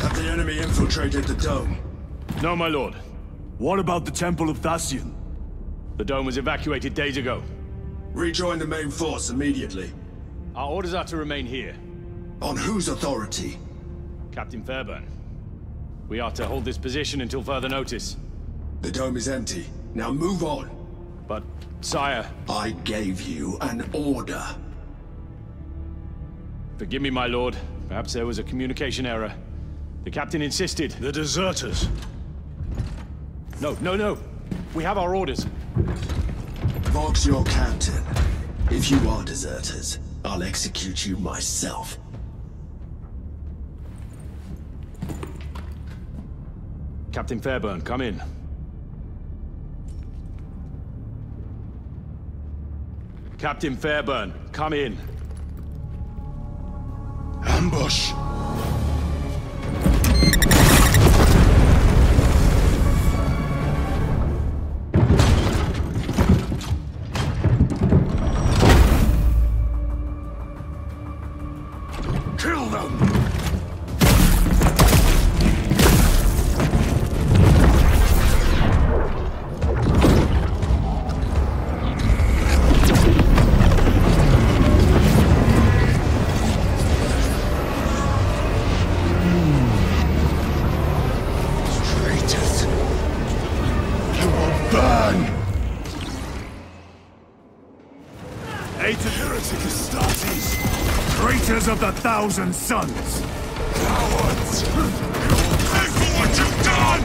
Have the enemy infiltrated the dome? No, my lord. What about the Temple of Thasian? The dome was evacuated days ago. Rejoin the main force immediately. Our orders are to remain here. On whose authority? Captain Fairburn. We are to hold this position until further notice. The dome is empty. Now move on. But, sire... I gave you an order. Forgive me, my lord. Perhaps there was a communication error. The captain insisted. The deserters. No. We have our orders. Vox your captain. If you are deserters, I'll execute you myself. Captain Fairburn, come in. Captain Fairburn, come in. Ambush! Kill them! Traitors! You will burn! Heretic Astartes! Traitors of the Thousand Sons! Cowards! You will pay for what you've done!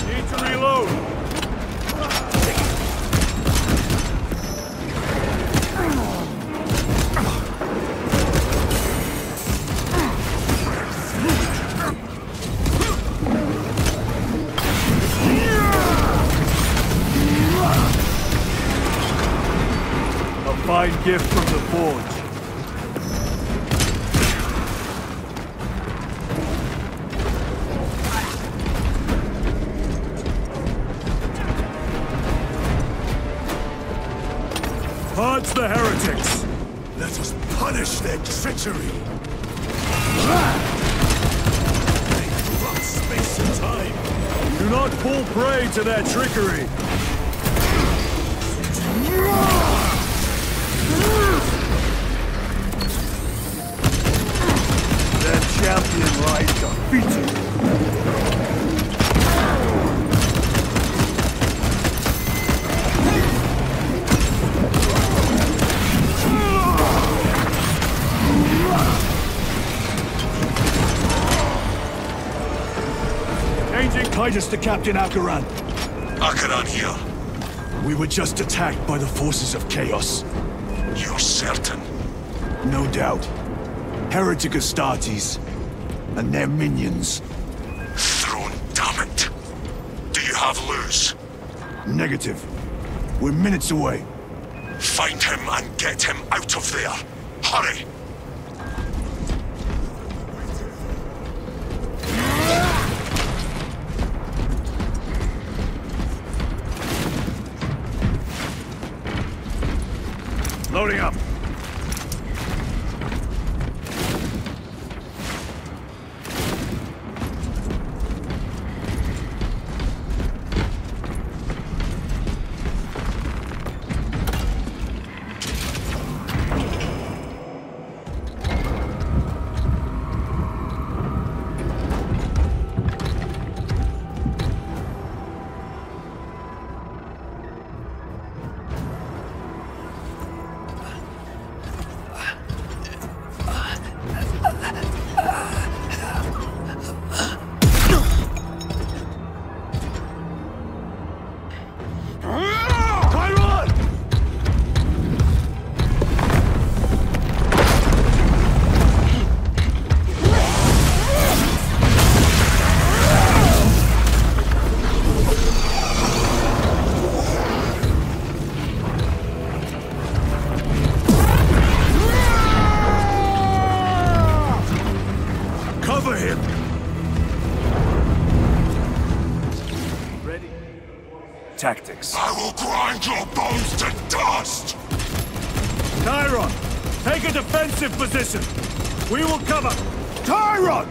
Need to reload! Fine gift from the forge. Purge the heretics! Let us punish their treachery! They corrupt space and time! Do not fall prey to their trickery! Their champion lies defeated! Changing Titus to Captain Akaran. Akaran here. We were just attacked by the forces of chaos. You're certain? No doubt. Heretic Astartes and their minions. Throne, damn it. Do you have loose? Negative. We're minutes away. Find him and get him out of there. Hurry! Loading up. Tactics. I will grind your bones to dust! Tyron, take a defensive position. We will cover. Tyron!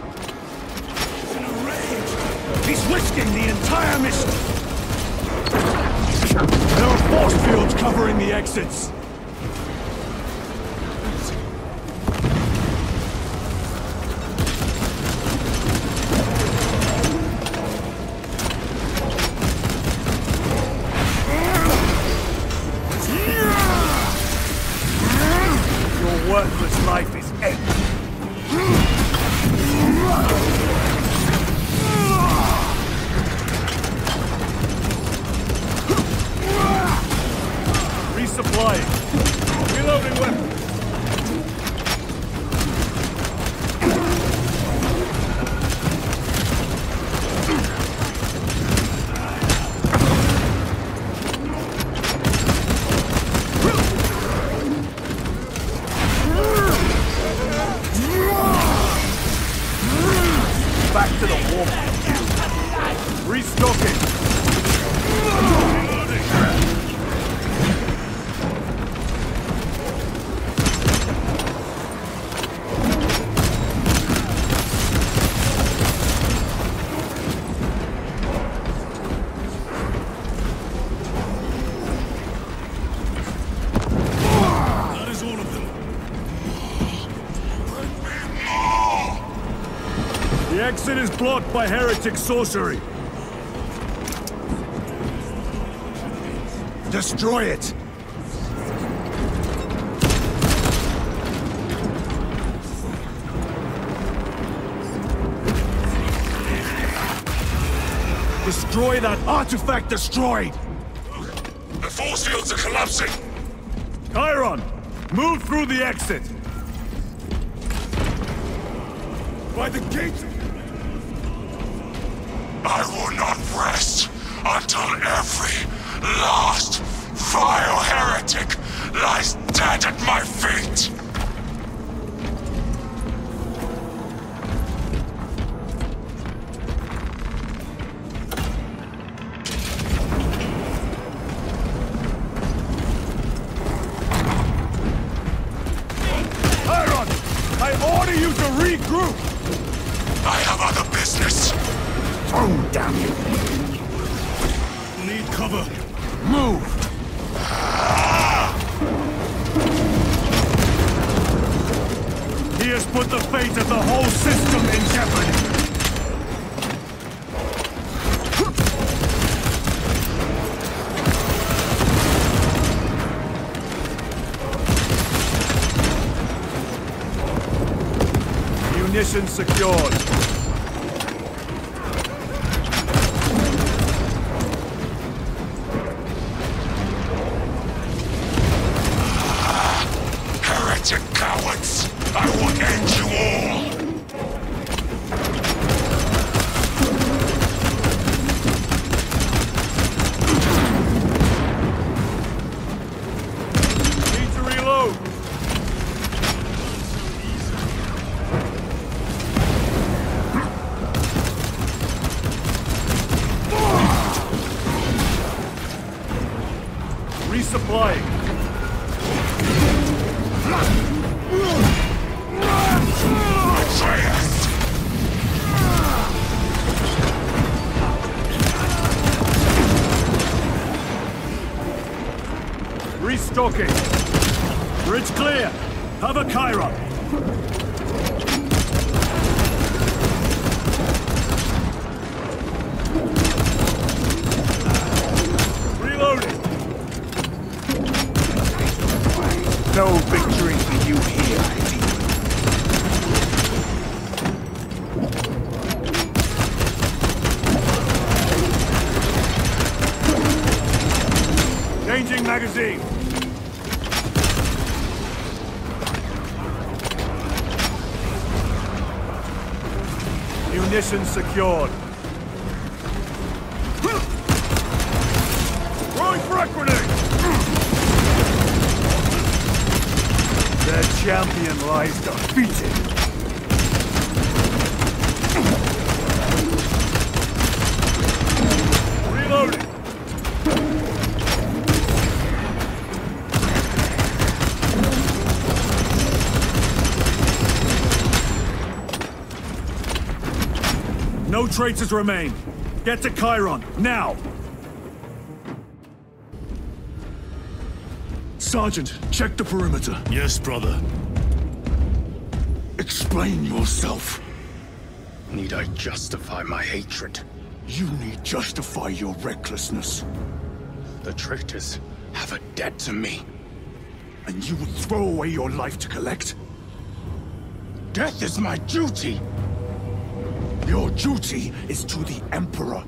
He's in a rage. He's risking the entire mission. There are force fields covering the exits. Worthless life is empty. Resupplying. Reloading weapons. Back to the war. Restocking. That is all of them. The exit is blocked by heretic sorcery. Destroy it! Destroy that artifact destroyed! The force fields are collapsing! Chiron, move through the exit! By the gate! I will not rest until every last vile heretic lies dead at my feet! Chiron, I order you to regroup! I have other business! Oh, damn you! Need cover! Move! He has put the fate of the whole system in jeopardy! Munitions secured. Heretic cowards! I will end you all! Resupplying. Restocking. Bridge clear. Have a Chiron. Reloading. No victory for you here, Changing magazine. Munition secured. Throwing frag grenade! Their champion lies defeated. Reloading. No traitors remain. Get to Chiron, now! Sergeant, check the perimeter. Yes, brother. Explain yourself. Need I justify my hatred? You need justify your recklessness. The traitors have a debt to me. And you would throw away your life to collect? Death is my duty! Your duty is to the Emperor.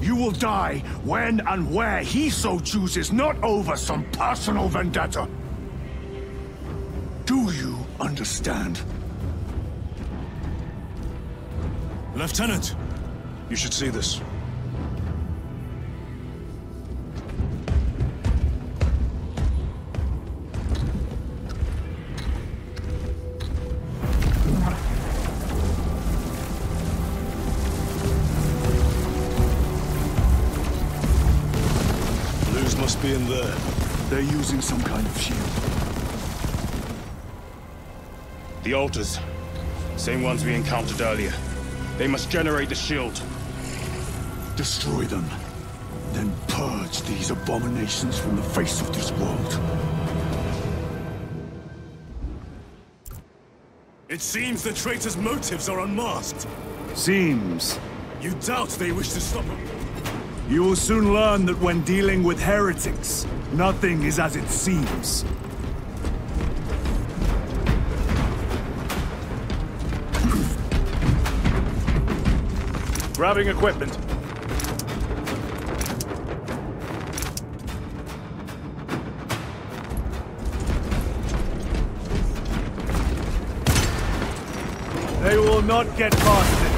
You will die when and where he so chooses, not over some personal vendetta. Do you understand? Lieutenant, you should see this. Must be in there. They're using some kind of shield. The altars. Same ones we encountered earlier. They must generate the shield. Destroy them. Then purge these abominations from the face of this world. It seems the traitors' motives are unmasked. Seems. You doubt they wish to stop him? You will soon learn that when dealing with heretics, nothing is as it seems. Grabbing equipment. They will not get past this.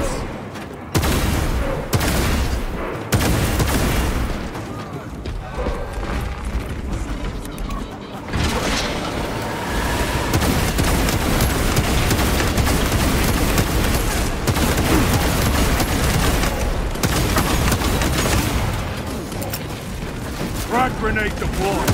Frag grenade deployed.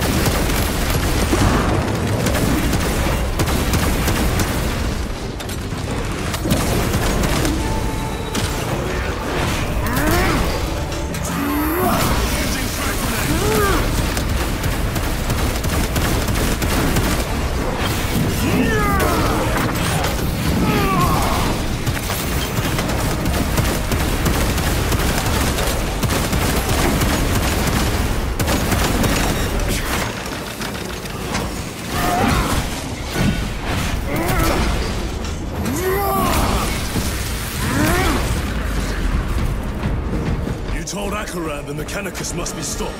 The Mechanicus must be stopped.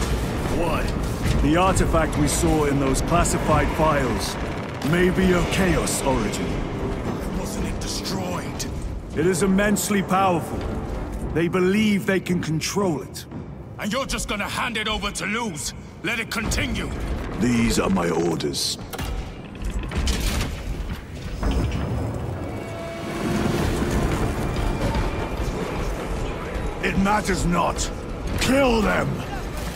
Why? The artifact we saw in those classified files may be of Chaos origin. Why wasn't it destroyed? It is immensely powerful. They believe they can control it. And you're just gonna hand it over to lose? Let it continue? These are my orders. It matters not. Kill them!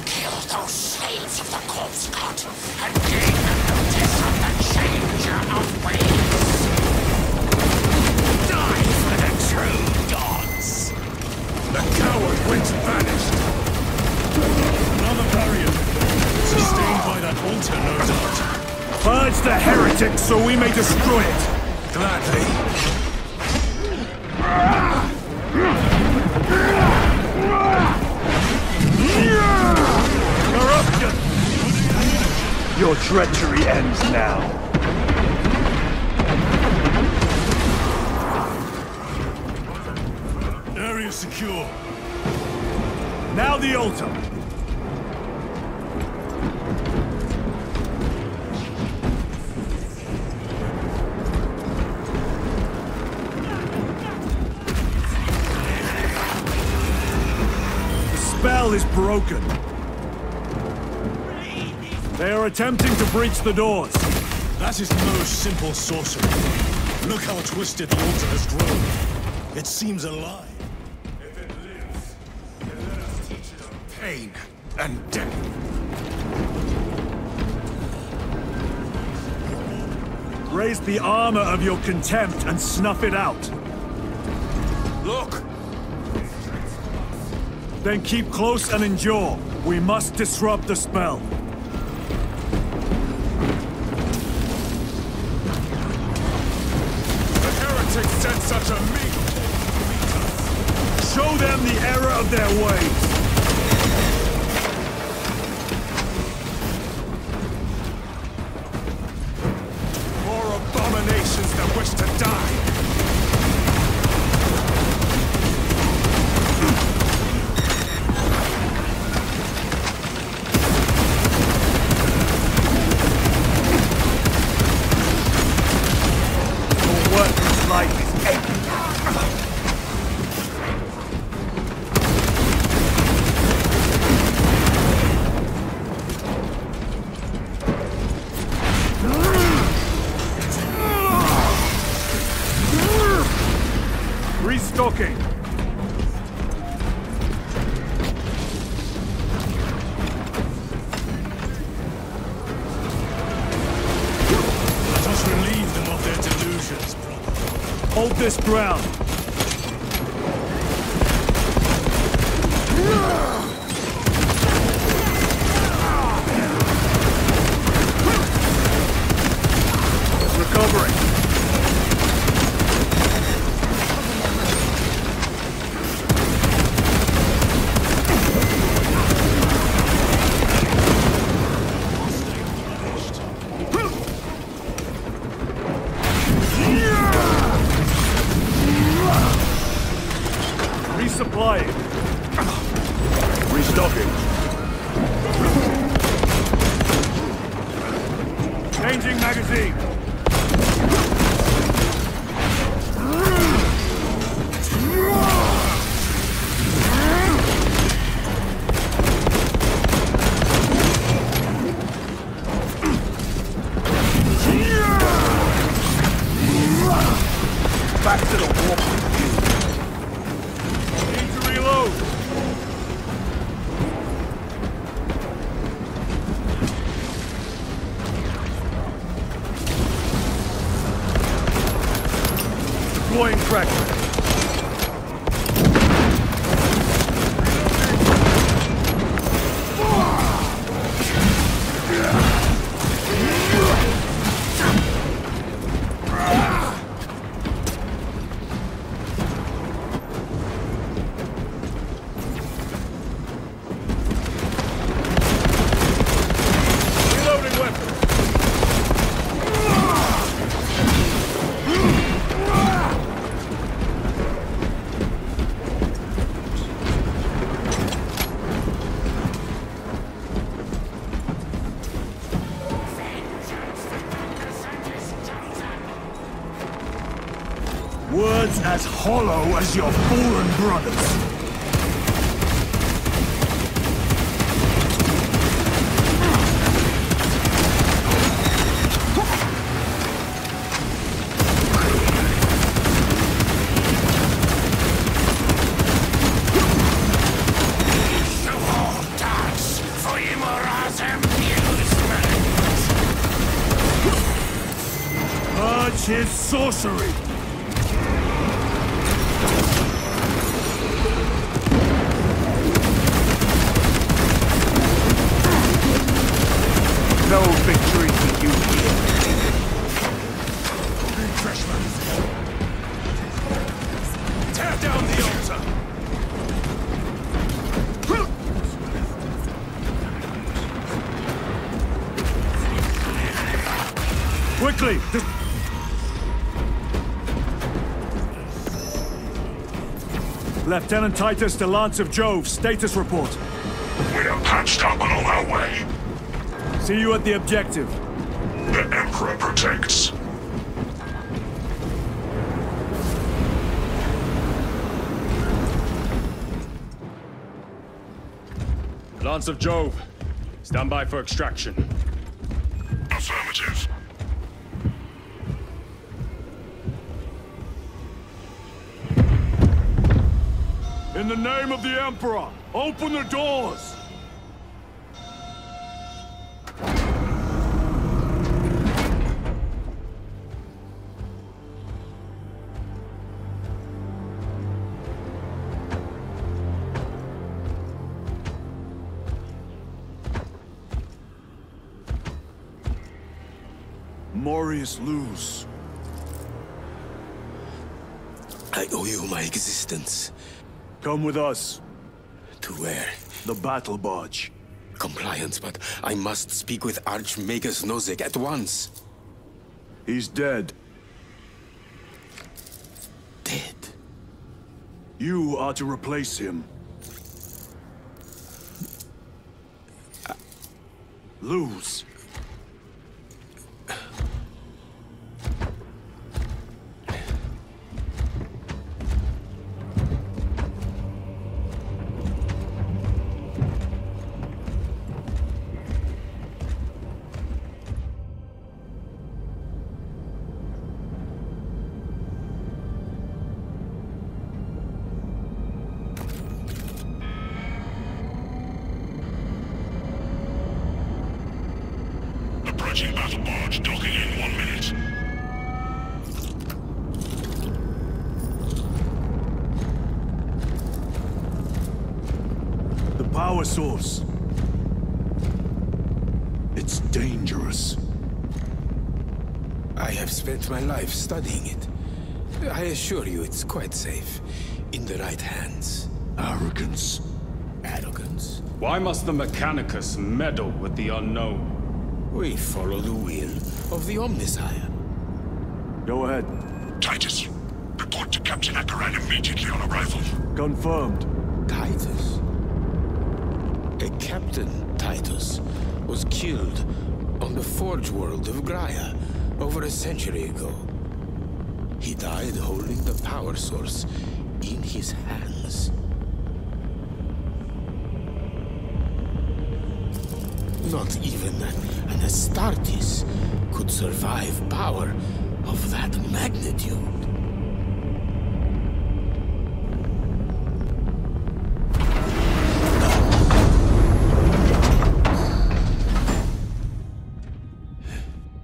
Kill those slaves of the corpse cut and gain the notice of the changer of ways. Die for the true gods. The coward went vanished. Another barrier. Sustained by that altar, no doubt. Purge the heretic so we may destroy it. Gladly. Corruption! Your treachery ends now. Area secure. Now the altar. The spell is broken. They are attempting to breach the doors. That is no simple sorcery. Look how twisted the altar has grown. It seems alive. If it lives, then let us teach it of pain and death. Raise the armor of your contempt and snuff it out. Look! Then keep close and endure. We must disrupt the spell. The heretics sent such a meat. Show them the error of their ways. More abominations that wish to die. Your worthless life is empty. Restocking. Let us relieve them of their delusions, brother. Hold this ground. Recovering. Resupplying. Restocking. Changing magazine. Back to the wall. Need to reload. Deploying tracker. Reloading weapon. Words as hollow as your fallen brothers. Dance for Immorasm, you Watch his sorcery! No victory for you here. Tear down the altar! Quickly! Lieutenant Titus to Lance of Jove, status report. We are patched up and on our way. See you at the objective. The Emperor protects. Lance of Jove, stand by for extraction. Affirmative. In the name of the Emperor, open the doors! Morius lose. I owe you my existence. Come with us. To where? The battle barge. Compliance, but I must speak with Archmagus Nozick at once. He's dead. Dead? You are to replace him. Lose. Approaching battle barge, docking in 1 minute. The power source. It's dangerous. I have spent my life studying it. I assure you it's quite safe. In the right hands. Arrogance. Arrogance? Why must the Mechanicus meddle with the unknown? We follow the will of the Omnisire. Go ahead. Titus, report to Captain Akaran immediately on arrival. Confirmed. Titus? A Captain Titus was killed on the Forge world of Graia over a century ago. He died holding the power source in his hands. Not even an Astartes could survive power of that magnitude.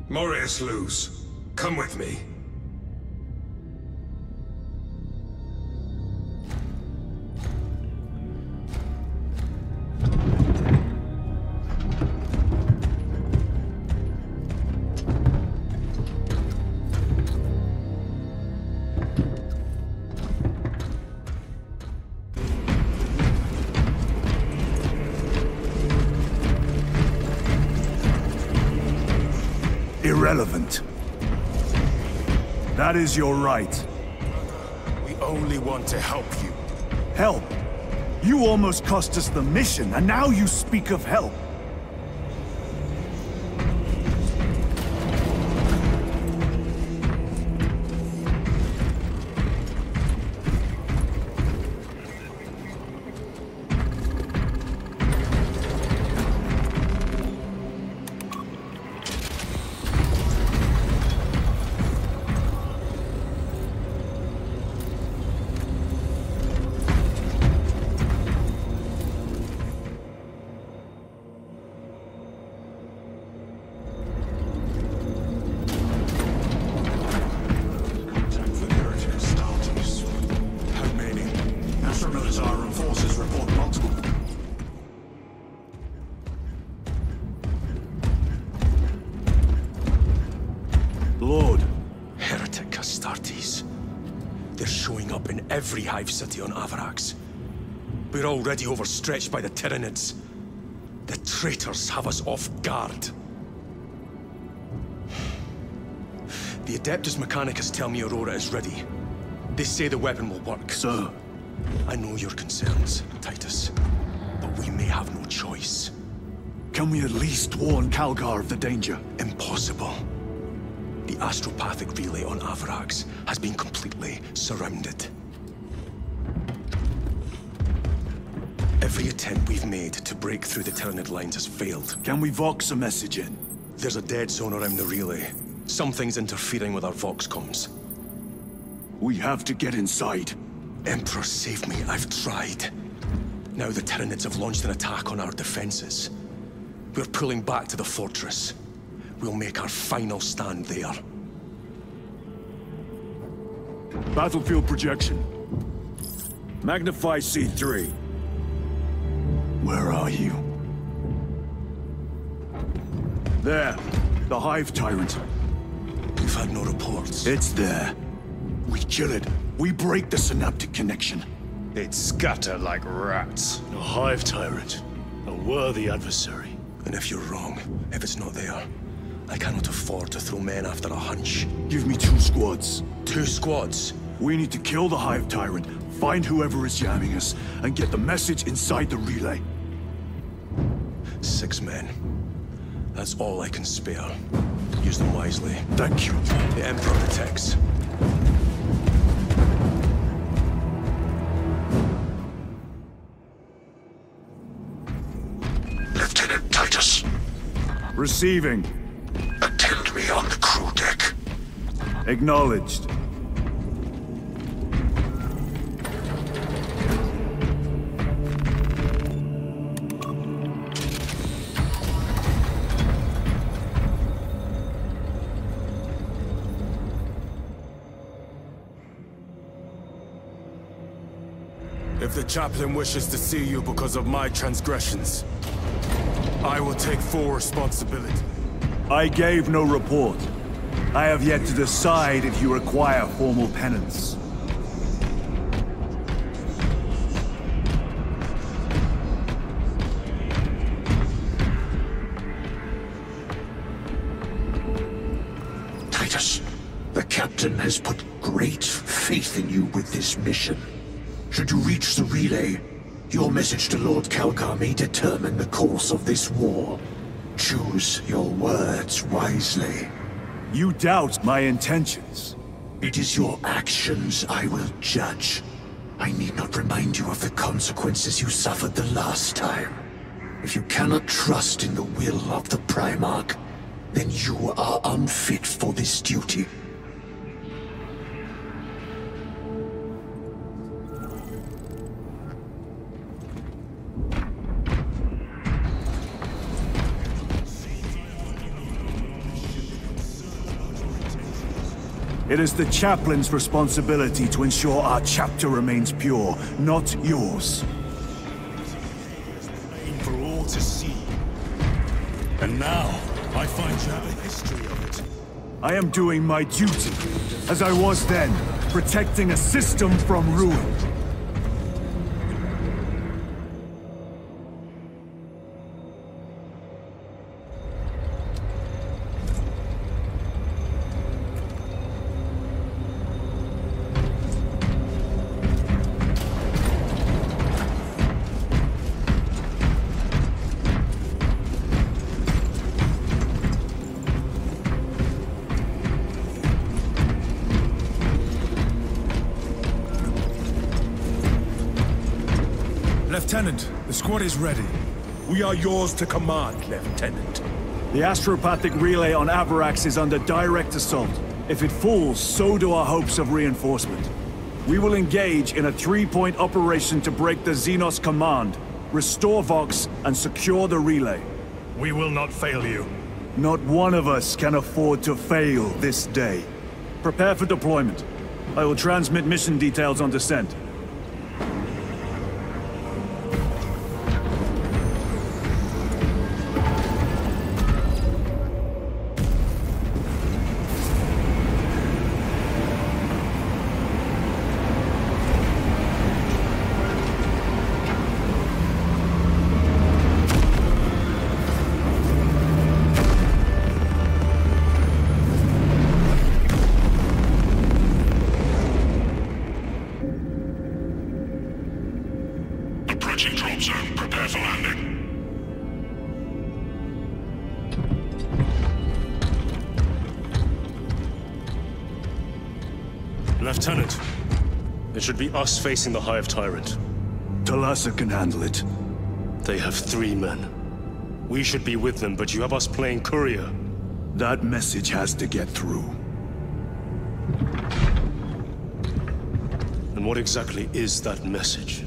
Morius lose. Come with me. Irrelevant. That is your right. We only want to help you. Help? You almost cost us the mission, and now you speak of help. Lord. Heretic Astartes. They're showing up in every hive city on Avarax. We're already overstretched by the Tyranids. The traitors have us off guard. The Adeptus Mechanicus tell me Aurora is ready. They say the weapon will work. Sir. I know your concerns, Titus, but we may have no choice. Can we at least warn Calgar of the danger? Impossible. The astropathic relay on Avarax has been completely surrounded. Every attempt we've made to break through the Tyranid lines has failed. Can we Vox a message in? There's a dead zone around the relay. Something's interfering with our Vox comms. We have to get inside. Emperor, save me. I've tried. Now the Tyranids have launched an attack on our defenses. We're pulling back to the fortress. We'll make our final stand there. Battlefield projection. Magnify C3. Where are you? There. The Hive Tyrant. We've had no reports. It's there. We kill it. We break the synaptic connection. They'd scatter like rats. A Hive Tyrant. A worthy adversary. And if you're wrong, if it's not there, I cannot afford to throw men after a hunch. Give me 2 squads. 2 squads? We need to kill the Hive Tyrant, find whoever is jamming us, and get the message inside the relay. 6 men. That's all I can spare. Use them wisely. Thank you. The Emperor protects. Lieutenant Titus. Receiving. Attend me on the crew deck. Acknowledged. If the chaplain wishes to see you because of my transgressions, I will take full responsibility. I gave no report. I have yet to decide if you require formal penance. Titus, the captain has put great faith in you with this mission. Should you reach the relay, your message to Lord Calgar may determine the course of this war. Choose your words wisely. You doubt my intentions. It is your actions I will judge. I need not remind you of the consequences you suffered the last time. If you cannot trust in the will of the Primarch, then you are unfit for this duty. It is the chaplain's responsibility to ensure our chapter remains pure, not yours. For all to see. And now, I find you have a history of it. I am doing my duty, as I was then, protecting a system from ruin. Lieutenant, the squad is ready. We are yours to command, Lieutenant. The astropathic relay on Avarax is under direct assault. If it falls, so do our hopes of reinforcement. We will engage in a 3-point operation to break the Xenos command, restore Vox, and secure the relay. We will not fail you. Not one of us can afford to fail this day. Prepare for deployment. I will transmit mission details on descent. Lieutenant, it should be us facing the Hive Tyrant. Talassa can handle it. They have 3 men. We should be with them, but you have us playing courier. That message has to get through. And what exactly is that message?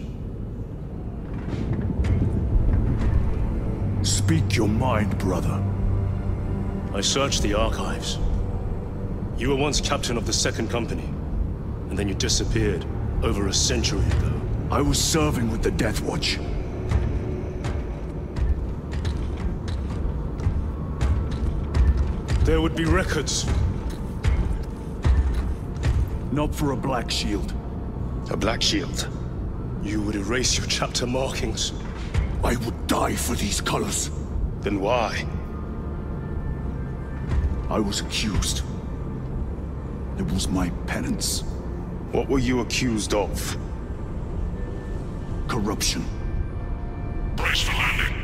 Speak your mind, brother. I searched the archives. You were once captain of the 2nd Company, and then you disappeared over a century ago. I was serving with the Death Watch. There would be records. Not for a Black Shield. A Black Shield? You would erase your chapter markings. I would die for these colors. Then why? I was accused. It was my penance. What were you accused of? Corruption. Brace for landing.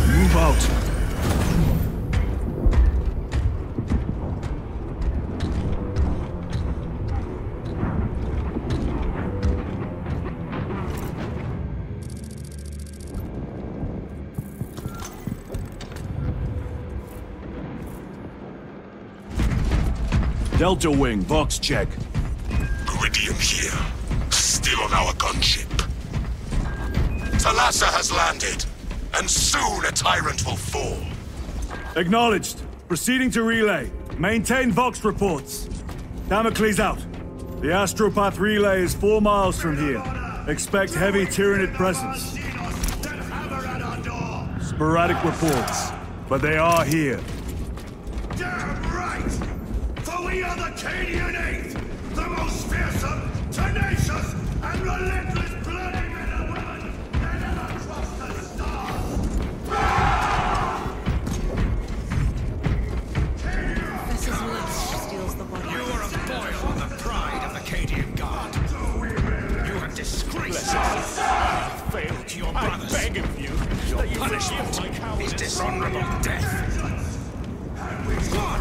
Move out. Delta Wing, box check. Iridium here. Still on our gunship. Talassa has landed, and soon a tyrant will fall. Acknowledged. Proceeding to relay. Maintain Vox reports. Damocles out. The Astropath relay is 4 miles from here. Expect heavy Tyranid presence. Sporadic reports, but they are here. Damn right! For we are the Cadian Eighth, the most fearsome, tenacious, and relentless bloody men and women that ever crossed the stars! Mrs. Lynch steals the body. You are a foil on the pride of the Cadian Guard. You have disgraced us. Failed your brothers. I beg of you. Your punishment is dishonorable death. Squad!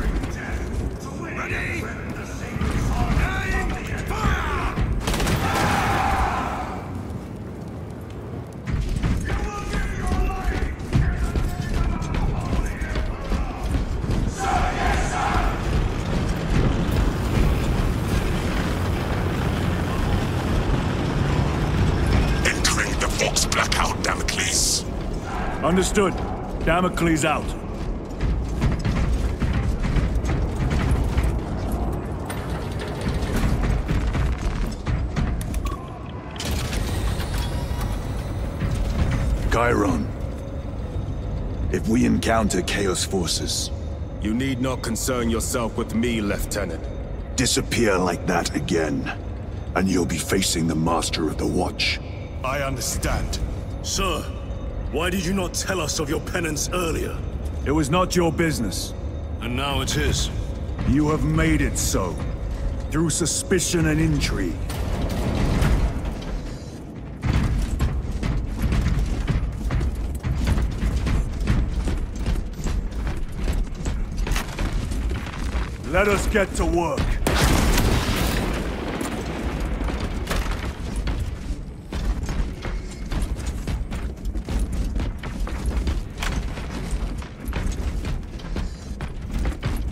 Ready? Aim! Fire! You will give your life! Sir, yes, sir! Entering the Vox blackout, Damocles. Understood. Damocles out. Chiron. If we encounter Chaos forces... You need not concern yourself with me, Lieutenant. Disappear like that again, and you'll be facing the Master of the Watch. I understand. Sir, why did you not tell us of your penance earlier? It was not your business. And now it is. You have made it so, through suspicion and intrigue. Let us get to work.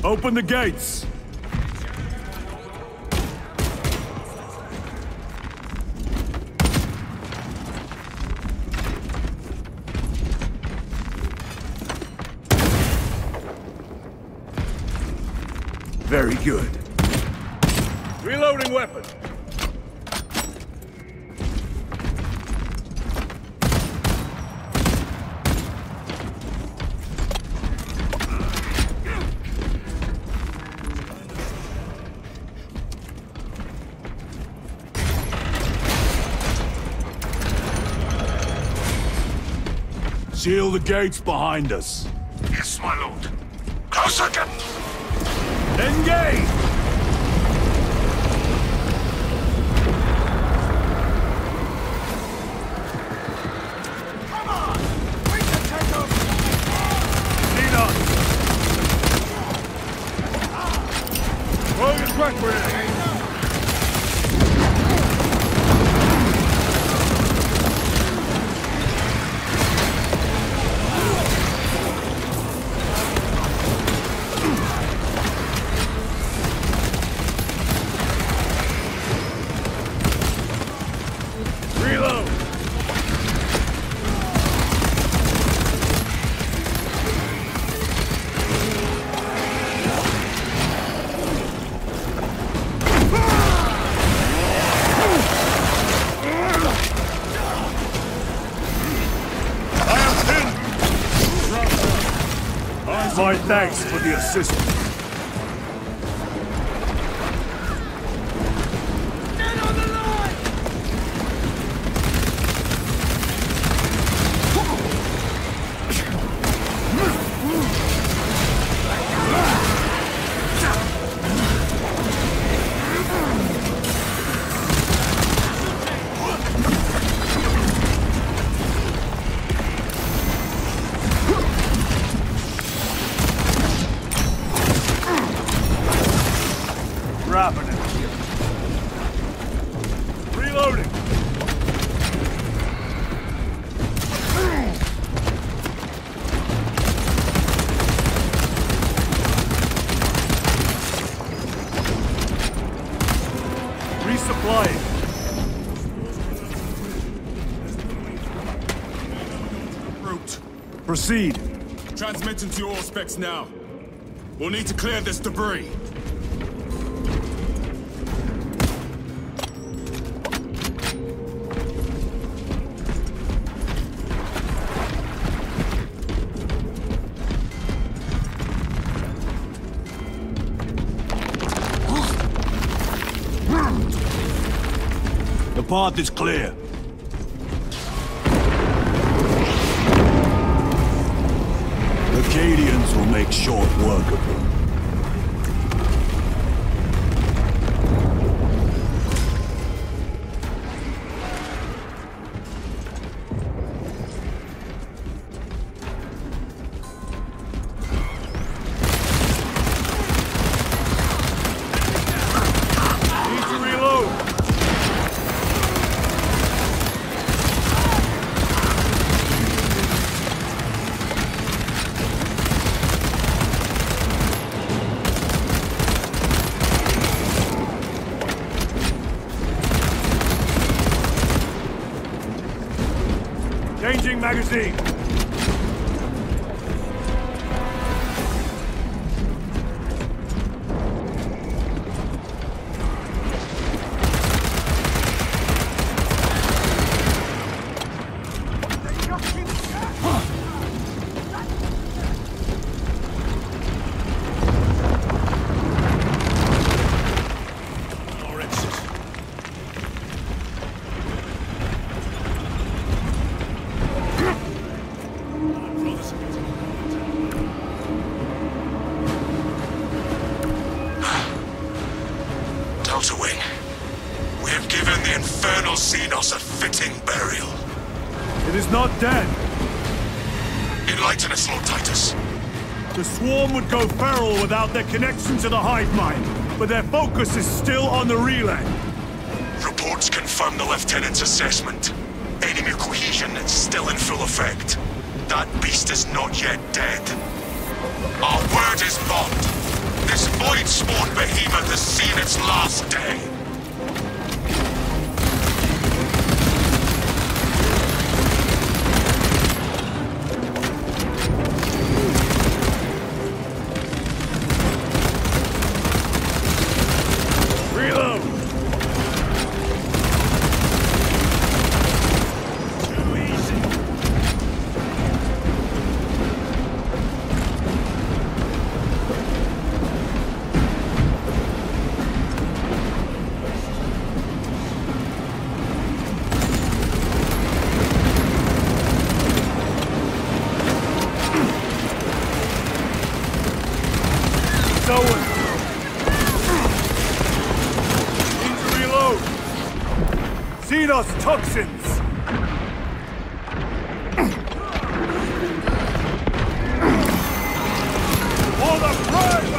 Open the gates! Very good. Reloading weapon. Seal the gates behind us. Yes, my lord. Closer, Captain. Engage! Come on! We can take them! Lead us! Sweat grenade! My thanks for the assistance. Reloading. Resupplying. Route. Proceed. Transmitting to all specs now. We'll need to clear this debris. The path is clear. The Cadians will make short work of them. Changing magazine. Xenos a fitting burial. It is not dead. Enlighten us, Lord Titus. The swarm would go feral without their connection to the hive mind, but their focus is still on the relay. Reports confirm the Lieutenant's assessment. Enemy cohesion is still in full effect. That beast is not yet dead. Our word is bond. This void-spawn behemoth has seen its last day. Xenos toxins! For the prize!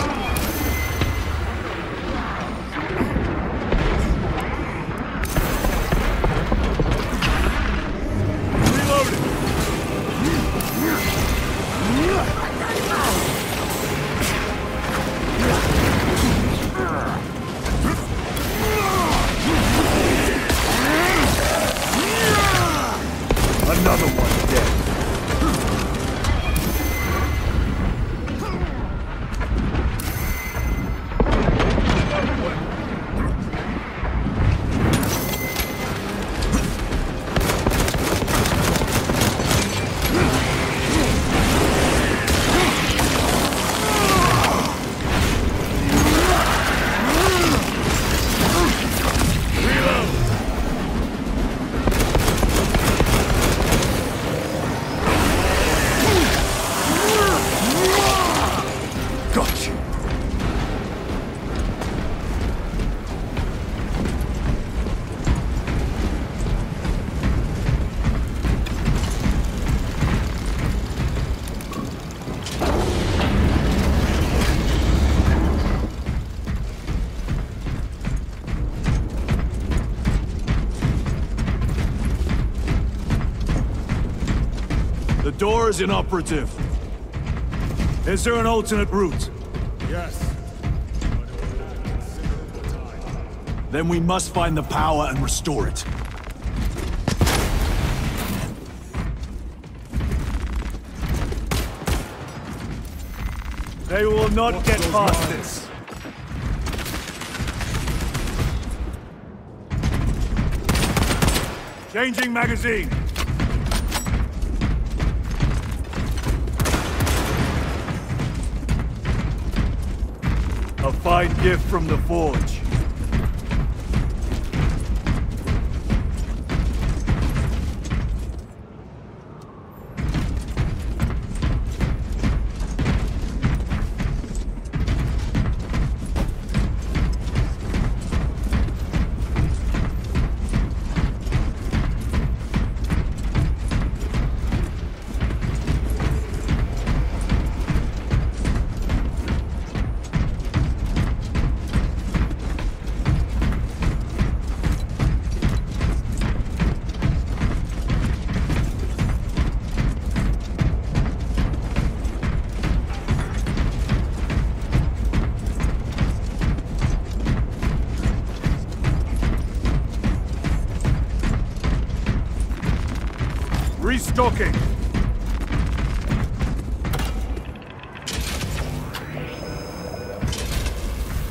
door is inoperative. Is there an alternate route? Yes. Then we must find the power and restore it. They will not get past this. Changing magazine. A fine gift from the forge. Restocking.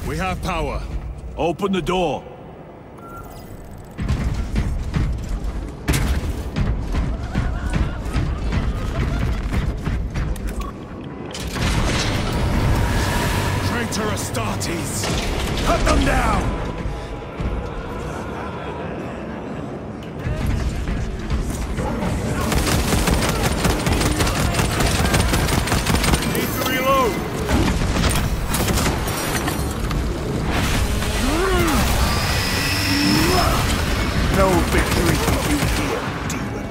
We have power. Open the door. Traitor Astartes! Cut them down! No victory for you here, demon.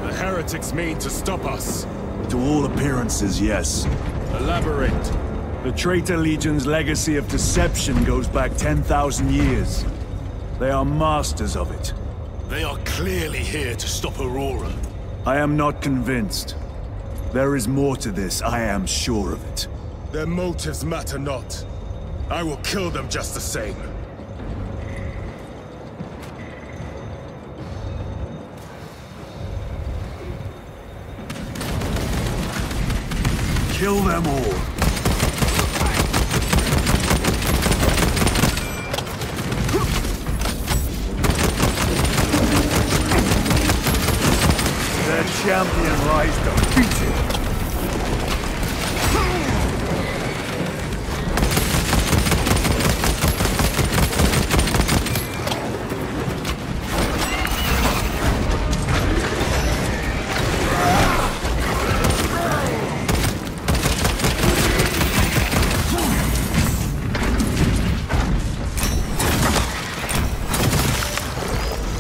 The heretics mean to stop us. To all appearances, yes. Elaborate. The Traitor Legion's legacy of deception goes back 10,000 years. They are masters of it. They are clearly here to stop Aurora. I am not convinced. There is more to this, I am sure of it. Their motives matter not. I will kill them just the same. Kill them all. Their champion lies defeated.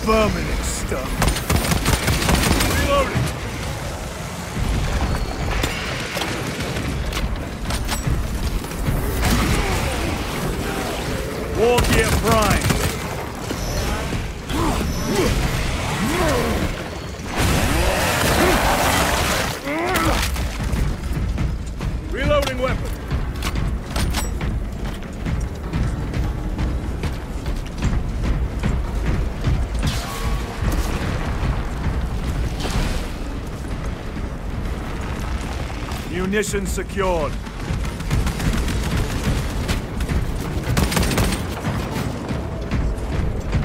Vermin exterminated. Reloading. War gear prime. Reloading weapon. Munitions secured.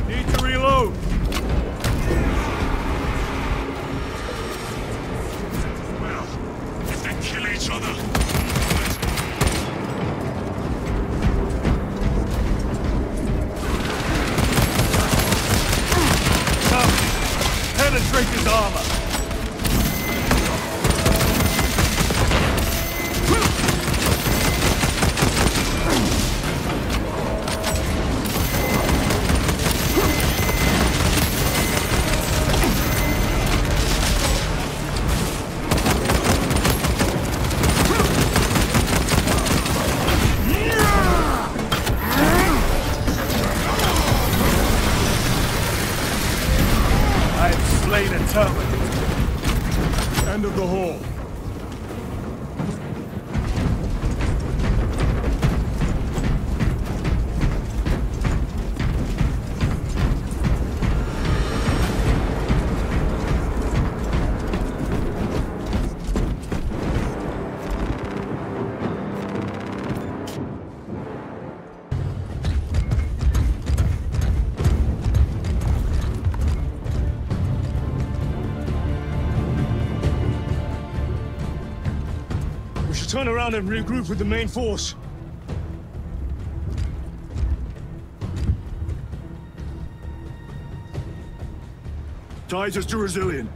Need to reload. Well, if they kill each other. Come, penetrate his armor. the hall. Turn around and regroup with the main force. Titus to Resilient.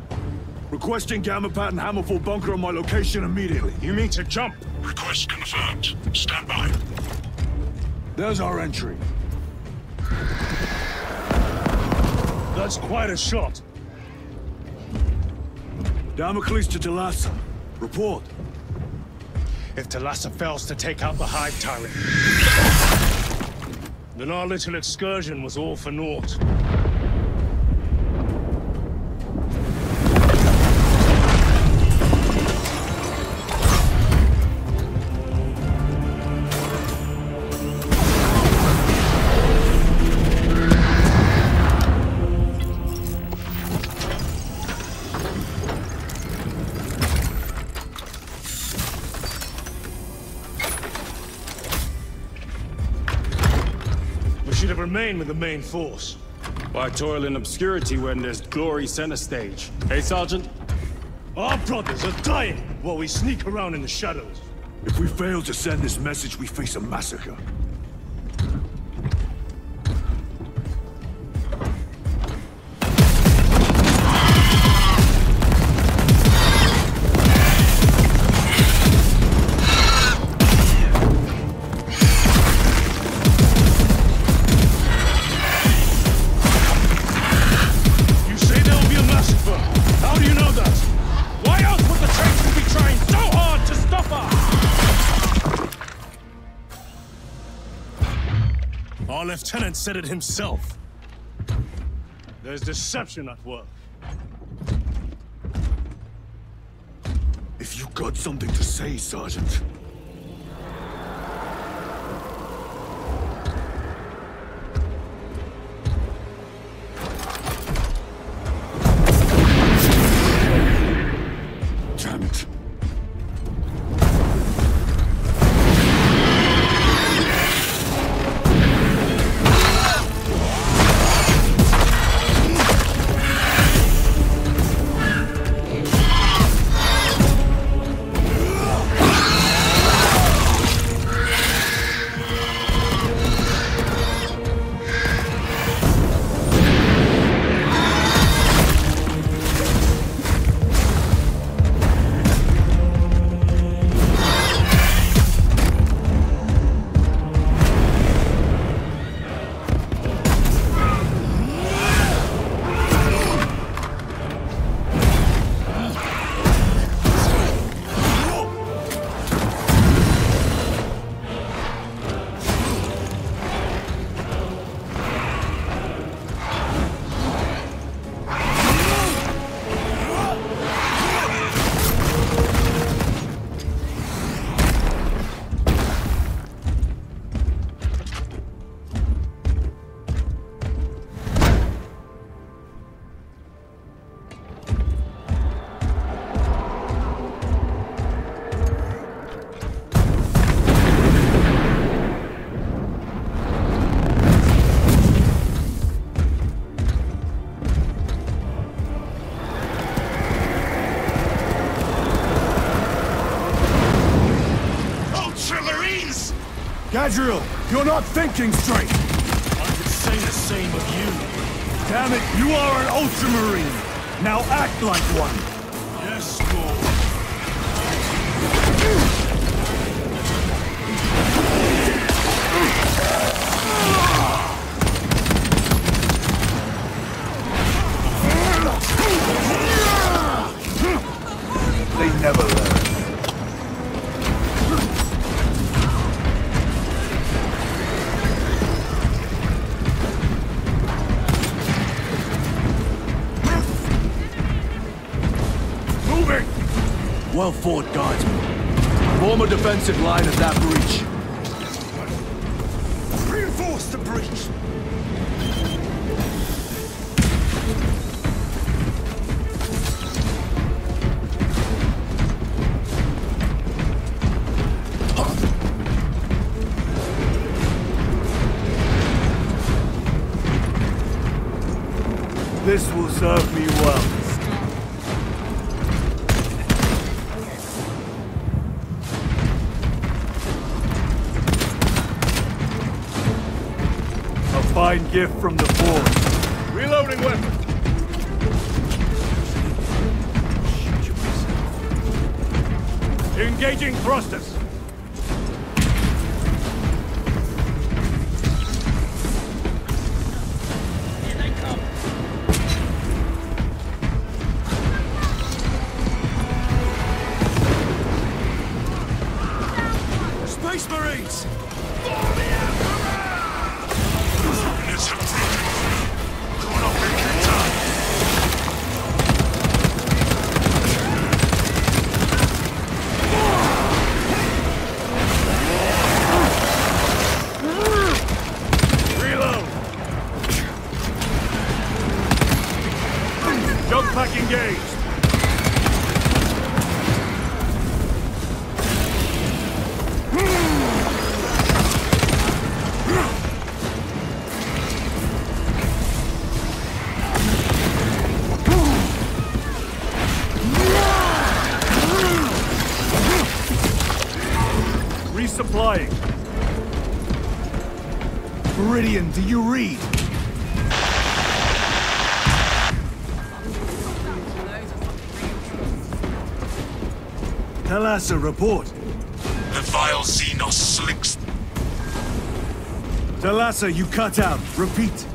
Requesting Gamma Pat and Hammerfall bunker on my location immediately. You mean to jump? Request confirmed. Stand by. There's our entry. That's quite a shot. Damocles to Talassa. Report. If Talassa fails to take out the Hive Tyrant, then our little excursion was all for naught. Should have remained with the main force. Why toil in obscurity when there's glory center stage? Hey, Sergeant? Our brothers are dying while we sneak around in the shadows. If we fail to send this message, we face a massacre. Our lieutenant said it himself. There's deception at work. If you got something to say, Sergeant. Damn it. Gadriel, you're not thinking straight! I could say the same of you. Damn it, you are an Ultramarine! Now act like one! Yes, Lord. They never learn. Well fought, guardsmen. Form a defensive line at that breach. Reinforce the breach! This will serve me well. A fine gift from the Forge. Reloading weapon! Engaging thrusters. Space Marines! Jump pack engaged. Resupplying. Meridian, do you read? Thalassa, report. The vile Xenos slinks. Thalassa, you cut out. Repeat.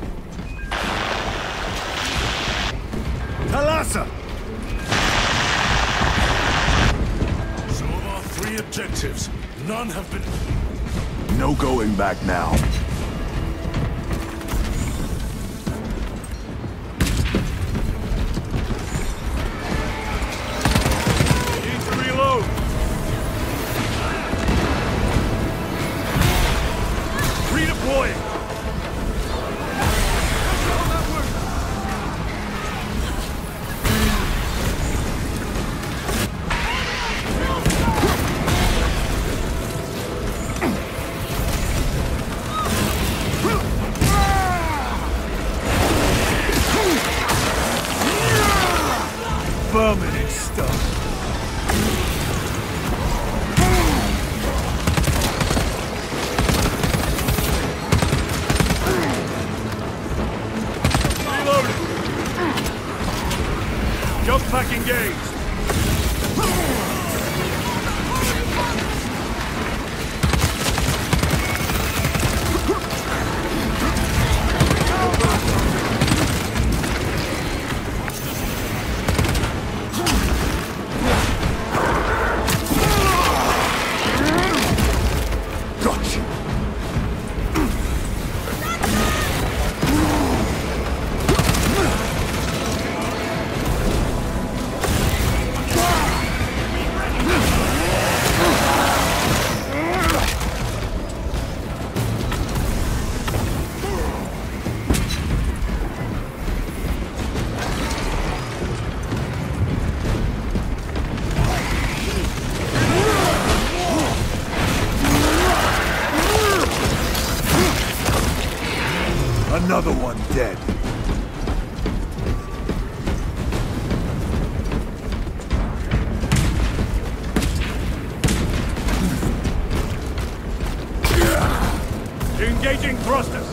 Thalassa! So of our 3 objectives, none have been... No going back now. Redeploying! Vermin and stuff. Jump pack engaged. Gotcha. Another one dead. Engaging thrusters.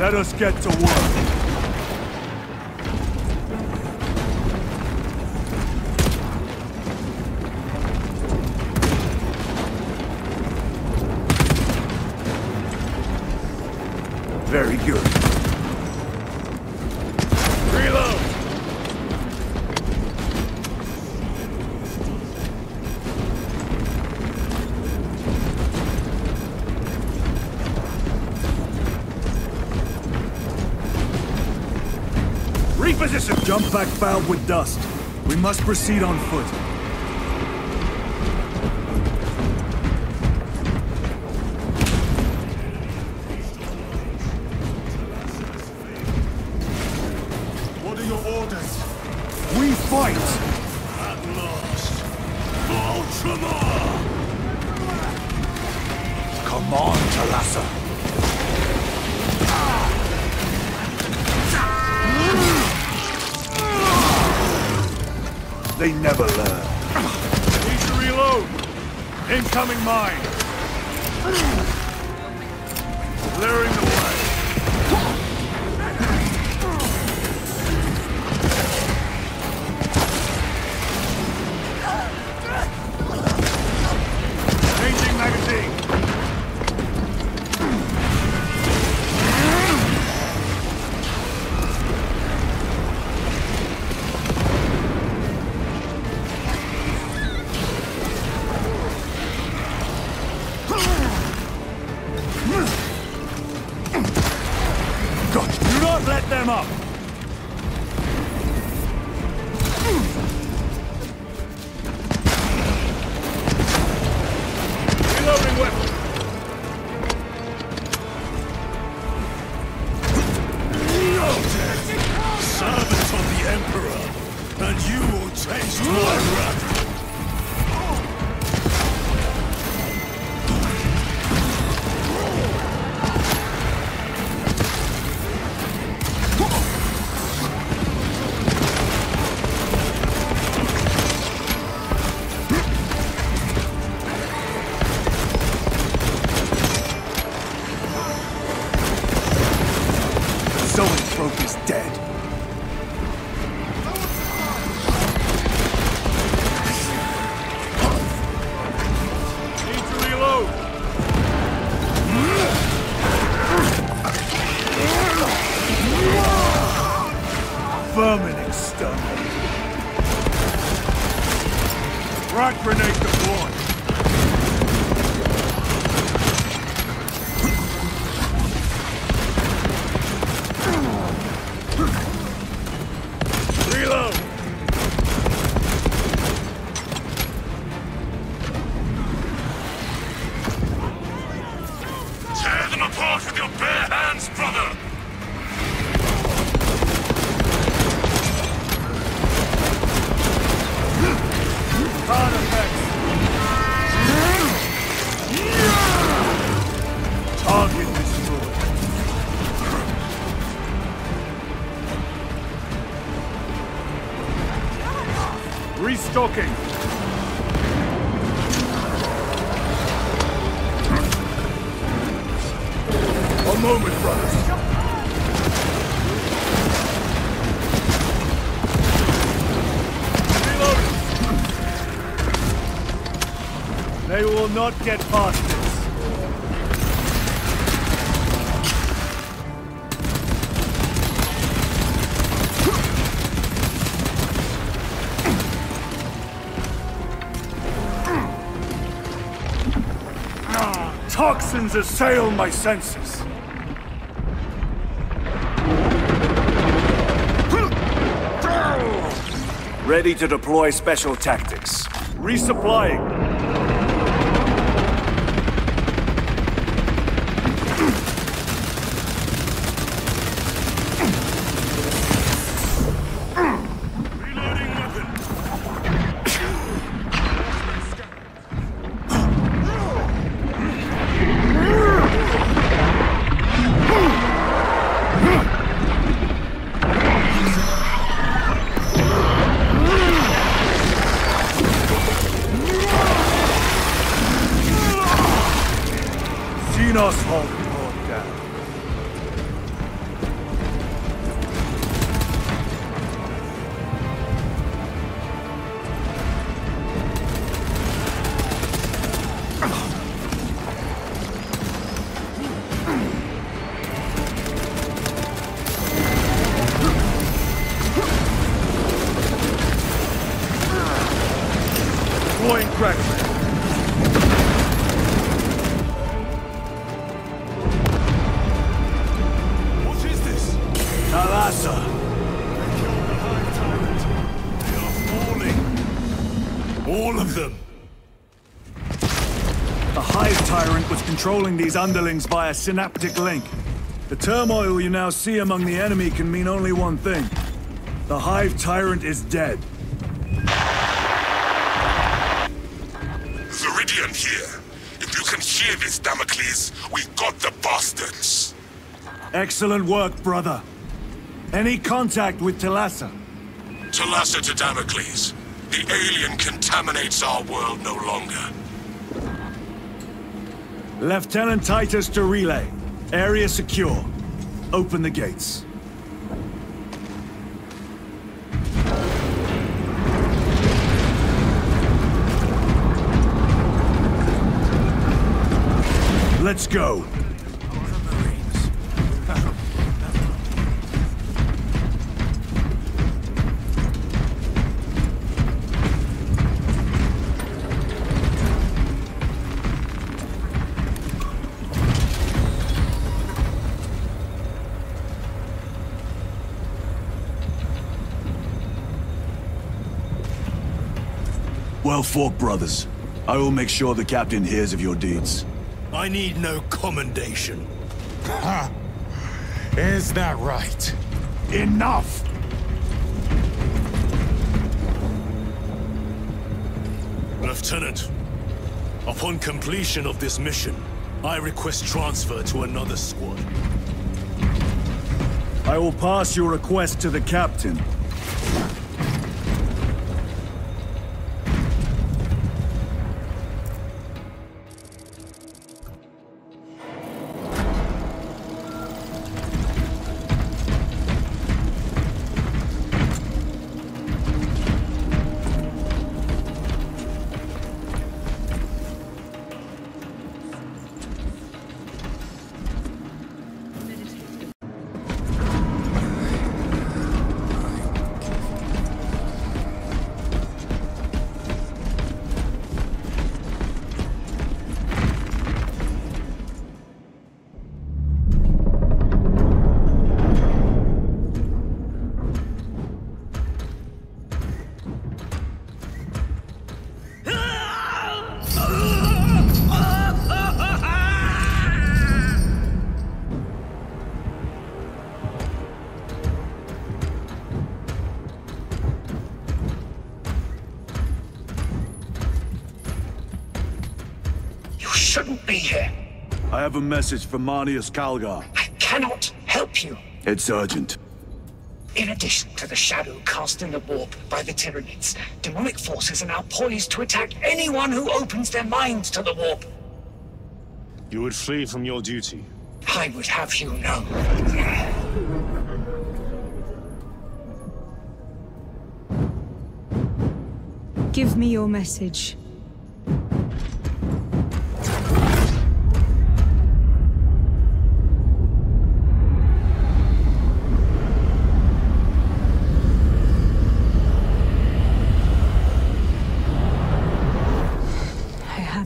Let us get to work. Very good. Reload! Reposition! Jump back fouled with dust. We must proceed on foot. What are your orders? We fight! At last. Ultramar! Come on, Talassa. They never learn. Need to reload! Incoming mine! Clearing the way! Changing magazine! Do not let them up! Reloading weapon! Servant of the Emperor, and you will taste my wrath. Zoanthrope is dead. Need to reload! Vermin exterminated. Frag grenade deployed. Reload! Tear them apart with your bare hands, brother! Card effects. Target destroyed. Restocking! A moment, brothers. Reloading! They will not get past this. Toxins assail my senses. Ready to deploy special tactics. Resupplying. exploiting Crackland. What is this? Thalassa! They killed the Hive Tyrant. They are falling. All of them. The Hive Tyrant was controlling these underlings via synaptic link. The turmoil you now see among the enemy can mean only one thing. The Hive Tyrant is dead. Viridian here. If you can hear this, Damocles, we got the bastards. Excellent work, brother. Any contact with Thalassa? Thalassa to Damocles. The alien contaminates our world no longer. Lieutenant Titus to relay. Area secure. Open the gates. Let's go. Well fought, brothers. I will make sure the captain hears of your deeds. I need no commendation. Ha! Is that right? Enough! Lieutenant, upon completion of this mission, I request transfer to another squad. I will pass your request to the captain. Shouldn't be here. I have a message from Marnius Calgar. I cannot help you. It's urgent. In addition to the shadow cast in the warp by the Tyranids, demonic forces are now poised to attack anyone who opens their minds to the warp. You would flee from your duty. I would have you know. Give me your message.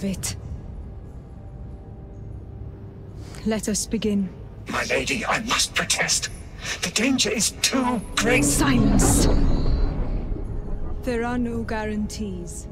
It. Let us begin. My lady, I must protest. The danger is too great. Silence! There are no guarantees.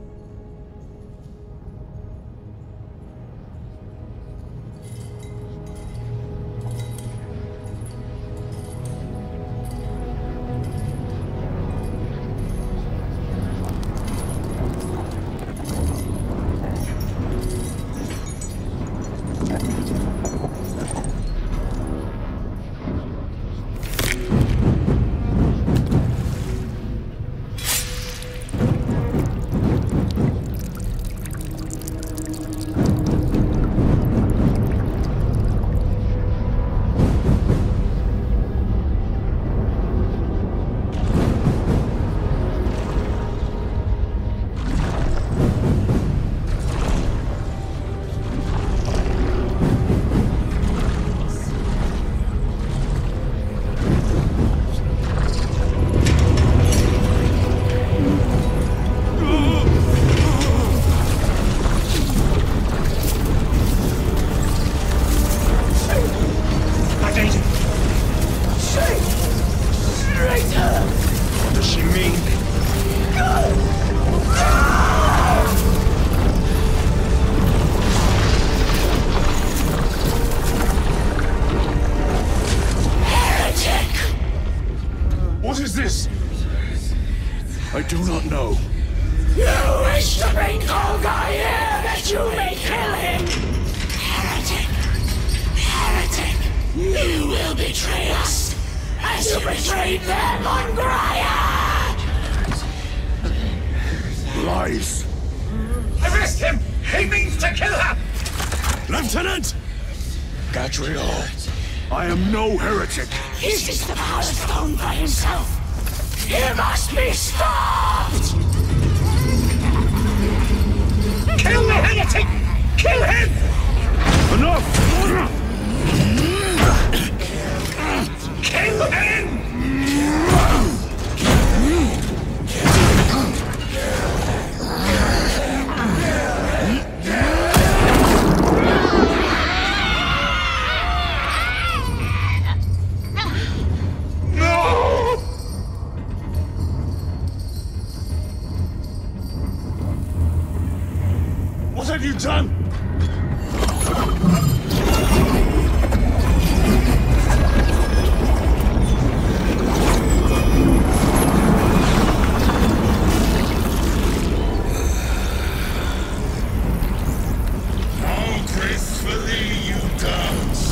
I do not know. You wish to bring Kalga here that you may kill him! Heretic! Heretic! You will betray us as you betrayed them on Graia! Lies. Arrest him! He means to kill her! Lieutenant! Gatriel, I am no heretic. He seeks the power stone for himself! He must be stopped! Kill the heretic! Kill him! Enough! Kill him! What have you done? How gracefully you dance.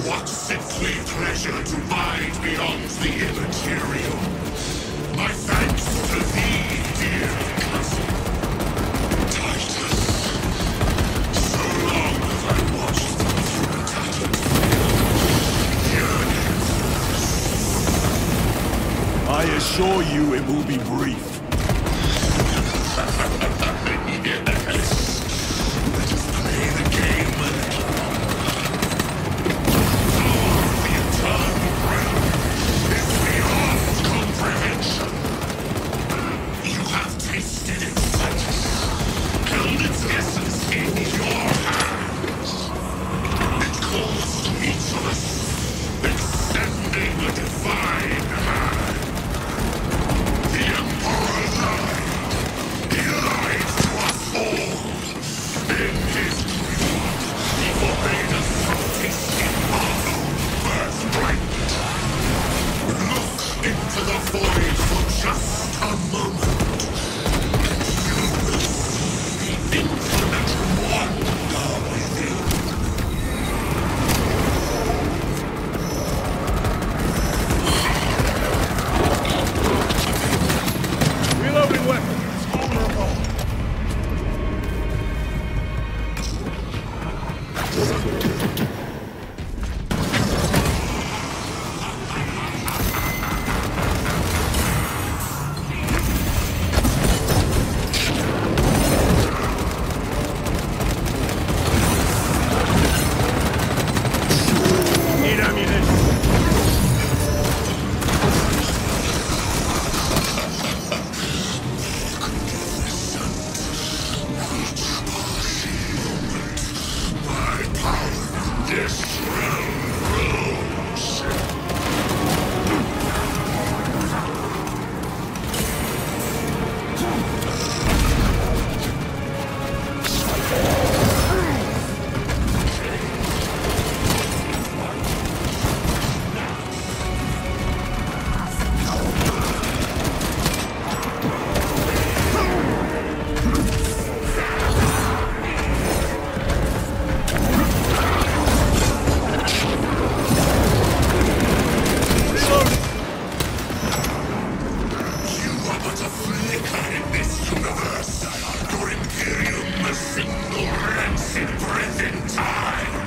What sickly pleasure to bide beyond the immaterial. My thanks to thee, dear cousin. Titus. So long have I watched thee through a tattered veil, yearning. I assure you it will be brief. Yes. Let us play the game a little. The eternal realm is beyond comprehension. You have tasted its Titus, held its essence in your hands. It calls to each of us, extending a divine hand. The Emperor lied. He lied to us all. In his greed, he forbade us from tasting our own birthright. Look into the void for just a moment, and you will see the infinite wonder within. Reloading weapons. Vulnerable. Need ammunition. My power in this realm grows. You are but a flicker in this universe. Your Imperium a single rancid breath in time.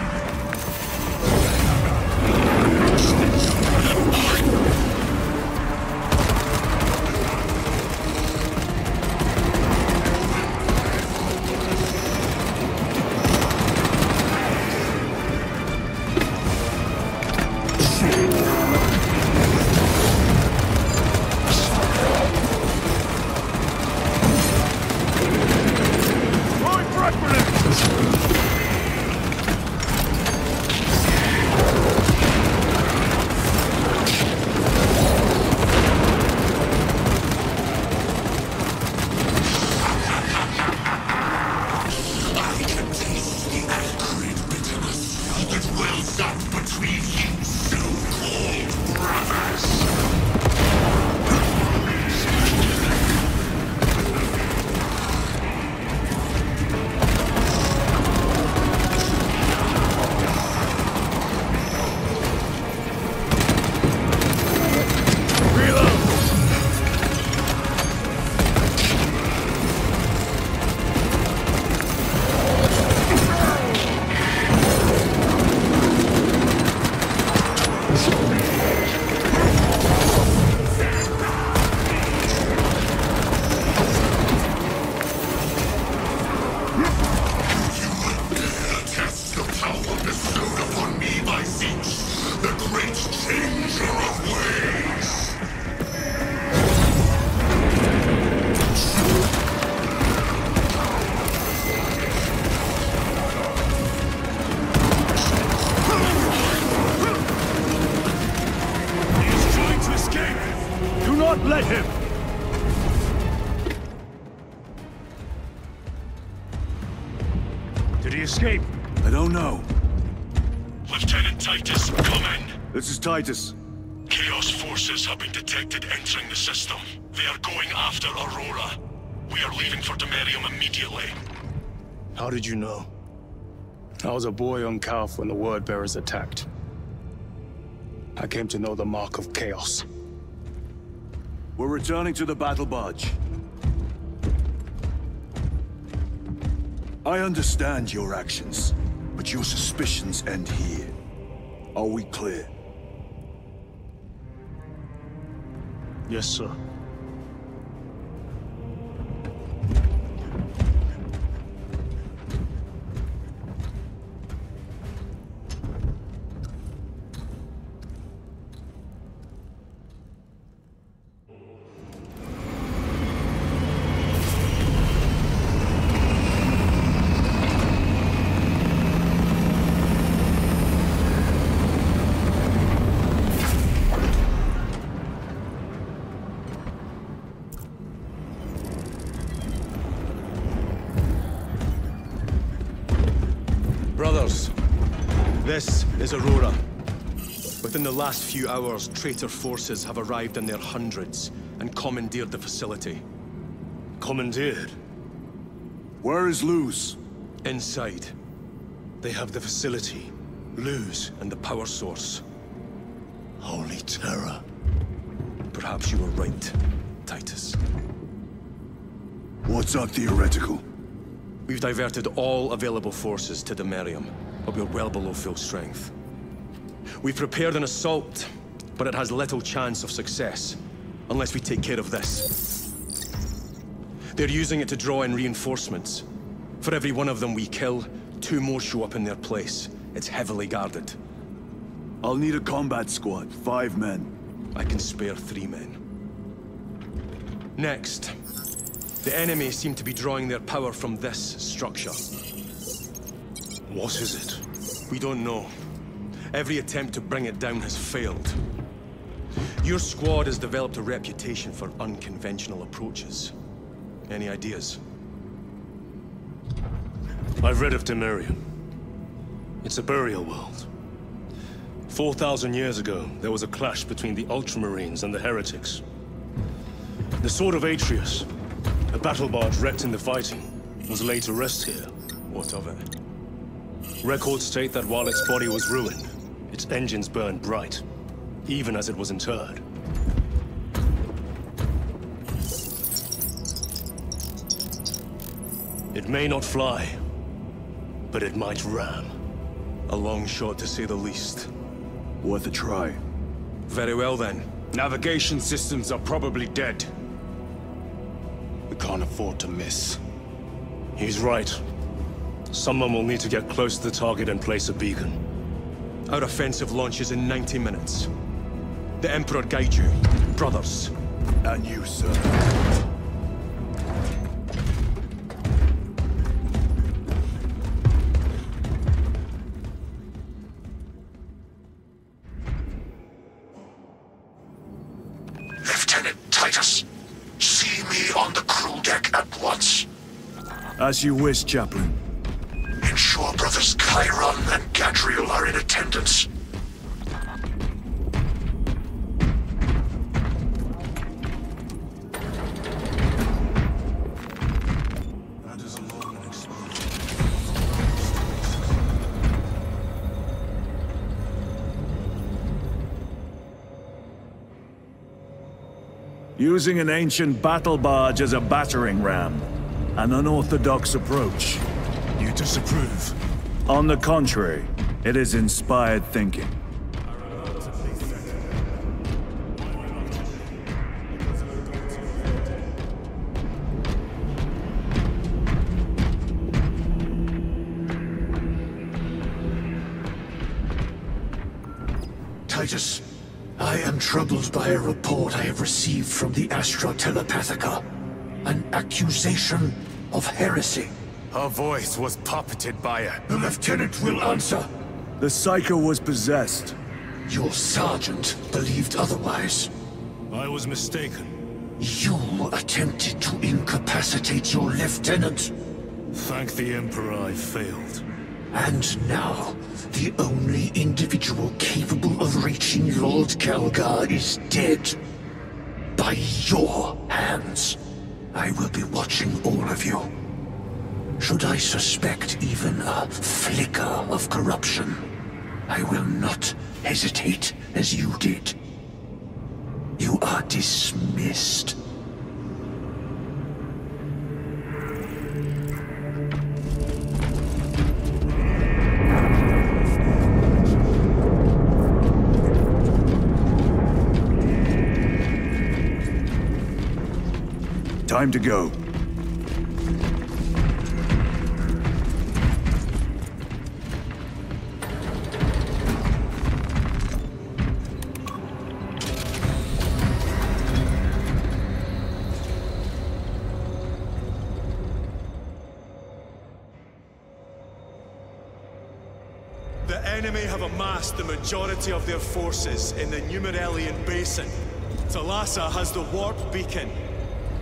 escape? I don't know. Lieutenant Titus, come in. This is Titus. Chaos forces have been detected entering the system. They are going after Aurora. We are leaving for Demerium immediately. How did you know? I was a boy on Calf when the Word Bearers attacked. I came to know the mark of Chaos. We're returning to the battle barge. I understand your actions, but your suspicions end here. Are we clear? Yes, sir. Brothers, this is Aurora. Within the last few hours, traitor forces have arrived in their hundreds and commandeered the facility. Commandeered? Where is Luz? Inside. They have the facility, Luz, and the power source. Holy terror. Perhaps you were right, Titus. What's our theoretical? We've diverted all available forces to Demerium, but we're well below full strength. We've prepared an assault, but it has little chance of success, unless we take care of this. They're using it to draw in reinforcements. For every one of them we kill, 2 more show up in their place. It's heavily guarded. I'll need a combat squad, 5 men. I can spare 3 men. Next. The enemy seem to be drawing their power from this structure. What is it? We don't know. Every attempt to bring it down has failed. Your squad has developed a reputation for unconventional approaches. Any ideas? I've read of Demerium. It's a burial world. 4,000 years ago, there was a clash between the Ultramarines and the Heretics. The Sword of Atreus, a battle barge wrecked in the fighting, was laid to rest here. What of it? Records state that while its body was ruined, its engines burned bright, even as it was interred. It may not fly, but it might ram. A long shot to say the least. Worth a try. Very well then. Navigation systems are probably dead. We can't afford to miss. He's right. Someone will need to get close to the target and place a beacon. Our offensive launches in 90 minutes. The Emperor guide you, brothers. And you, sir. Lieutenant Titus, see me on the crew deck at once. As you wish, Chaplain. Ensure brothers Chiron and Gadriel are in attendance. Using an ancient battle barge as a battering ram. An unorthodox approach. You disapprove? On the contrary, it is inspired thinking. Titus, I am troubled by a report I have received from the Astra Telepathica. An accusation of heresy. Her voice was puppeted by her. The Lieutenant will answer. The Psycho was possessed. Your sergeant believed otherwise. I was mistaken. You attempted to incapacitate your lieutenant. Thank the Emperor I failed. And now, the only individual capable of reaching Lord Kalgar is dead. By your hands. I will be watching all of you. Should I suspect even a flicker of corruption, I will not hesitate as you did. You are dismissed. Time to go. The enemy have amassed the majority of their forces in the Numerelian Basin. Thalassa has the warp beacon.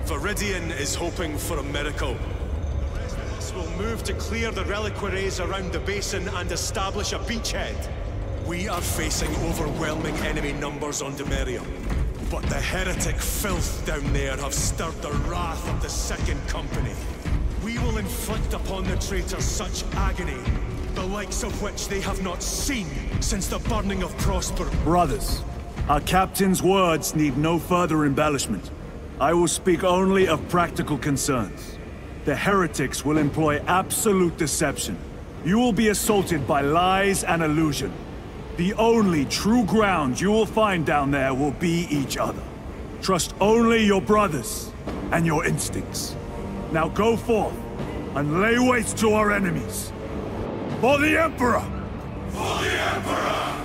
Viridian is hoping for a miracle. The rest of us will move to clear the reliquaries around the basin and establish a beachhead. We are facing overwhelming enemy numbers on Demerium. But the heretic filth down there have stirred the wrath of the Second Company. We will inflict upon the traitors such agony, the likes of which they have not seen since the burning of Prosper. Brothers, our captain's words need no further embellishment. I will speak only of practical concerns. The heretics will employ absolute deception. You will be assaulted by lies and illusion. The only true ground you will find down there will be each other. Trust only your brothers and your instincts. Now go forth and lay waste to our enemies. For the Emperor! For the Emperor!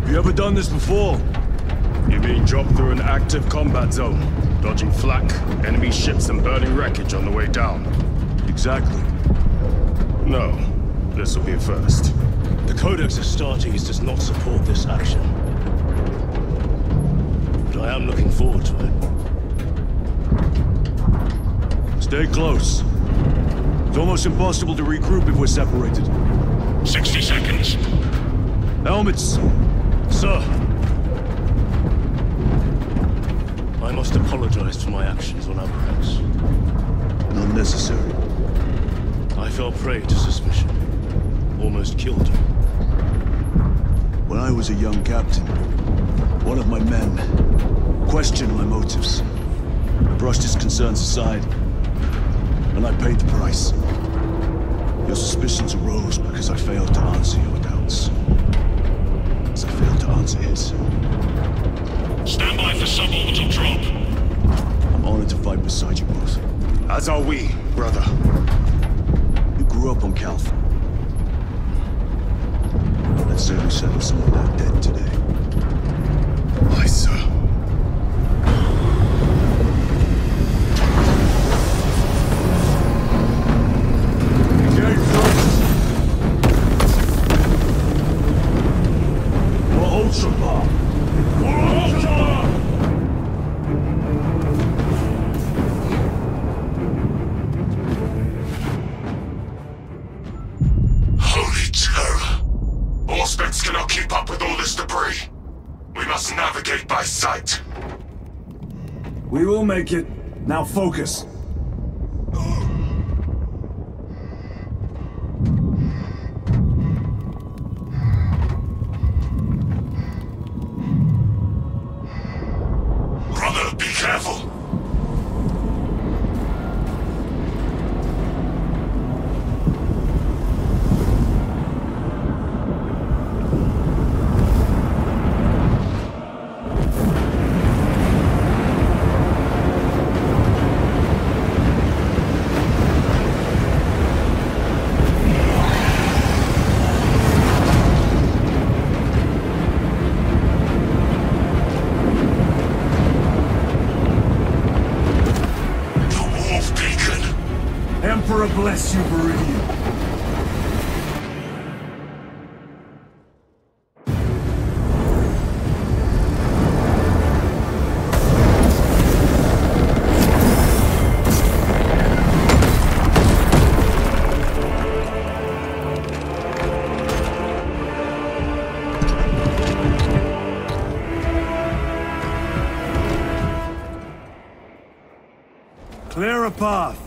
You ever done this before? You mean drop through an active combat zone, dodging flak, enemy ships and burning wreckage on the way down? Exactly. No, this will be a first. The Codex Astartes does not support this action. But I am looking forward to it. Stay close. It's almost impossible to regroup if we're separated. 60 seconds. Helmets! Sir! I must apologize for my actions on Avarax. Not necessary. I fell prey to suspicion. Almost killed her. When I was a young captain, one of my men questioned my motives. I brushed his concerns aside, and I paid the price. Your suspicions arose because I failed to answer your doubts. As I failed to answer his. Stand by for suborbital drop. I'm honored to fight beside you both. As are we, brother. You grew up on Calth. Let's say we settle some of that debt today. Aye, sir. Holy terror! Auspex cannot keep up with all this debris. We must navigate by sight. We will make it. Now focus. Brother, be careful. Emperor bless you, Viridian. Clear a path.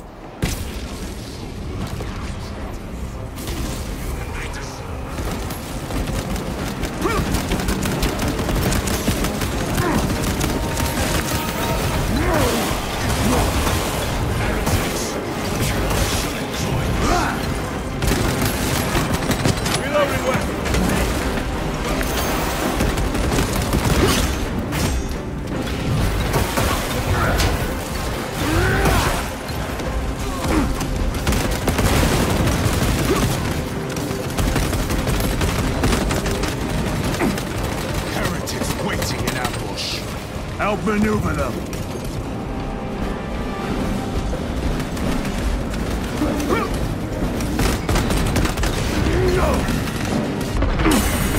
Outmaneuver them!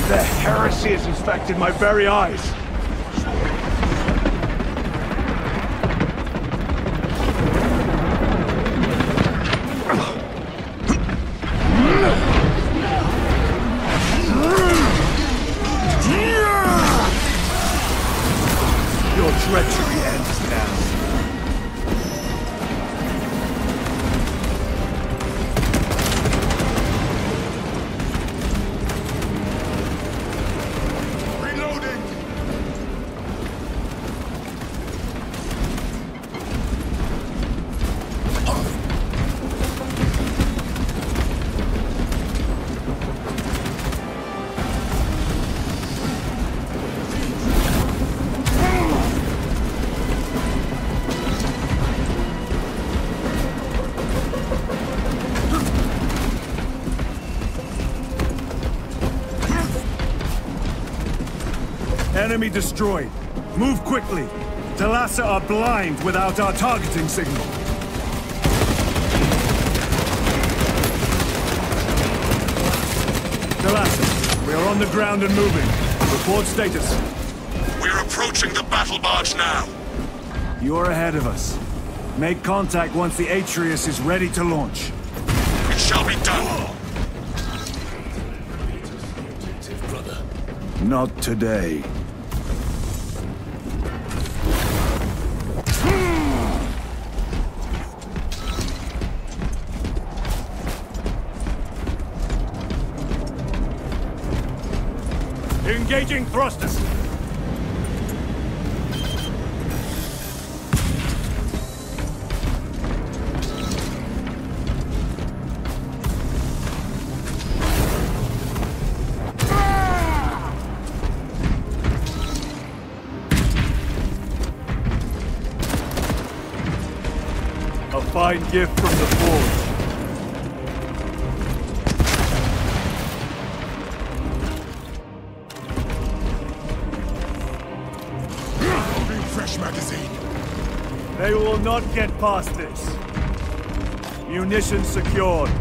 The heresy has infected my very eyes! Your treachery ends now. Reloading! Enemy destroyed. Move quickly. Talassa are blind without our targeting signal. Talassa, we are on the ground and moving. Report status. We're approaching the battle barge now. You are ahead of us. Make contact once the Atreus is ready to launch. It shall be done. Not today. Engaging thrusters! A fine gift from the Forge. Fresh magazine. They will not get past this. Munitions secured.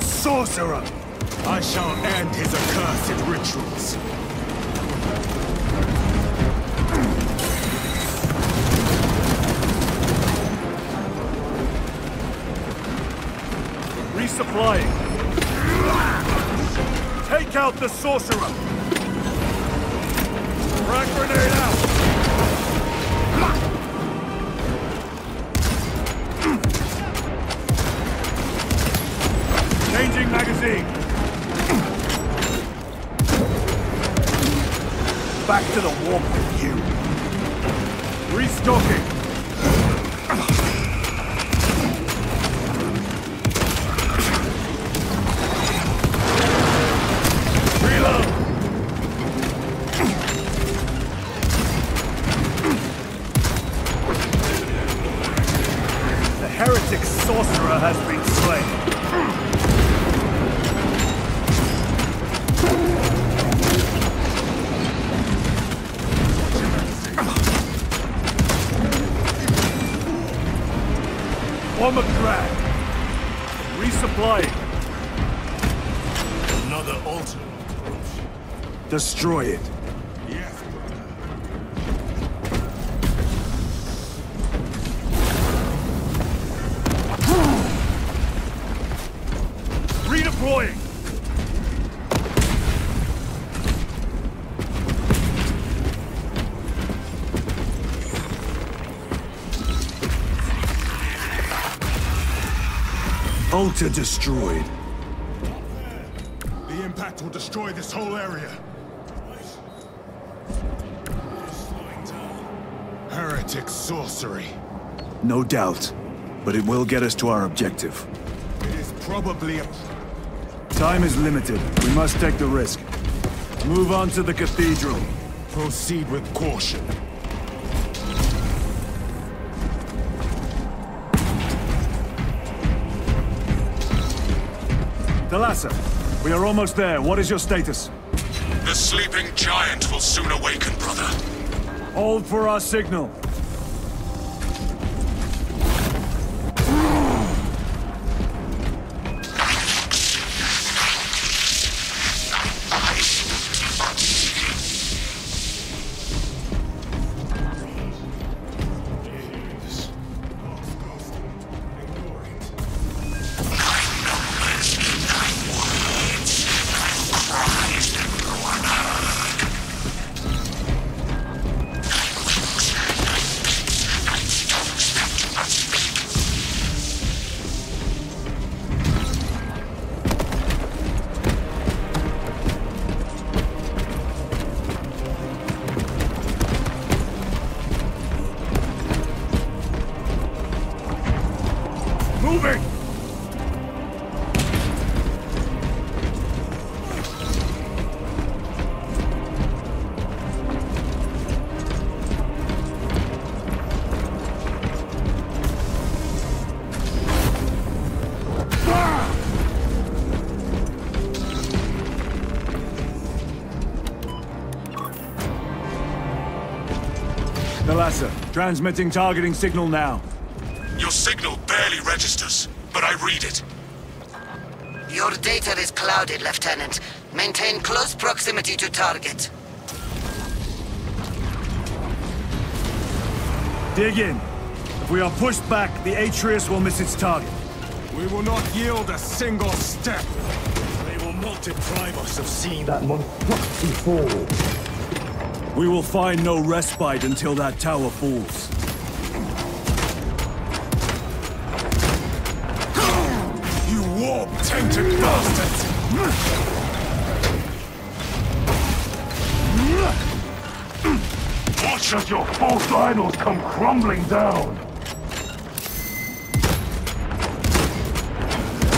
Sorcerer! I shall end his accursed rituals. Resupplying. Take out the sorcerer! Frag grenade out! Changing magazine! Back to the warp with you. Restocking. Reload. The heretic sorcerer has been slain. Bomber crack. Resupplying. Another altar. Destroy it. Yes. Redeploying. Altar destroyed. The impact will destroy this whole area. Heretic sorcery. No doubt, but it will get us to our objective. It is probably a... Time is limited. We must take the risk. Move on to the cathedral. Proceed with caution. Thalassa, we are almost there. What is your status? The sleeping giant will soon awaken, brother. Hold for our signal. Moving! Thalassa, transmitting targeting signal now. Your signal barely registers, but I read it. Your data is clouded, Lieutenant. Maintain close proximity to target. Dig in. If we are pushed back, the Atreus will miss its target. We will not yield a single step. They will not deprive us of seeing that monstrosity fall. We will find no respite until that tower falls. You warp-tainted bastards! Watch as your false idols come crumbling down!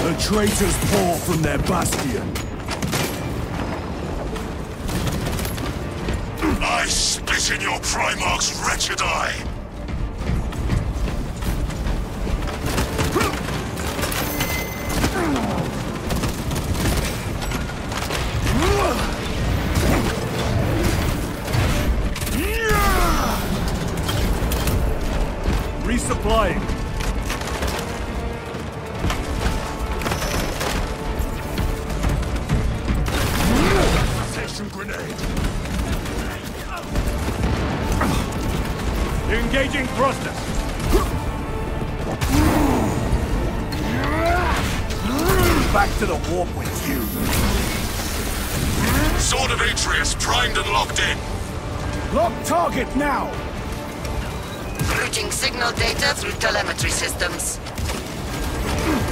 The traitors pour from their bastion. I spit in your Primarch's wretched eye! Resupplying. Station grenade. Engaging thrusters. Back to the warp with you. Sword of Atreus primed and locked in. Lock target now. Routing signal data through telemetry systems.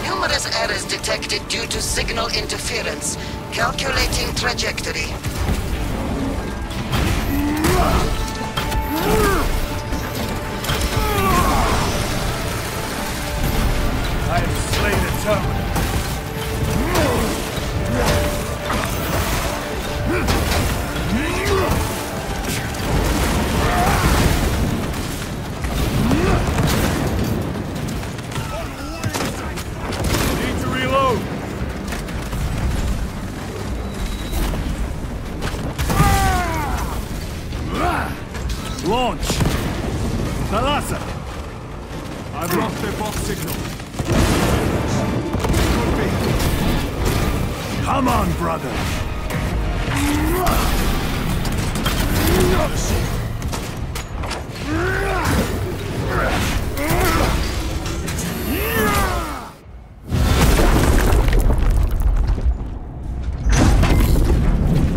Numerous errors detected due to signal interference. Calculating trajectory. Launch! Thalassa! I've lost their box signal. Come on, brother!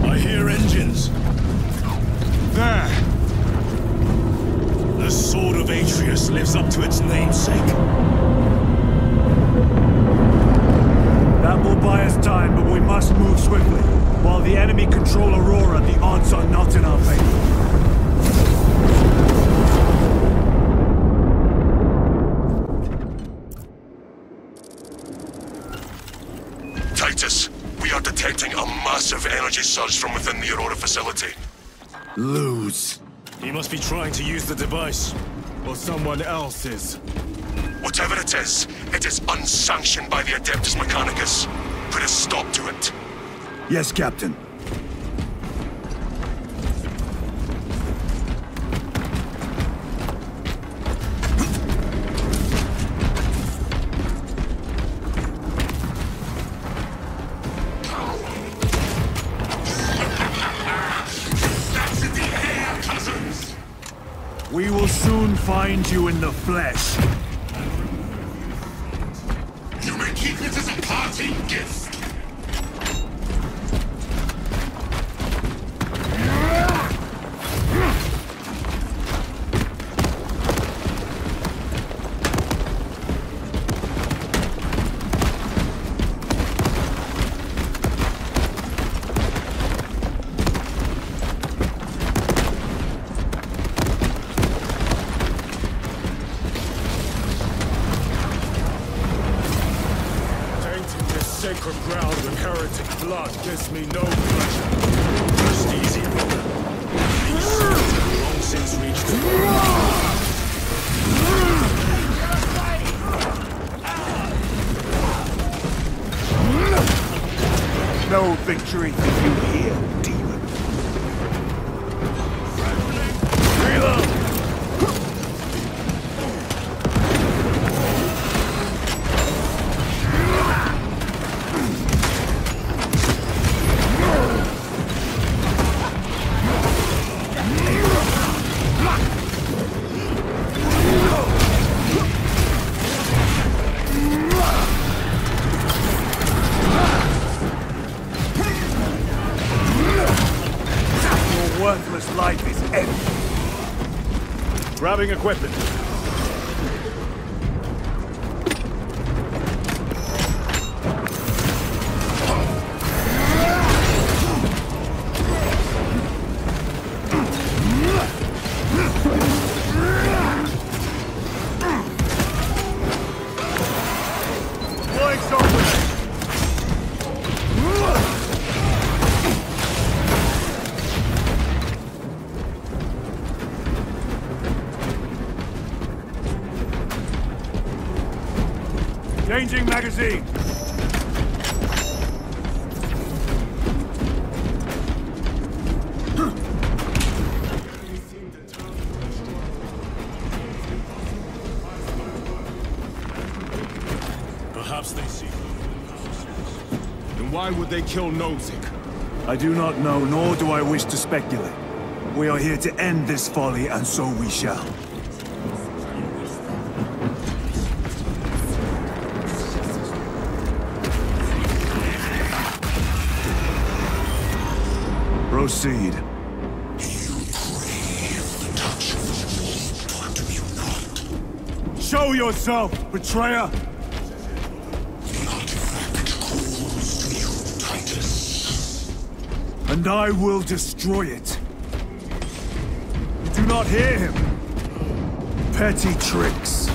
I hear engines. There! The Sword of Atreus lives up to its namesake. That will buy us time, but we must move swiftly. While the enemy control Aurora, the odds are not in our favor. Titus, we are detecting a massive energy surge from within the Aurora facility. Lose. He must be trying to use the device. Or someone else is. Whatever it is unsanctioned by the Adeptus Mechanicus. Put a stop to it. Yes, Captain. That's in the air, cousins! We will soon find you in the flesh. You may keep it as a parting gift. Sacred ground with heretic blood gives me no pleasure. Rest easy, brother. These swords have long since reached the No victory for you here, demon. Reload! Worthless life is empty. Grabbing equipment. Legs open! Changing magazine! Perhaps they see. Then why would they kill Nozick? I do not know, nor do I wish to speculate. We are here to end this folly, and so we shall. Proceed. Show yourself, betrayer! And I will destroy it. You do not hear him. Petty tricks.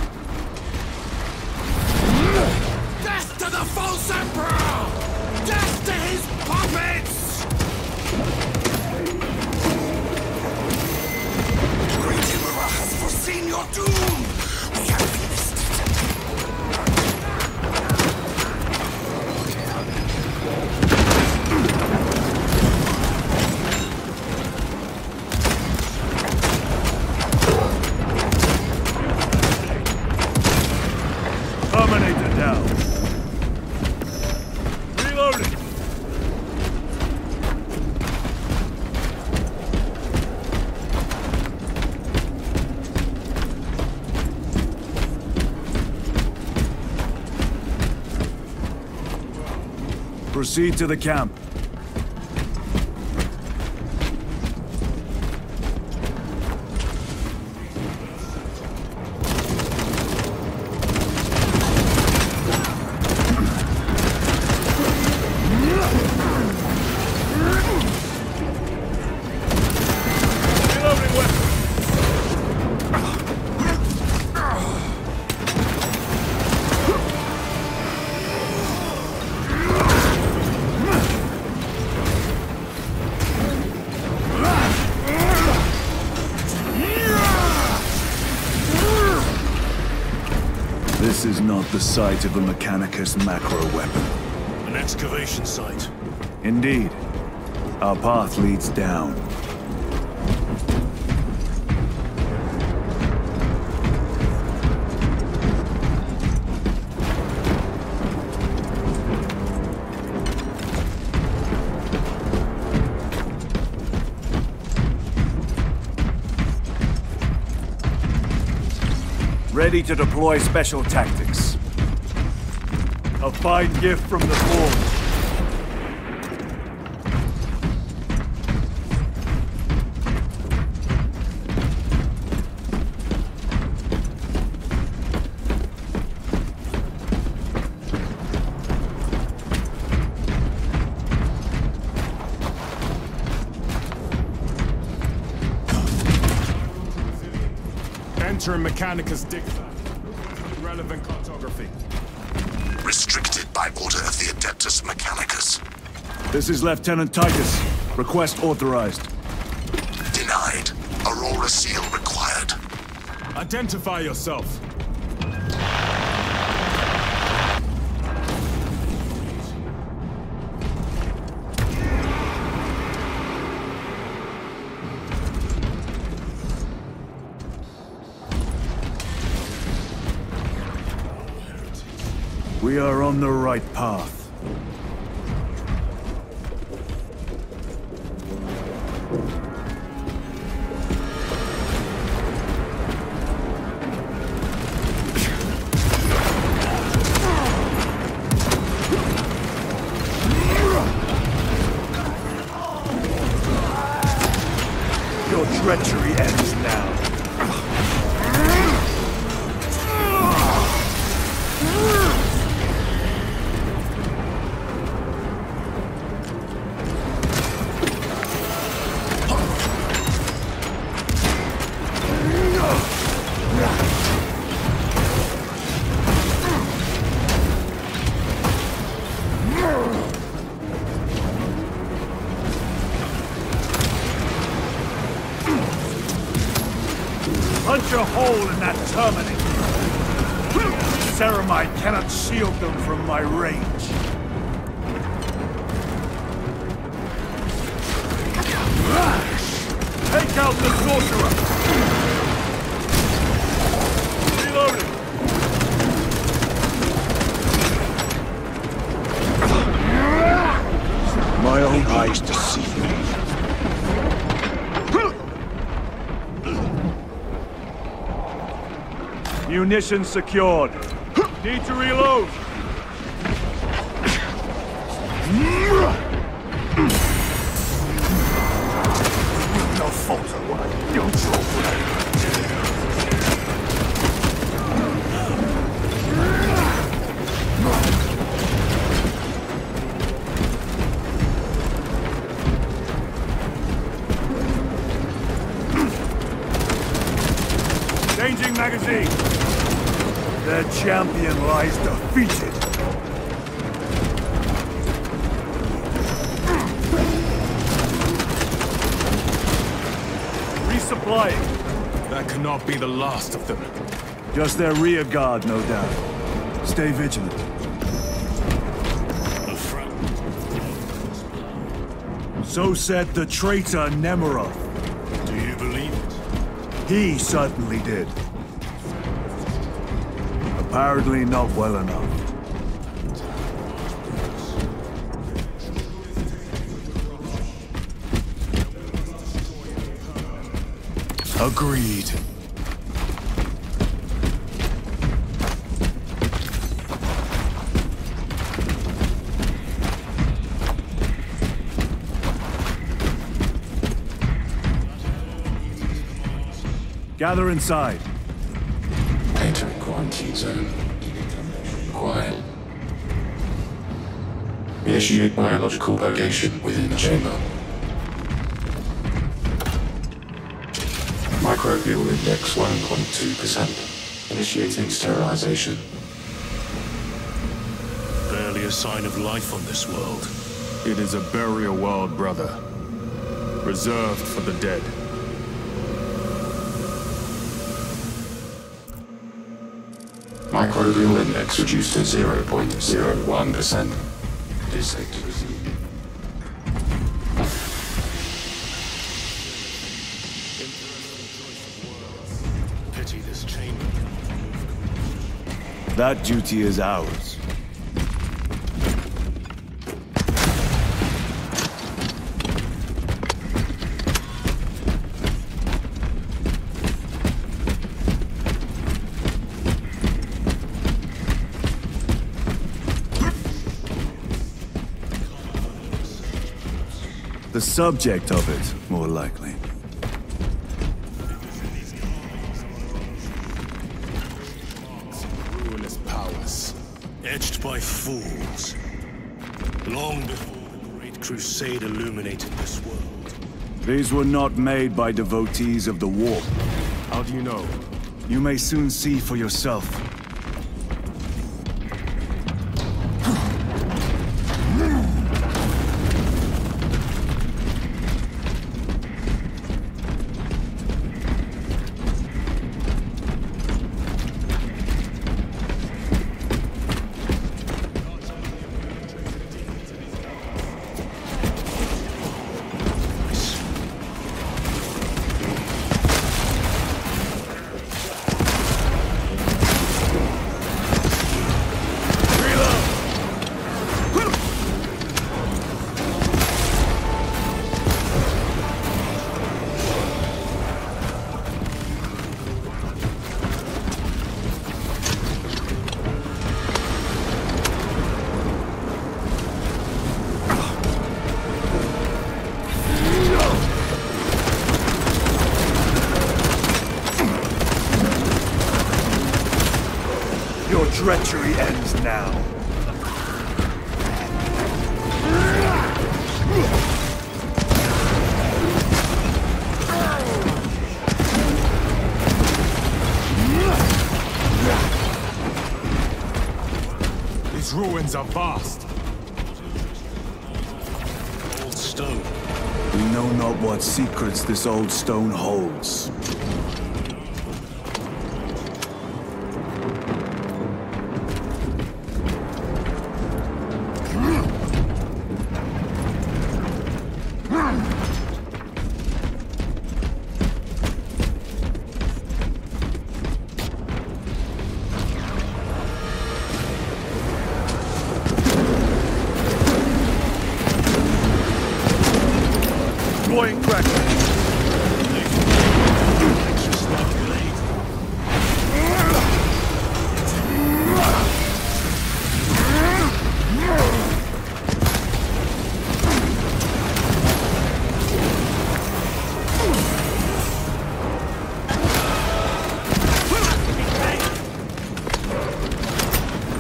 Death to the false emperor! Death to his puppets! Great Emperor has foreseen your doom! We have witnessed Proceed to the camp. This is not the site of the Mechanicus macro weapon. An excavation site. Indeed. Our path leads down. Ready to deploy special tactics. A fine gift from the Forge. Enter Mechanicus dig site. Relevant cartography. Restricted by order of the Adeptus Mechanicus. This is Lieutenant Titus. Request authorized. Denied. Aurora seal required. Identify yourself. We are on the right path. Your treachery ends now. Punch a hole in that terminator. Ceramide cannot shield them from my range. Take out the sorcerer! Reloading! My own eyes deceive me. Munitions secured. Need to reload. No falter one. Neutral blade. Changing magazine. Their champion lies defeated. Resupplying. That cannot be the last of them. Just their rear guard, no doubt. Stay vigilant. So said the traitor Nemeroth. Do you believe it? He certainly did. Apparently not well enough. Agreed. Gather inside. Enter quarantine zone. Quiet. Initiate biological purgation within the chamber. Microbial index 1.2%. Initiating sterilization. Barely a sign of life on this world. It is a burial world, brother. Reserved for the dead. Microbial index reduced to 0.01%. It is safe to proceed. Pity this chamber. That duty is ours. The subject of it, more likely. Ruinous powers, etched by fools. Long before the Great Crusade illuminated this world. These were not made by devotees of the war. How do you know? You may soon see for yourself. Your treachery ends now. These ruins are vast. Old stone. We know not what secrets this old stone holds. Deploying cracker.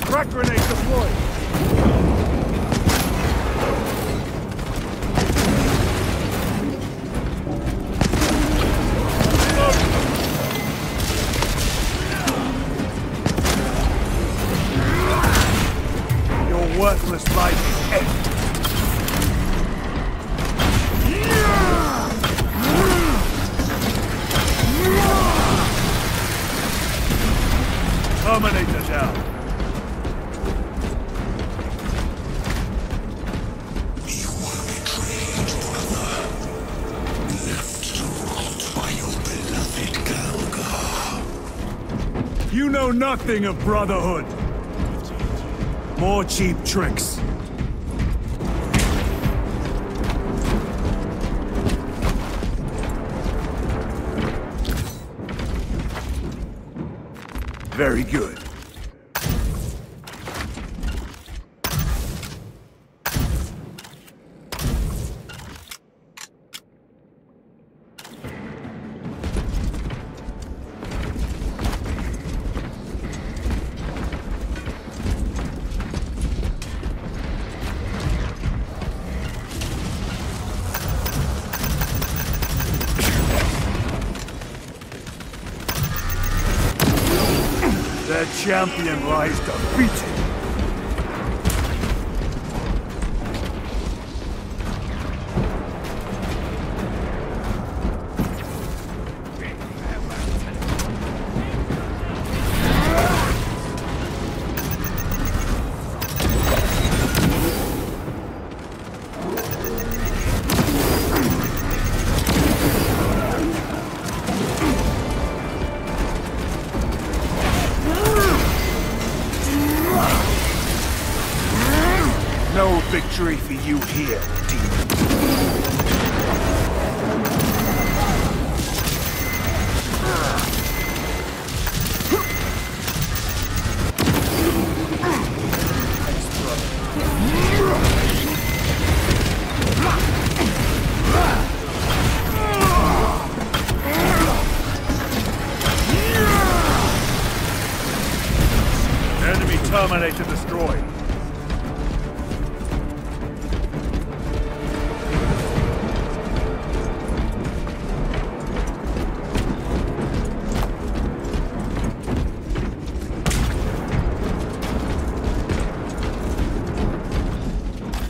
Crack grenade deployed. Worthless life is empty. Terminator down. You were betrayed, brother. Left to rot by your beloved Galga. You know nothing of brotherhood. More cheap tricks. Very good. Their champion lies defeated. No victory for you here, demon. Enemy Terminator destroyed.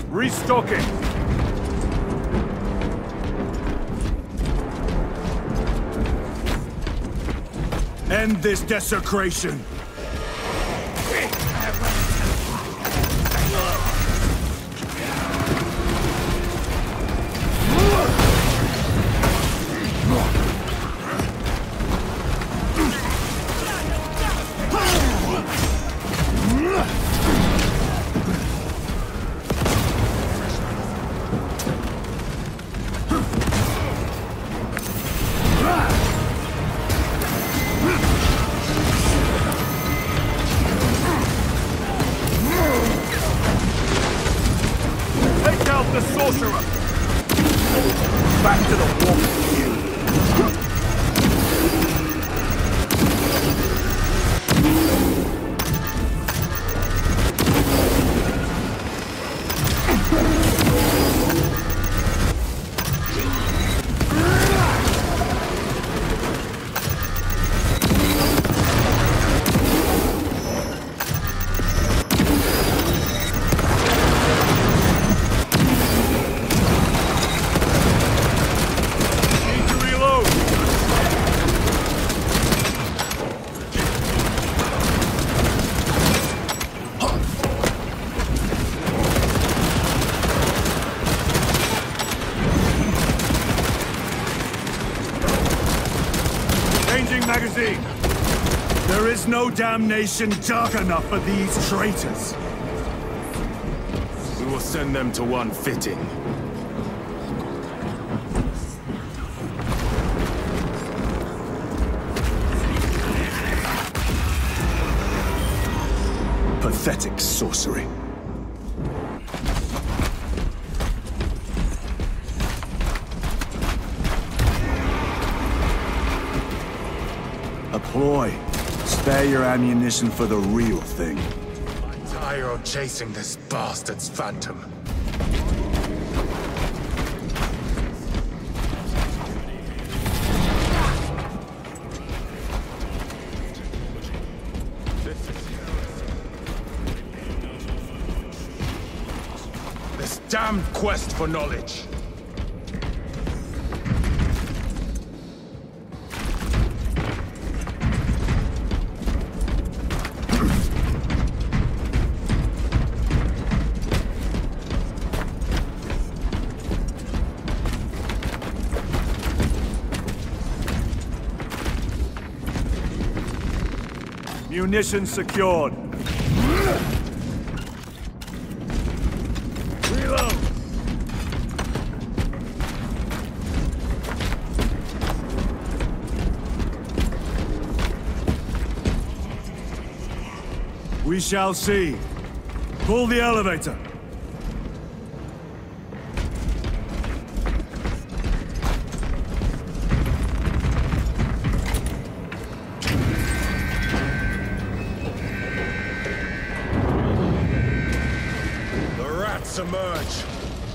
Restocking! End this desecration! Take out the sorcerer! Back to the warp. Magazine! There is no damnation dark enough for these traitors! We will send them to one fitting. Pathetic sorcery. A ploy. Spare your ammunition for the real thing. I'm tired of chasing this bastard's phantom. This damned quest for knowledge. Munitions secured. Reload! We shall see. Pull the elevator. Emerge.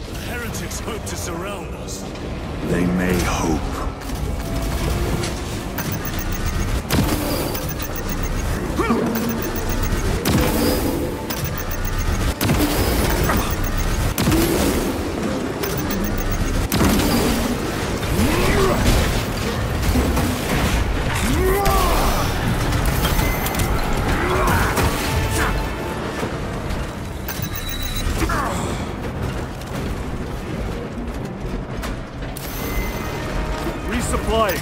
The heretics hope to surround us. They may hope. Resupplying.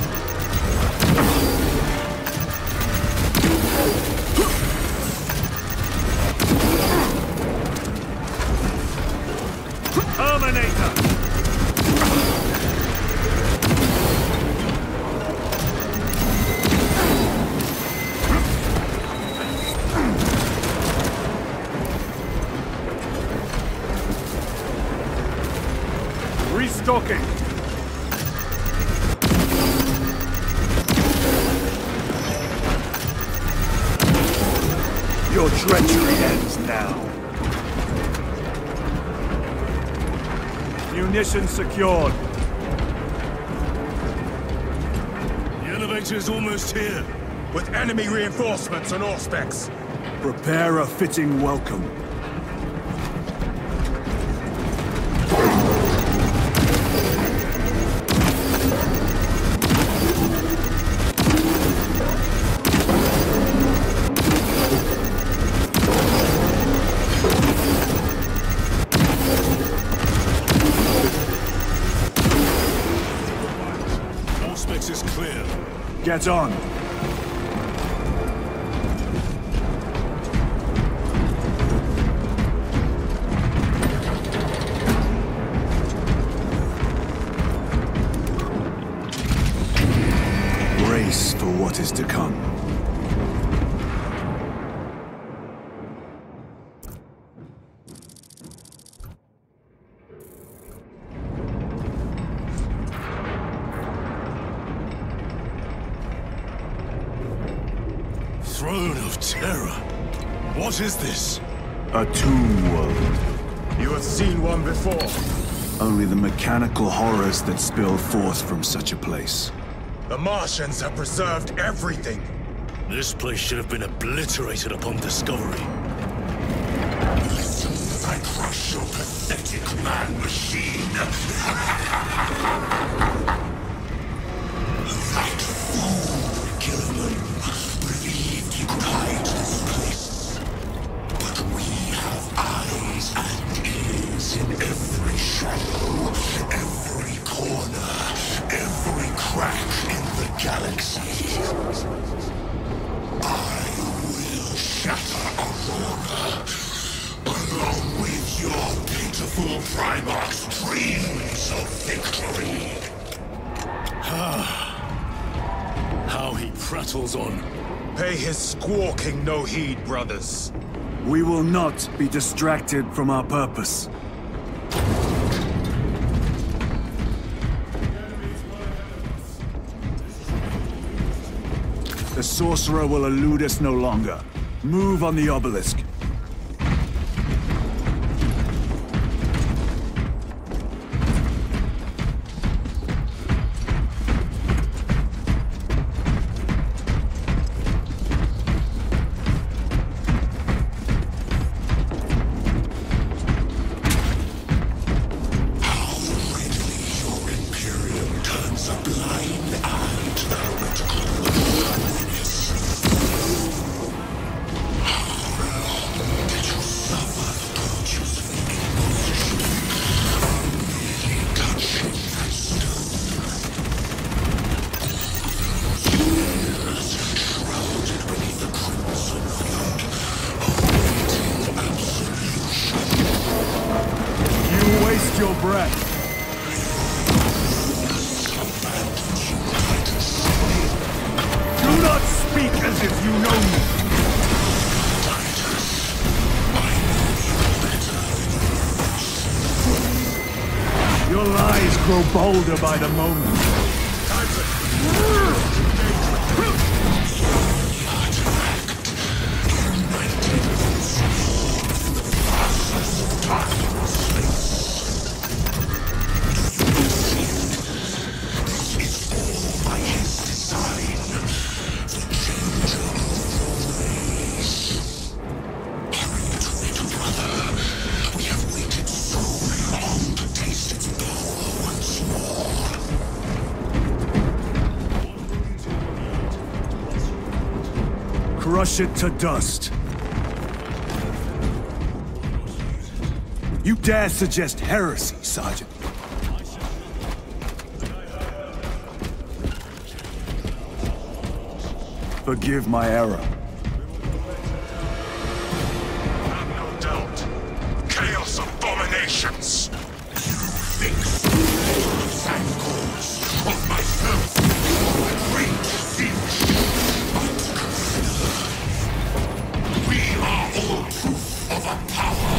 Terminator! Restocking. Your treachery ends now. Munitions secured. The elevator is almost here. With enemy reinforcements on all specs. Prepare a fitting welcome. Is clear. Get on. Brace for what is to come. Throne of Terror. What is this? A tomb world. You have seen one before. Only the mechanical horrors that spill forth from such a place. The Martians have preserved everything. This place should have been obliterated upon discovery. Listen as I crush your pathetic man-machine. That fool, Gilliman, believed he could hide this place. But we have eyes and ears in every shadow, every corner, every crack in the galaxy. I will shatter Aurora, along with your pitiful Primarch's dreams of victory. How he prattles on. Pay his squawking no heed, brothers. We will not be distracted from our purpose. The sorcerer will elude us no longer. Move on the obelisk. Your breath. Do not speak as if you know me. Your lies grow bolder by the moment. Crush it to dust. You dare suggest heresy, Sergeant? Forgive my error. Have no doubt. Chaos abominations! You think sandcores of myself great things, but consider we are all proof of a power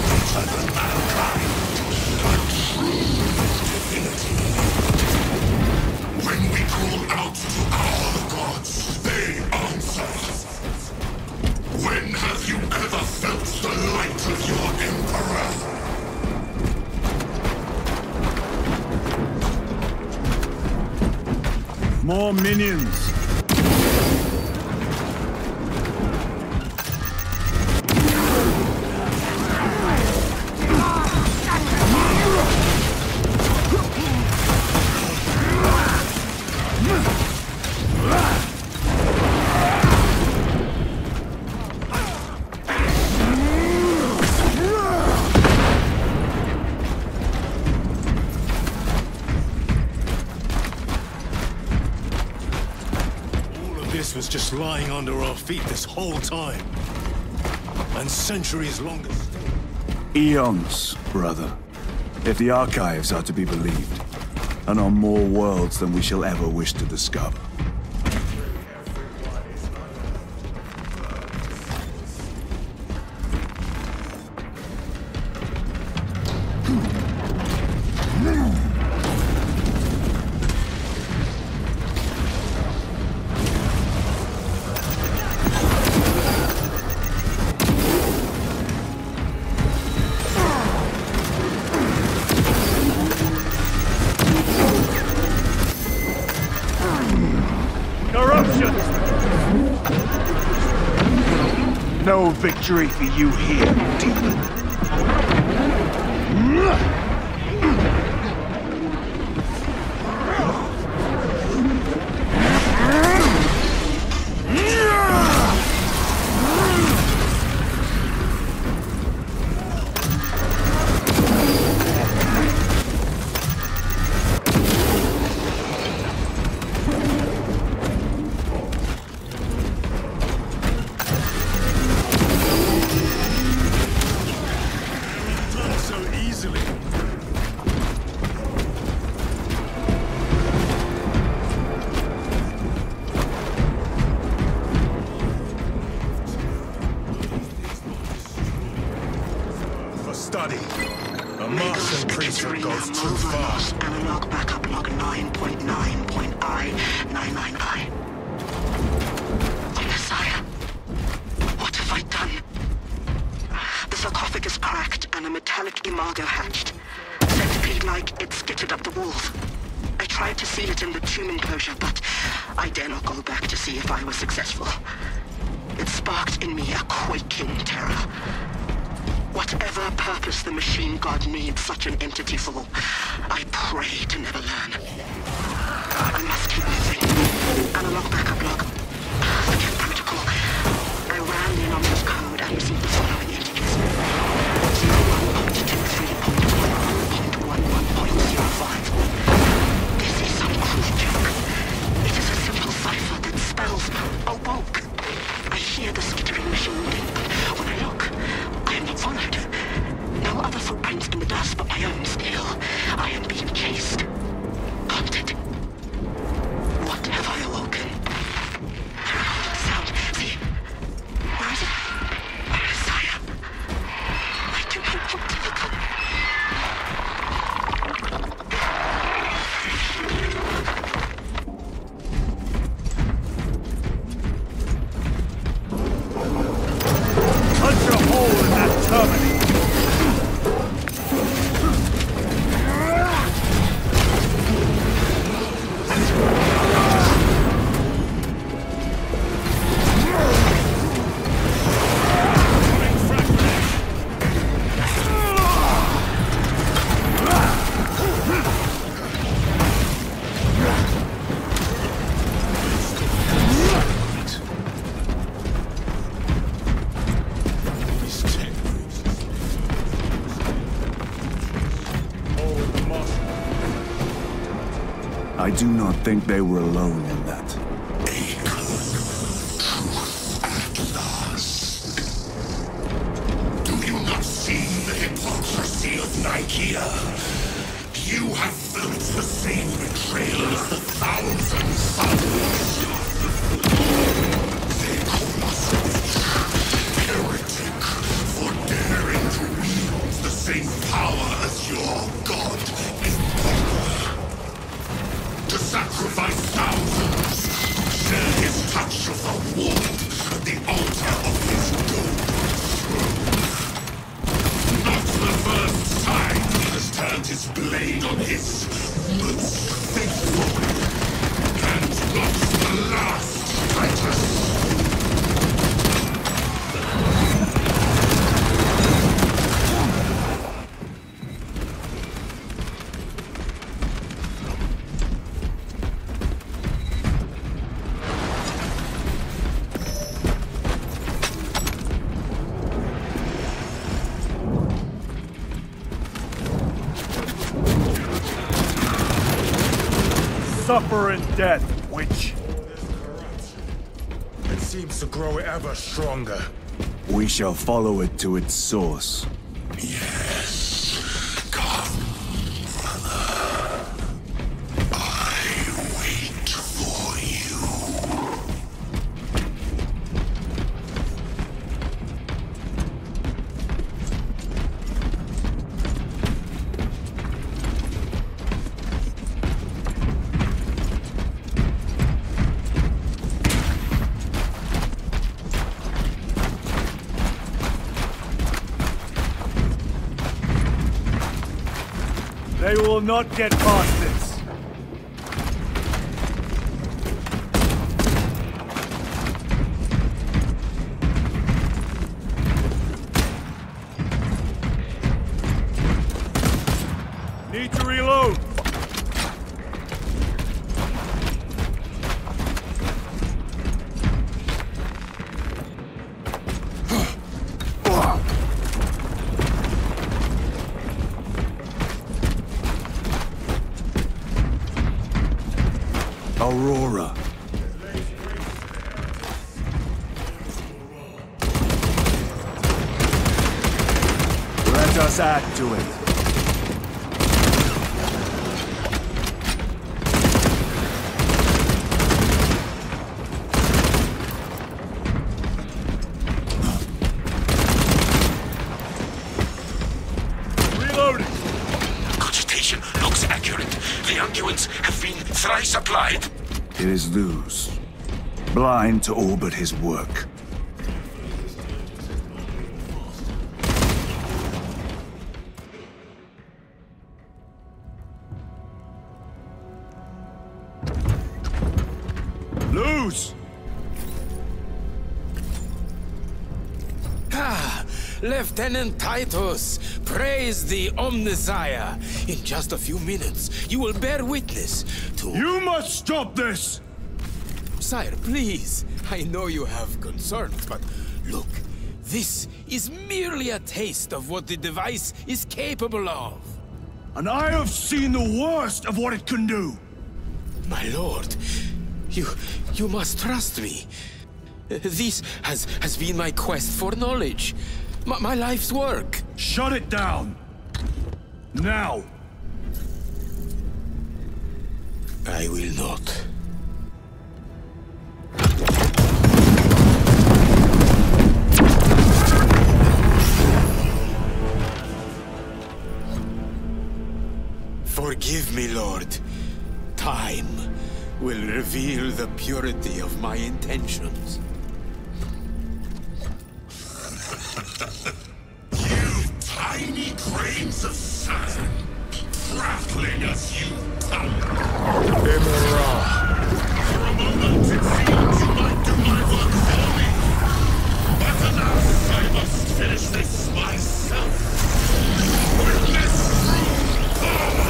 greater than mankind, a true divinity. When we call out to our gods, they answer. When have you ever felt the light of your Emperor? More minions! This was just lying under our feet this whole time. And centuries longer still. Eons, brother. If the archives are to be believed. And on more worlds than we shall ever wish to discover. No victory for you here, demon. Study. A Martian creature goes too far. Analog backup log 9.9.I99I. Messiah, what have I done? The sarcophagus cracked and a metallic imago hatched. Centipede-like, it skittered up the walls. I tried to seal it in the tomb enclosure, but I dare not go back to see if I was successful. It sparked in me a quaking terror. Whatever purpose the machine god needs such an entity for, I pray to never learn. I must keep moving. Analog backup log. Forget protocol. I ran the anomalous code and received the following integers. 01.23.11.05. This is some cruel joke. It is a simple cipher that spells awoke. I hear the skittering machine beep, but when I look, I am not followed. No other footprints in the dust but my own still. I am being chased. Haunted. What have I awoken? Sound. See? Where is it? Messiah. I do not want to look up. Punch a hole in that terminal! I do not think they were alone in that. hypocrisy of Nicaea. You have felt the same betrayal as the thousand sons. They call us heretic for daring to wield the same power as your god, Emperor. To sacrifice thousands, share his touch of the ward at the altar of his gold throne. Not the first time he has turned his blade on his most faithful, and not the last, Titus. Suffer in death, witch. It seems to grow ever stronger. We shall follow it to its source. Yes. Come, brother. I wait for you. They will not get past this. Need to reload. Aurora. Let us add to it. Reloading. Cogitation looks accurate. The unguents have been thrice applied. It is Luz, blind to all but his work. Luz! Ah, Lieutenant Titus, praise the Omnissiah. In just a few minutes, you will bear witness to... You must stop this! Sire, please. I know you have concerns, but look, this is merely a taste of what the device is capable of. And I have seen the worst of what it can do. My lord, you must trust me. This has been my quest for knowledge. My life's work. Shut it down! Now! I will not. Forgive me, Lord. Time will reveal the purity of my intentions. You tiny grains of sand, prattling as you come. For a moment it seemed you might do my work for me. But alas, I must finish this myself. Witness true power!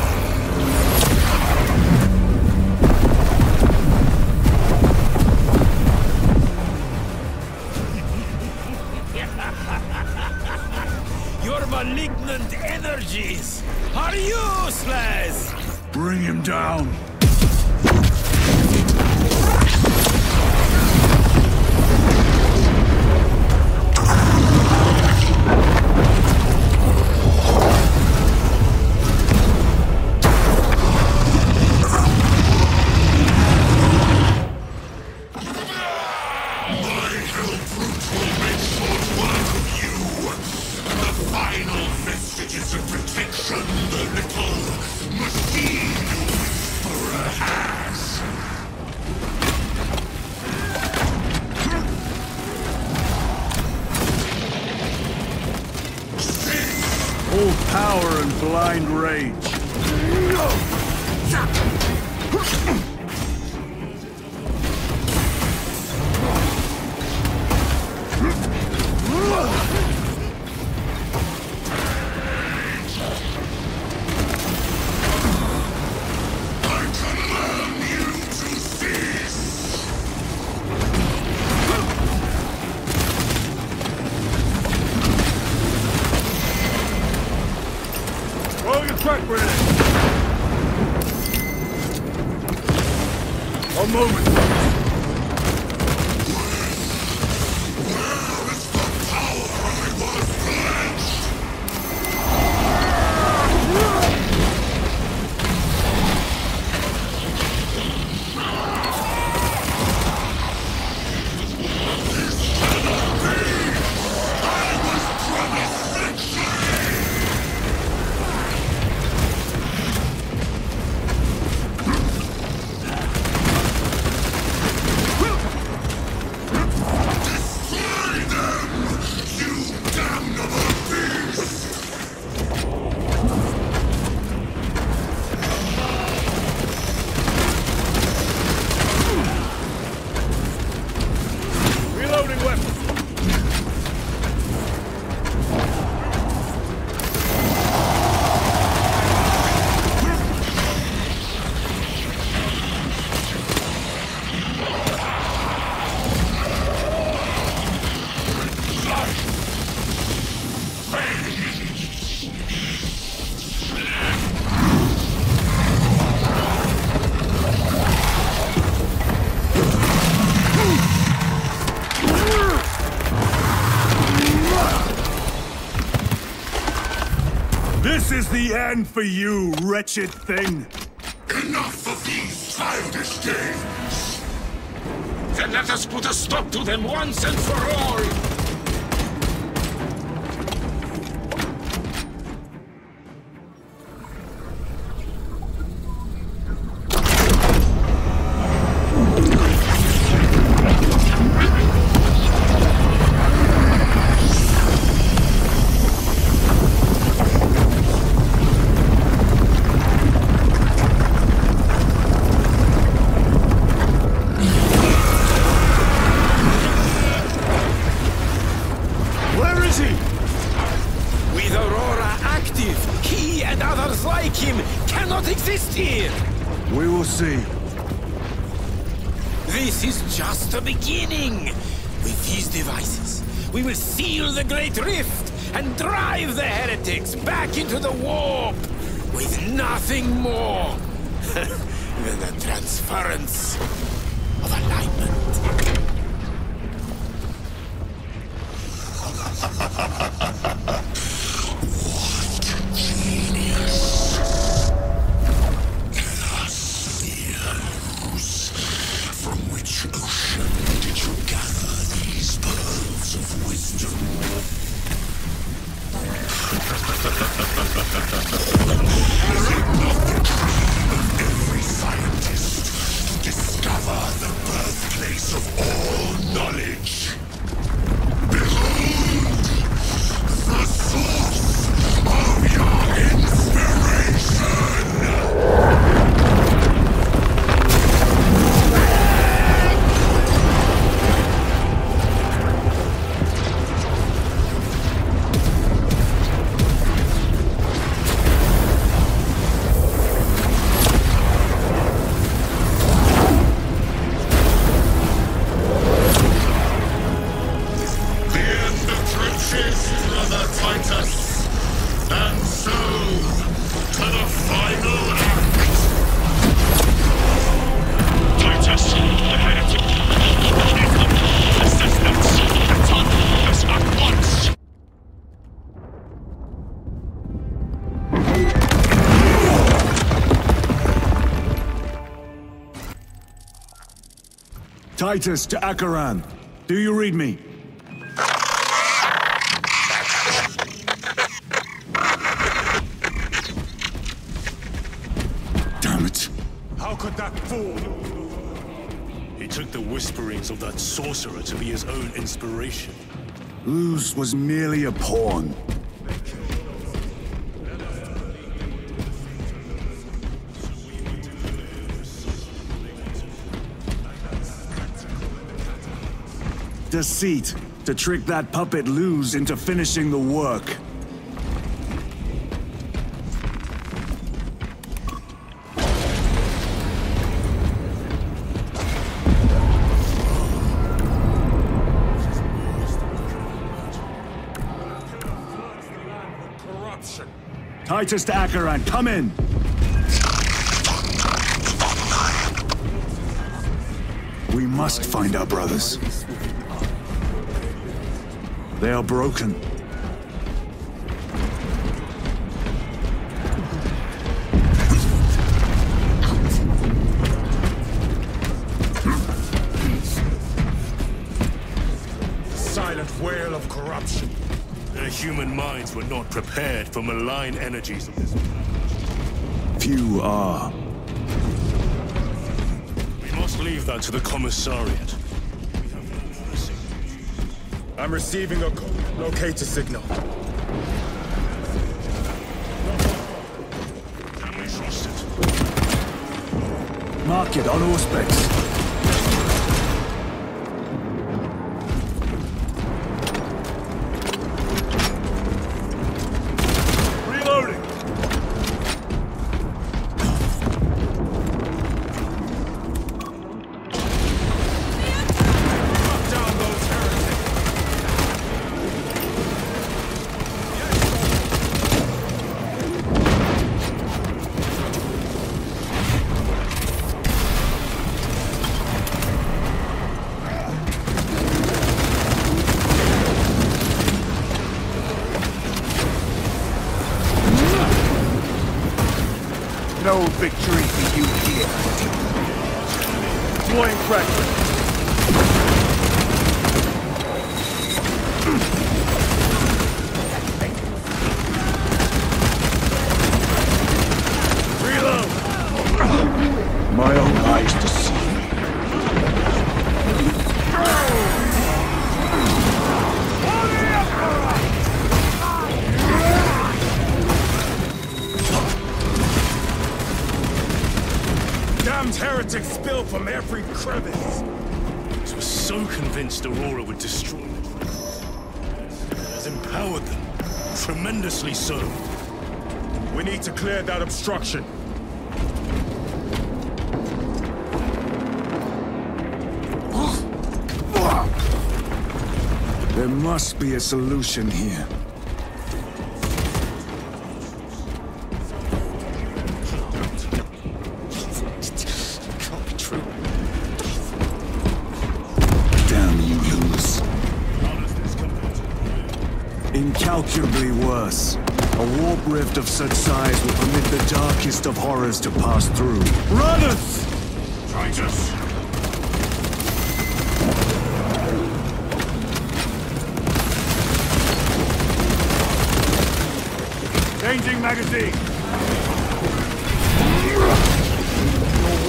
Your malignant energies are useless! Bring him down! power and blind rage. Crack grenade! A moment! Where is the power I was pledged? This cannot be! I was promised victory! This is the end for you, wretched thing! Enough of these childish games! Then let us put a stop to them once and for all! We will see. This is just the beginning. With these devices, we will seal the Great Rift and drive the heretics back into the warp with nothing more than the transference of alignment. What genius! From which ocean did you gather these pearls of wisdom? Is it not the dream of every scientist to discover the birthplace of all knowledge? Behold, the source of your inspiration! Titus to Acheran. Do you read me? Damn it. How could that fool? He took the whisperings of that sorcerer to be his own inspiration. Luz was merely a pawn. Deceit, to trick that puppet Luz into finishing the work. Titus to Acheran, come in! We must find our brothers. They are broken. Silent wail of corruption. Their human minds were not prepared for malign energies of this planet. Few are. We must leave that to the commissariat. I'm receiving a locator signal. Can we trust it? Mark it on Auspex. No victory for you here. Deploying pressure. Reload! My own eyes deceive me. Damned heretics spill from every crevice. I was so convinced Aurora would destroy them. It has empowered them. Tremendously so. We need to clear that obstruction. There must be a solution here. Incalculably worse. A warp rift of such size will permit the darkest of horrors to pass through. Runners! Titus! Changing magazine! Your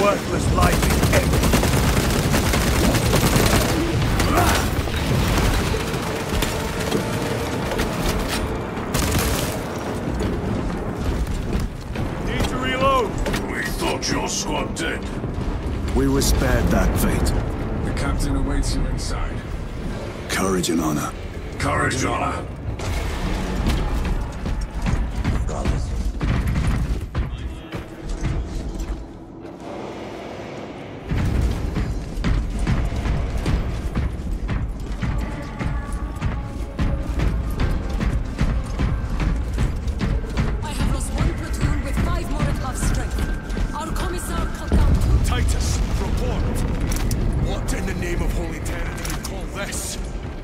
worthless life is ended! Your squad dead. We were spared that fate. The captain awaits you inside. Courage and honor. Courage and honor.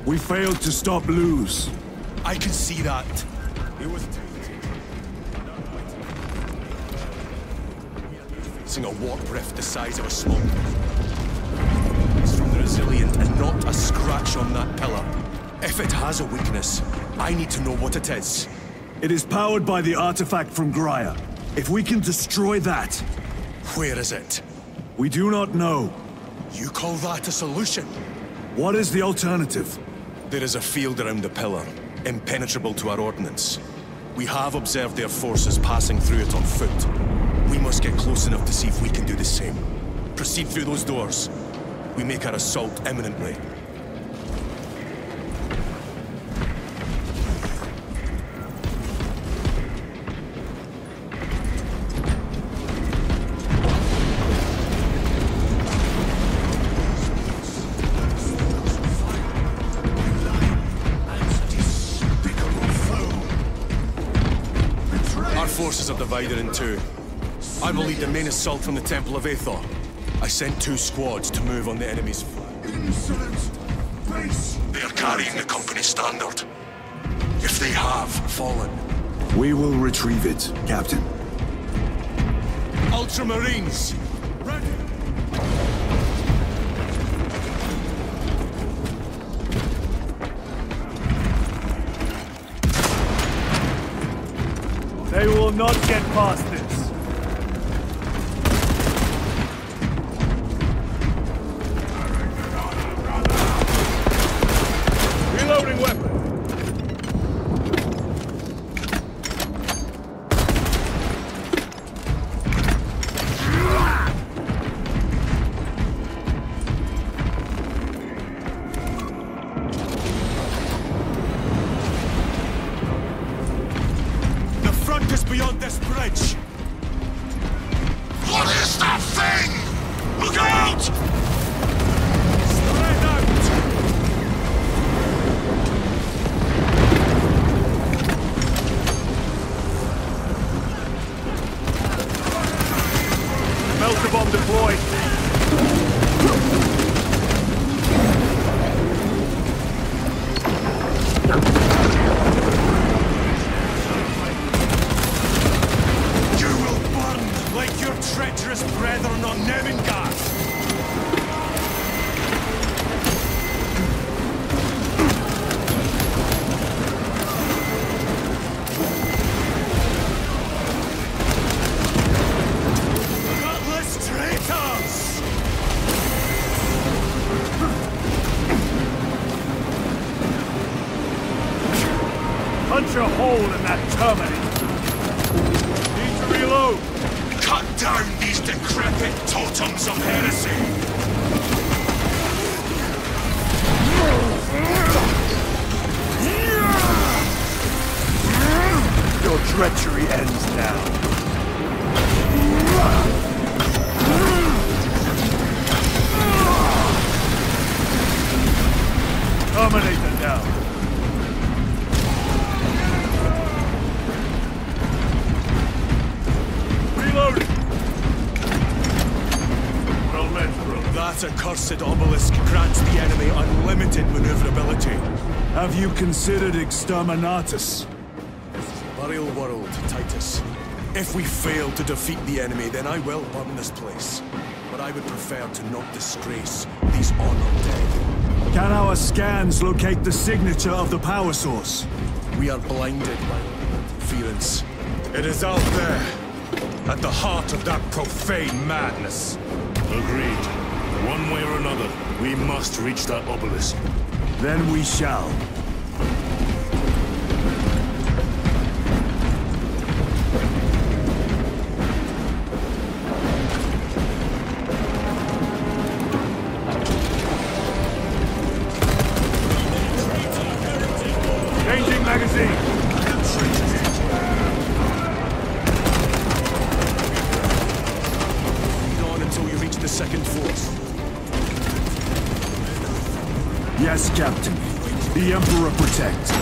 We failed to stop Luz. I can see that. It was facing a warp rift the size of a small. It's from the resilient and not a scratch on that pillar. If it has a weakness, I need to know what it is. It is powered by the artifact from Graia. If we can destroy that... Where is it? We do not know. You call that a solution? What is the alternative? There is a field around the pillar, impenetrable to our ordnance. We have observed their forces passing through it on foot. We must get close enough to see if we can do the same. Proceed through those doors. We make our assault imminently. forces are divided in two. I will lead the main assault from the Temple of Aethor. I sent 2 squads to move on the enemy's flank. Insolent base! They are carrying the company standard. If they have fallen, We will retrieve it, Captain. Ultramarines! Ready! They will not get past this. Reloading weapon! The front is beyond this bridge! what is that thing? Look out! Spread out! Melter bomb deployed. You will burn like your treacherous brethren on Nevingarth! Gutless traitors! Punch a hole in that terminator. Need to reload. Cut down these decrepit totems of heresy! Your treachery ends now. Terminator down. Reloading. Well met, bro. That accursed obelisk grants the enemy unlimited maneuverability. Have you considered Exterminatus? Burial world, Titus. If we fail to defeat the enemy, then I will burn this place. But I would prefer to not disgrace these honored dead. Can our scans locate the signature of the power source? We are blinded by interference. It is out there, at the heart of that profane madness. Agreed. One way or another, we must reach that obelisk. Then we shall. Changing magazine. Lead on until you reach the second force. Yes, Captain. The Emperor protect.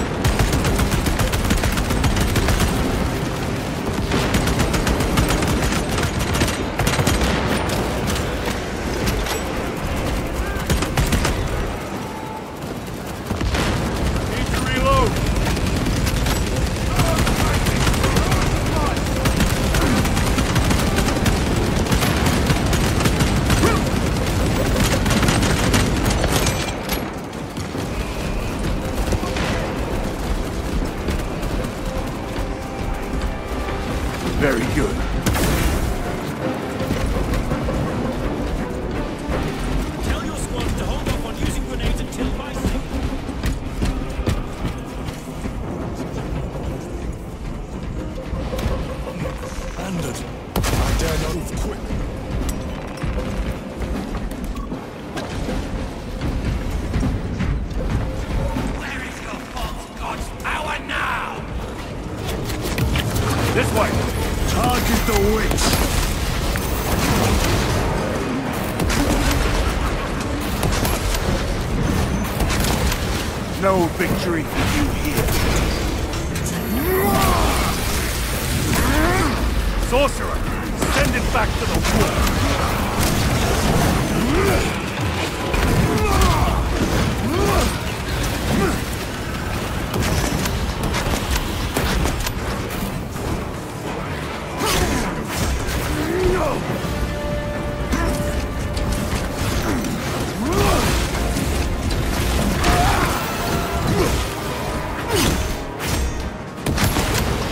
Need to reload. Very good. Tell your squad to hold off on using grenades until my signal. Banded. I dare not move quick. Where is your false god's power now? This way. Target the witch. No victory for you here. Sorcerer, send it back to the wall.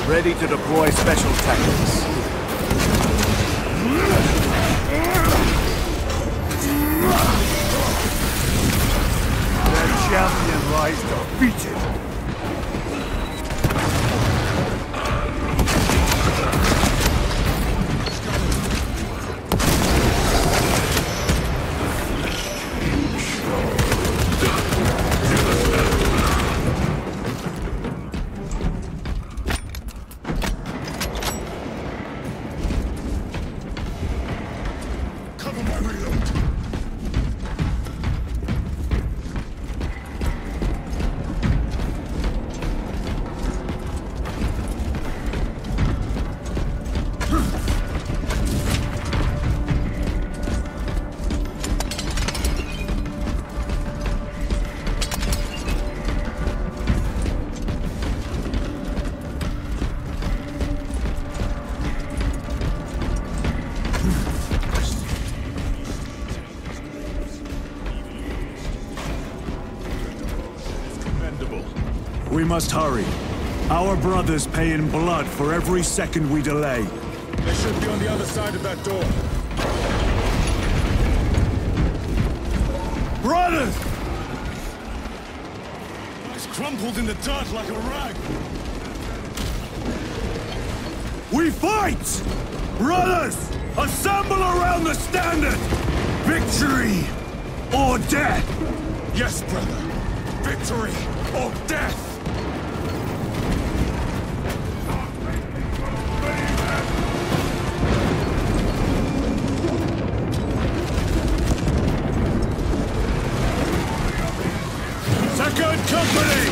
Ready to deploy special tactics. Their champion lies defeated. We must hurry. Our brothers pay in blood for every second we delay. They should be on the other side of that door. Brothers! He's crumpled in the dirt like a rag. We fight! Brothers! Assemble around the standard! Victory or death! Yes, brother. Victory or death! Second Company!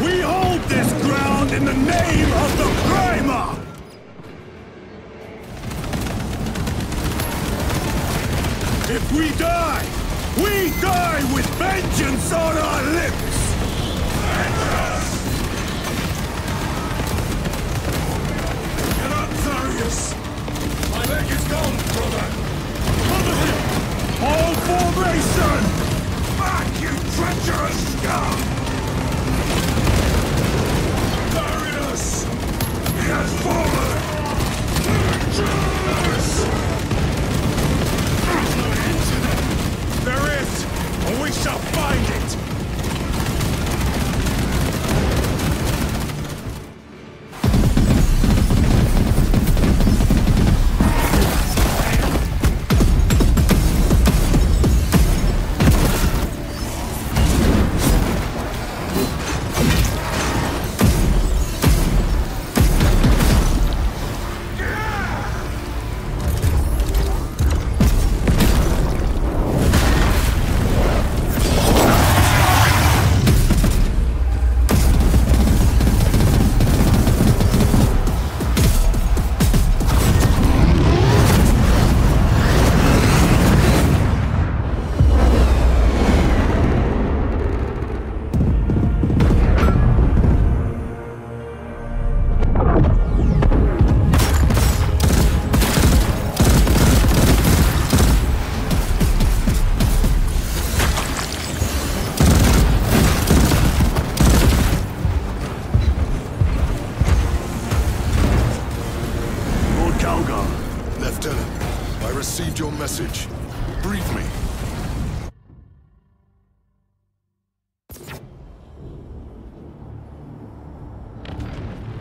We hold this ground in the name of the Primer! If we die with vengeance on our lips! Get up, Darius! My leg is gone, brother! Cover him! Hold formation! Back, you treacherous scum! Darius! He has fallen! There's no end to them! There is! And we shall find it! Received your message. Brief me.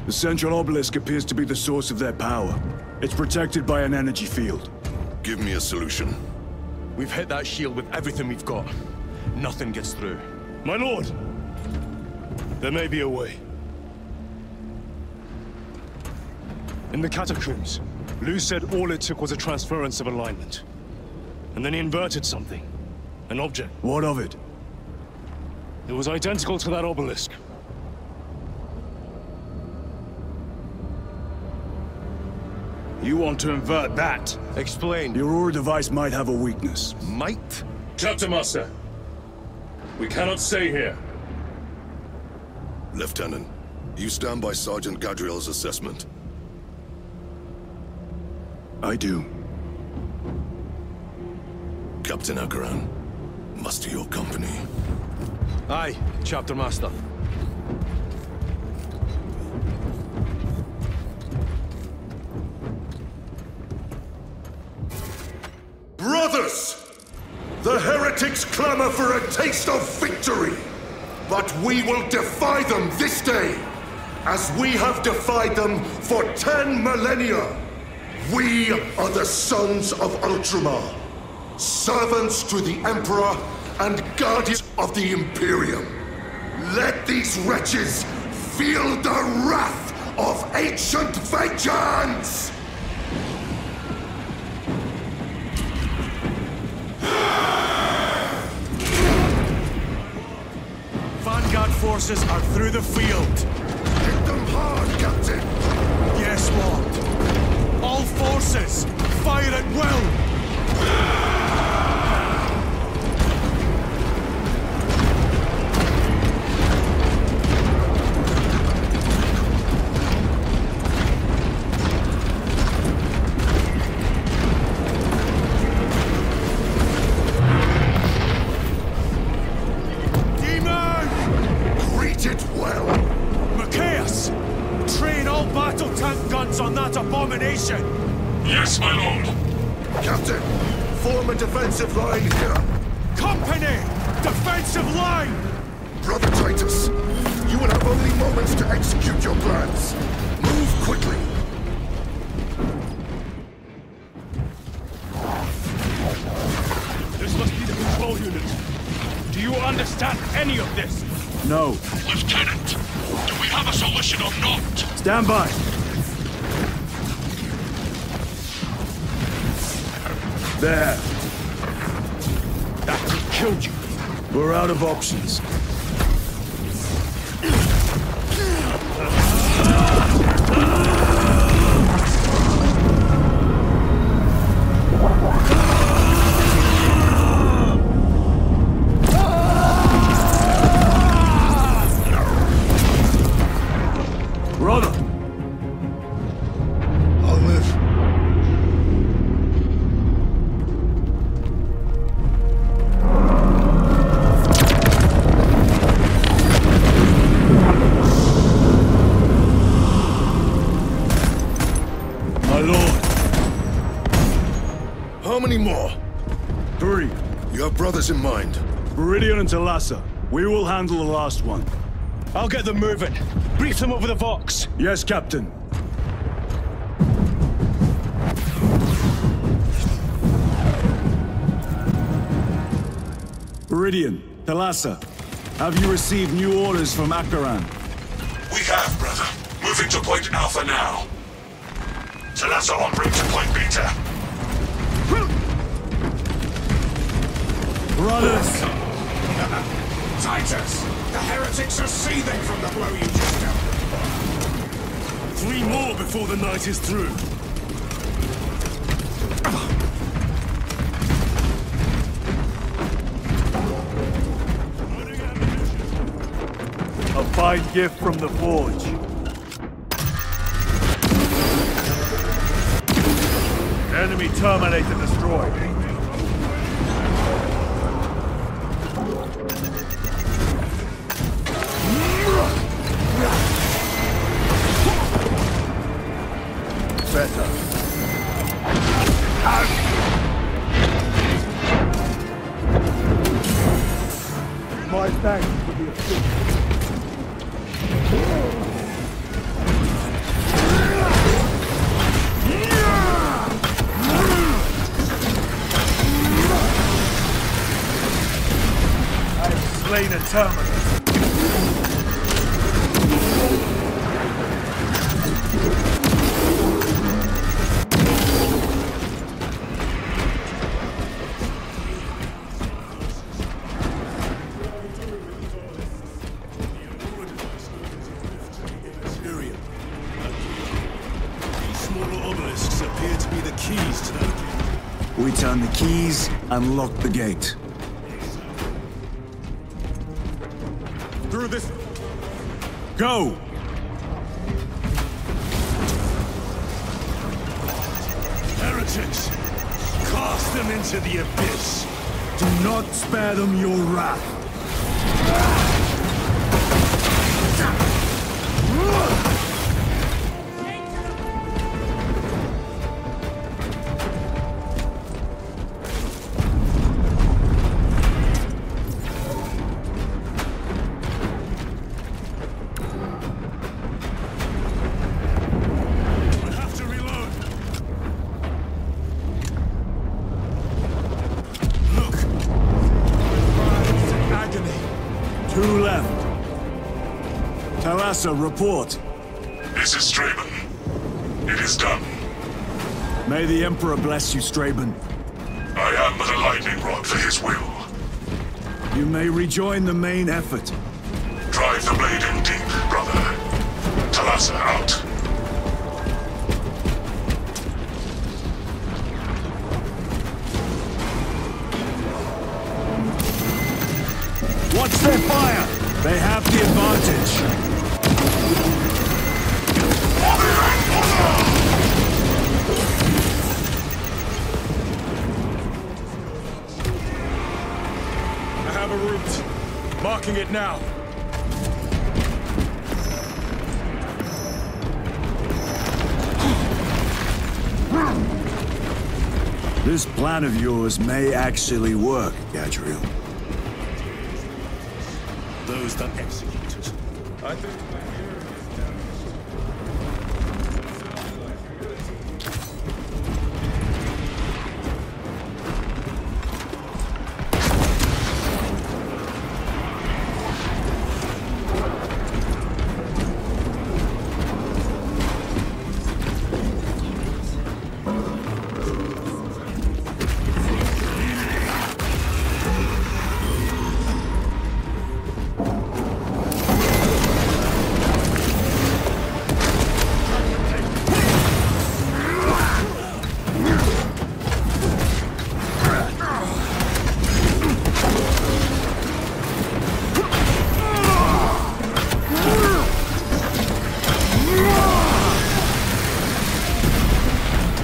The central obelisk appears to be the source of their power. It's protected by an energy field. Give me a solution. We've hit that shield with everything we've got. Nothing gets through. My lord! There may be a way. In the catacombs, Lu said all it took was a transference of alignment. And then he inverted something. An object. What of it? It was identical to that obelisk. You want to invert that? Explain. The Aurora device might have a weakness. Might? Chapter Master, we cannot stay here. Lieutenant, you stand by Sergeant Gadriel's assessment? I do. Captain Akaran, muster your company. Aye, Chapter Master. Brothers! The heretics clamor for a taste of victory! But we will defy them this day, as we have defied them for 10 millennia! We are the sons of Ultramar, servants to the Emperor and guardians of the Imperium. Let these wretches feel the wrath of ancient vengeance! Vanguard forces are through the field. Hit them hard, Captain! Yes, Lord. All forces, fire at will! On that abomination! Yes, my lord! Captain, form a defensive line here! Company! Defensive line! Brother Titus, you will have only moments to execute your plans. Move quickly! This must be the control unit. Do you understand any of this? No. Lieutenant, do we have a solution or not? Stand by! There. That could kill you. We're out of options. Brother! I'll live. How many more? 3. You have brothers in mind? Viridian and Talassa. We will handle the last one. I'll get them moving. Brief them over the Vox. Yes, Captain. Viridian, Talassa, have you received new orders from Akaran? We have, brother. Moving to Point Alpha now. Talassa en route to Point Beta. Brothers! Titus! The heretics are seething from the blow you just dealt. 3 more before the night is through. A fine gift from the Forge. Enemy Terminator destroyed. Better. My thanks for the assist. I have slain a terminus. turn the keys and lock the gate. Through this... Go! Heretics! Cast them into the abyss! Do not spare them your wrath. Two left. Talassa, report. This is Straben. It is done. May the Emperor bless you, Straben. I am but a lightning rod for his will. You may rejoin the main effort. Drive the blade in deep, brother. Talassa out. Watch their fire! They have the advantage. I have a route. Marking it now. This plan of yours may actually work, Gadriel. Those that execute it. I think...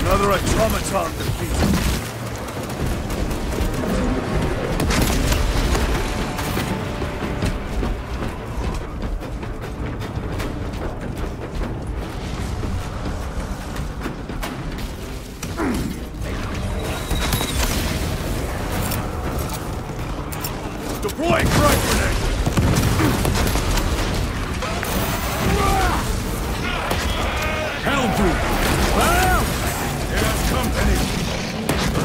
Another automaton defeated. Deploying frag grenade! Hellbreed! Well, it has company!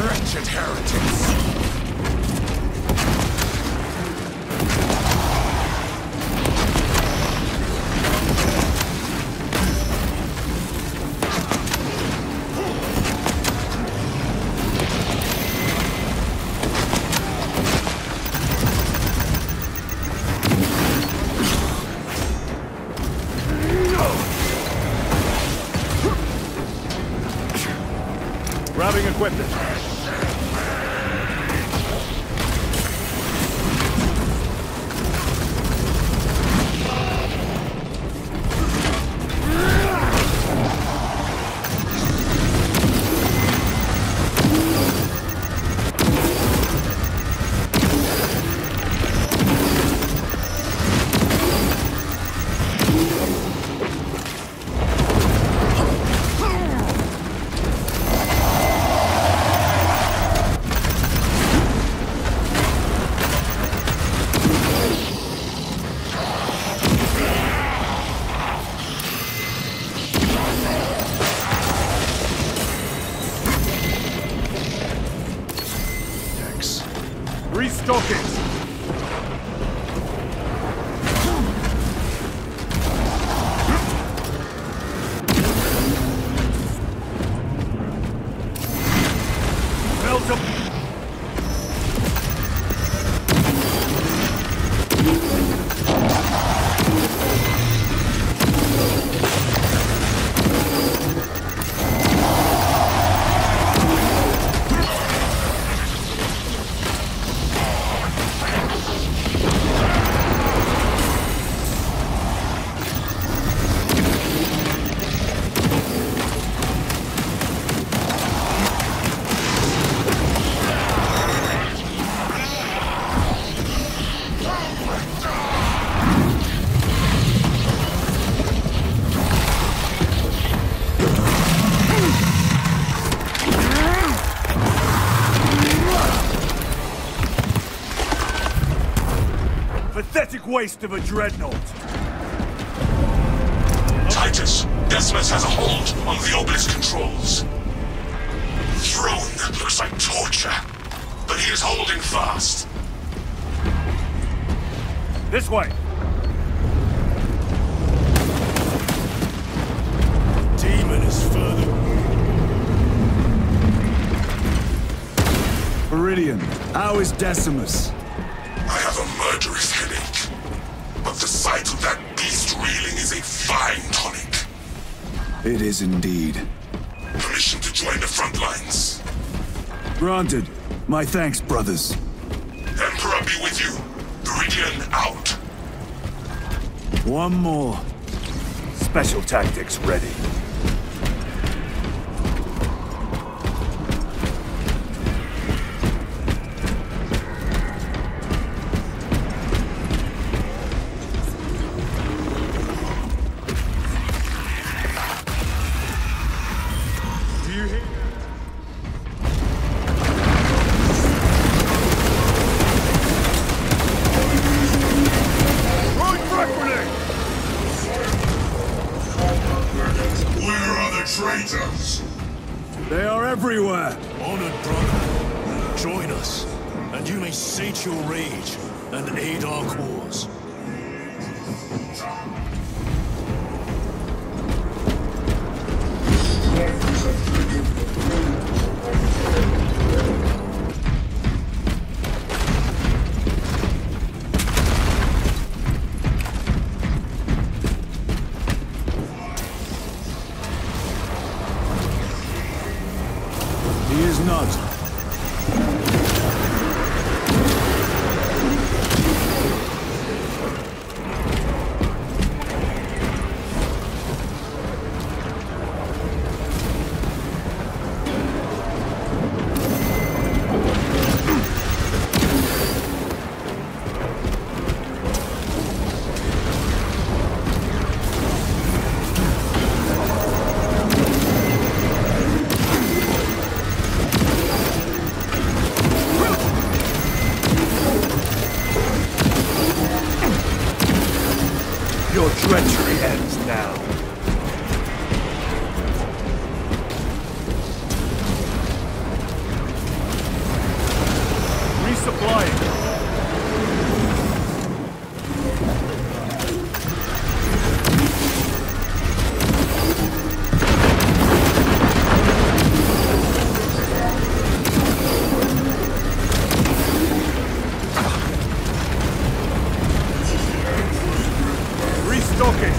Wretched heretics! Grabbing equipment. Pathetic waste of a dreadnought. Titus, Decimus has a hold on the obelisk controls. Throne that looks like torture, but he is holding fast. This way. Demon is further. Viridian, how is Decimus? I have a murderous headache, but the sight of that beast reeling is a fine tonic. It is indeed. Permission to join the front lines. Granted. My thanks, brothers. Emperor be with you. Viridian out. One more. Special tactics ready. Traitors! They are everywhere! Honored brother, join us, and you may sate your rage and aid our cause. He is not. Your treachery ends now. Resupplying. Restocking.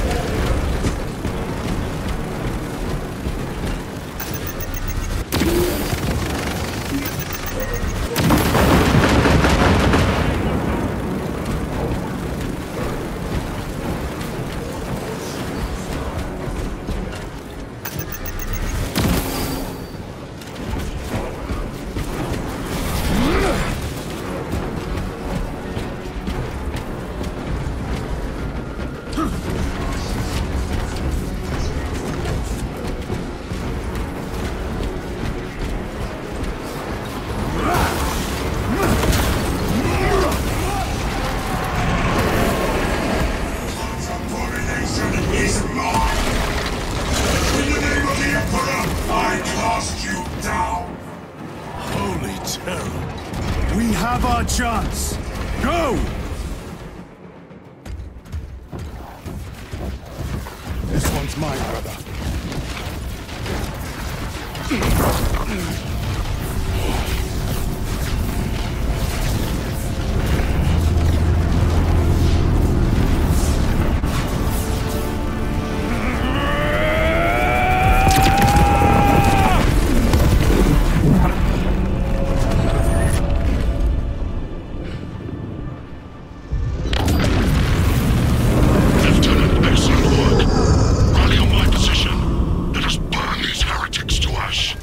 We have our chance. Go! This one's mine, brother.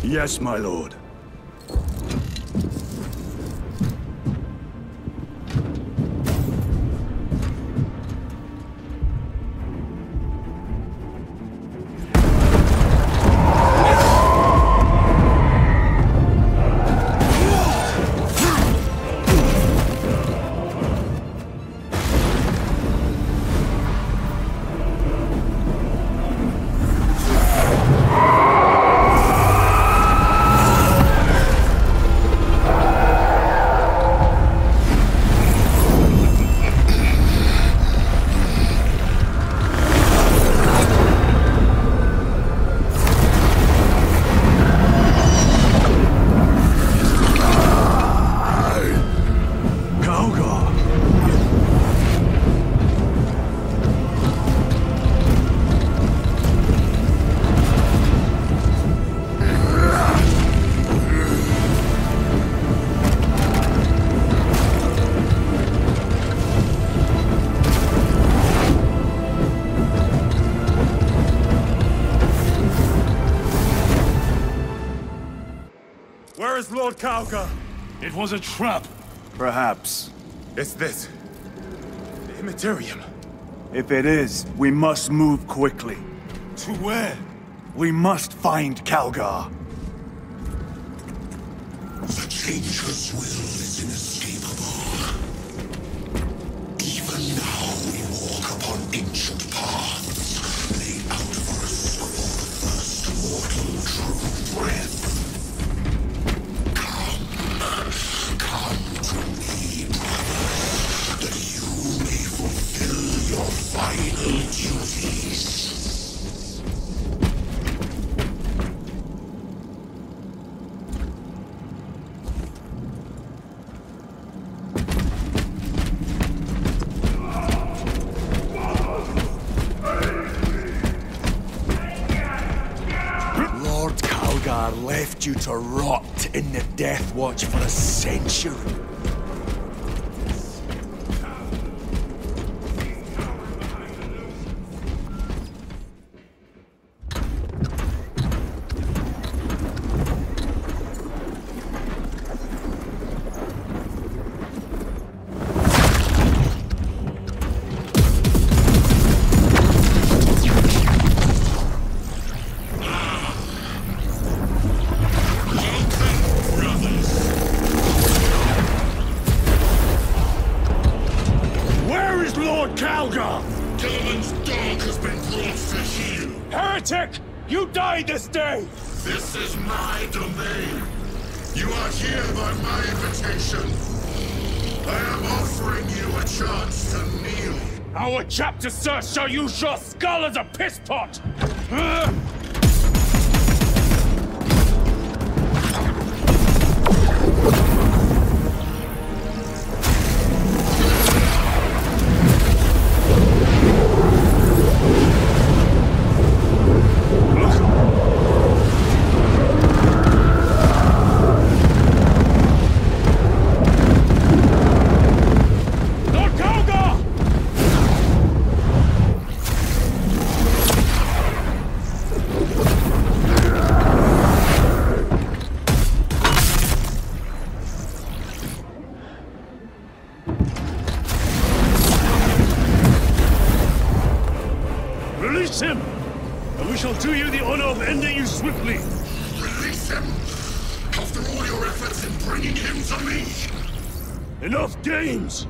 Yes, my lord. Lord Kauga? It was a trap. Perhaps. It's this. The Immaterium. If it is, we must move quickly. To where? We must find Calgar. The Changer's will is inescapable. Even now we walk upon ancient paths, laid out for us before the first mortal drew breath. Come to me, brother, that you may fulfill your final duties. Left you to rot in the Death Watch for a century. This day! This is my domain. You are here by my invitation. I am offering you a chance to kneel. Our chapter, sir, shall use your skull as a piss pot!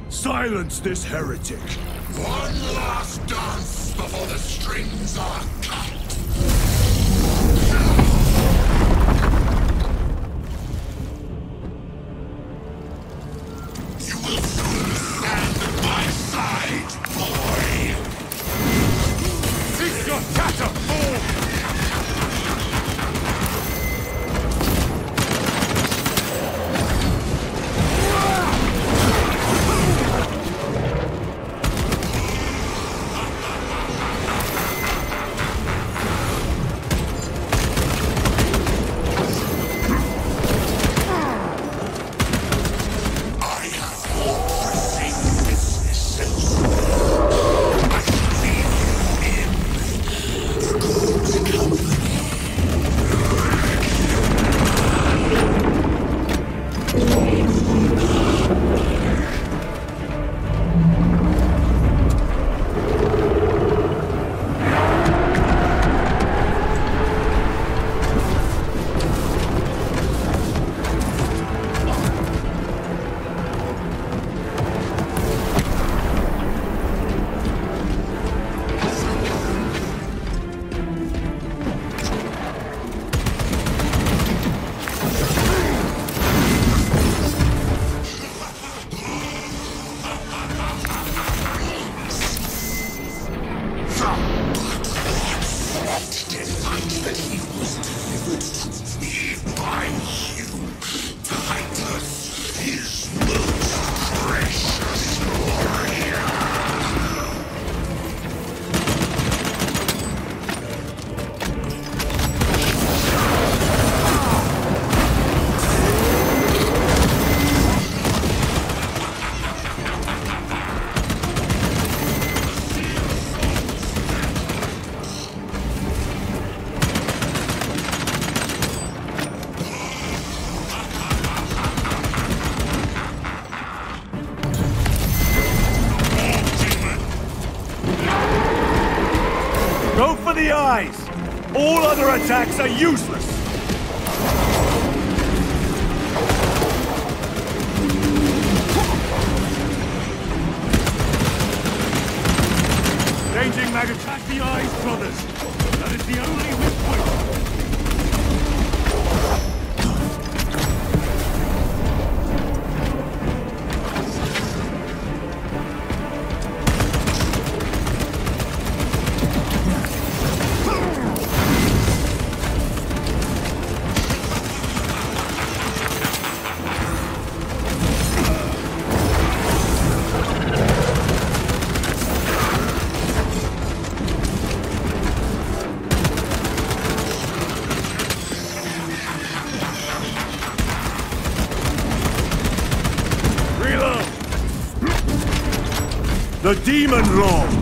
Silence this heretic. One last dance before the strings are cut. You will soon stand at my side, boy. Cease your chatter, fool! the eyes! All other attacks are useless! Ranging mag, attack the eyes, brothers! That is the only weak point! The Demon Lord!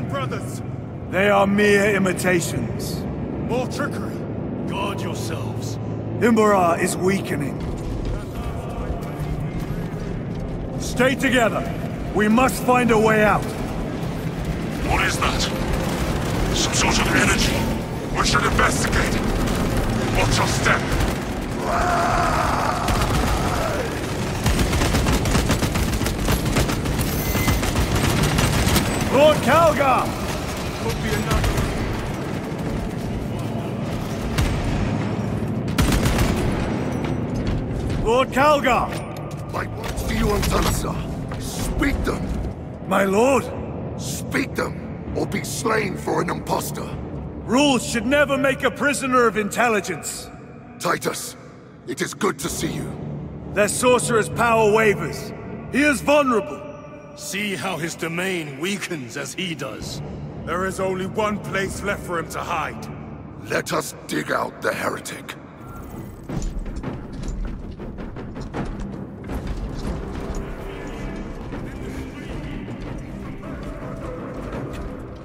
Brothers! They are mere imitations. More trickery. Guard yourselves. Imbara is weakening. Stay together. We must find a way out. What is that? Some sort of energy. We should investigate. Watch your step. Lord Calgar! Could be another. Lord Calgar! My words to you on Talisa. Speak them! My lord! Speak them, or be slain for an impostor. Rules should never make a prisoner of intelligence. Titus, it is good to see you. Their sorcerer's power wavers. He is vulnerable. See how his domain weakens as he does. There is only one place left for him to hide. Let us dig out the heretic.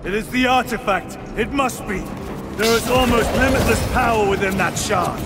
It is the artifact. It must be. There is almost limitless power within that shard.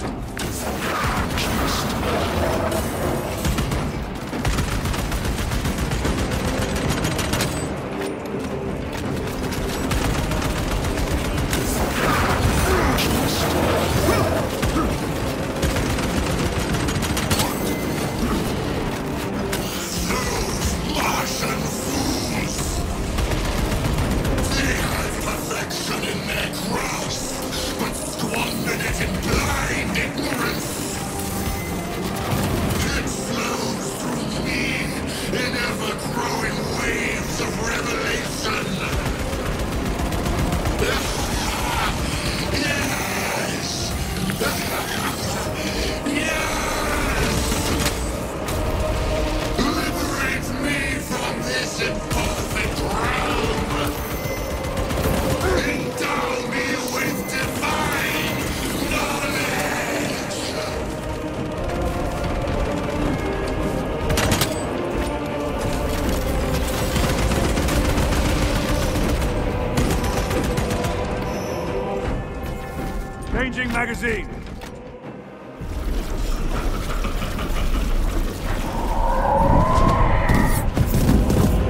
Changing magazine.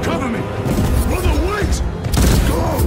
Cover me! Brother, wait! Go!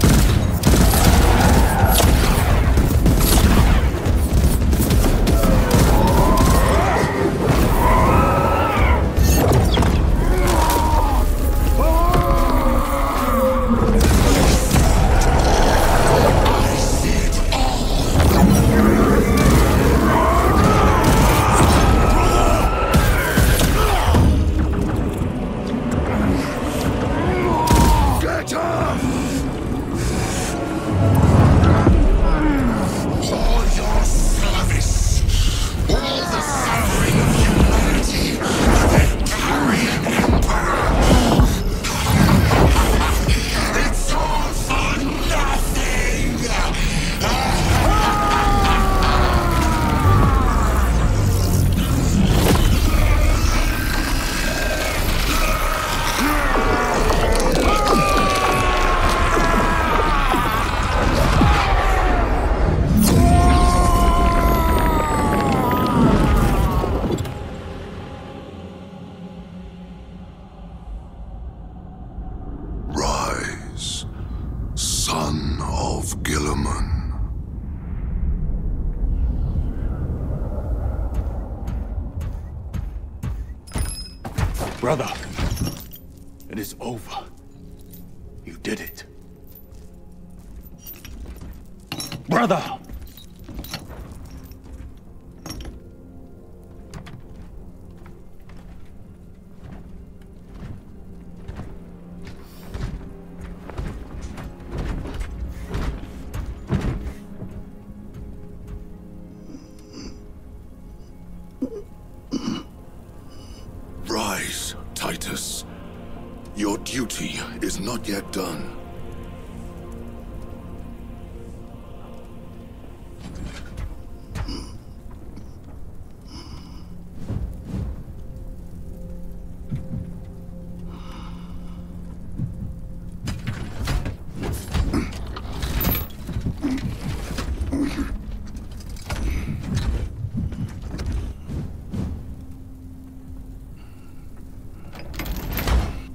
Brother, it is over. You did it. Brother! Rise, Titus. Your duty is not yet done.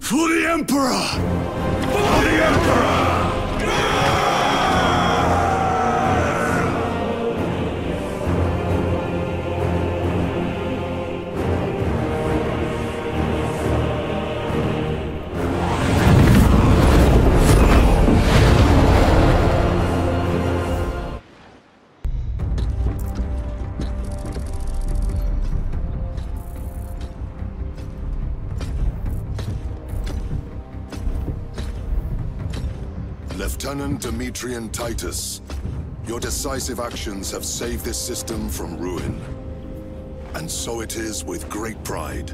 For the Emperor! For the Emperor! Lieutenant Demetrian Titus, Your decisive actions have saved this system from ruin. And so it is with great pride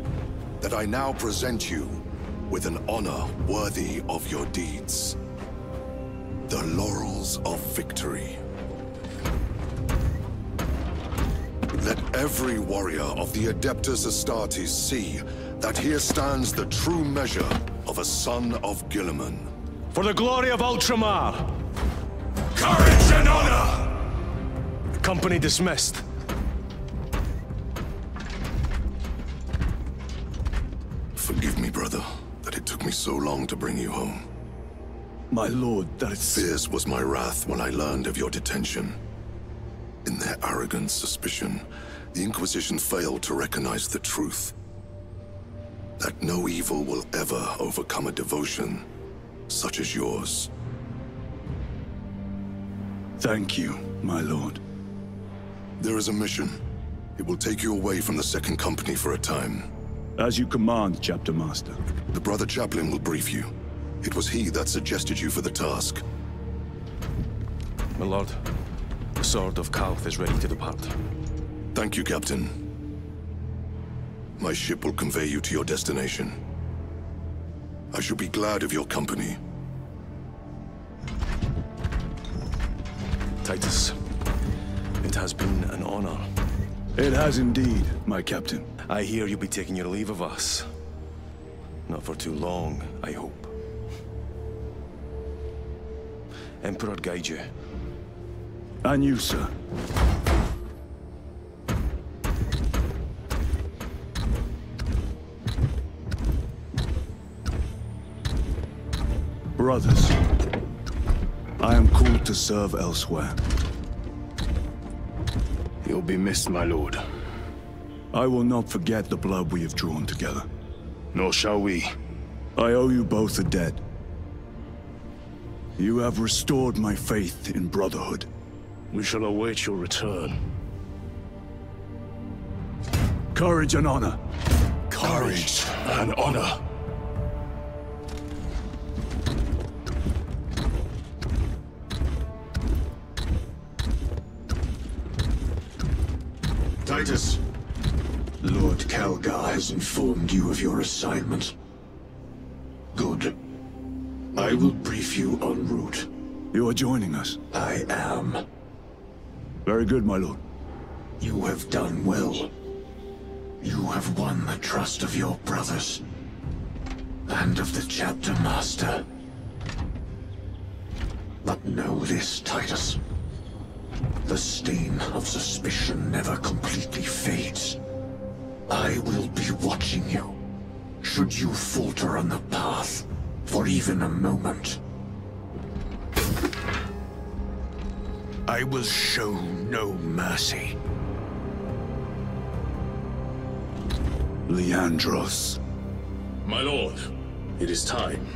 that I now present you with an honor worthy of your deeds. The laurels of victory. Let every warrior of the Adeptus Astartes see that here stands the true measure of a son of Guilliman. For the glory of Ultramar! Courage and honor! Company dismissed. Forgive me, brother, that it took me so long to bring you home. My lord, that is... Fierce was my wrath when I learned of your detention. In their arrogant suspicion, the Inquisition failed to recognize the truth. That no evil will ever overcome a devotion such as yours. Thank you, my lord. There is a mission. It will take you away from the Second Company for a time. As you command, Chapter Master. The Brother Chaplain will brief you. It was he that suggested you for the task. My lord, the Sword of Kalth is ready to depart. Thank you, Captain. My ship will convey you to your destination. I shall be glad of your company. Titus, it has been an honor. It has indeed, my captain. I hear you'll be taking your leave of us. Not for too long, I hope. Emperor guide you. And you, sir. Brothers, I am called to serve elsewhere. You'll be missed, my lord. I will not forget the blood we have drawn together. Nor shall we. I owe you both a debt. You have restored my faith in brotherhood. We shall await your return. Courage and honor. Courage and honor. Titus, Lord Calgar has informed you of your assignment. Good. I will brief you en route. You are joining us? I am. Very good, my lord. You have done well. You have won the trust of your brothers. And of the Chapter Master. But know this, Titus. The stain of suspicion never completely fades. I will be watching you. Should you falter on the path, for even a moment. I will show no mercy. Leandros. My lord, it is time.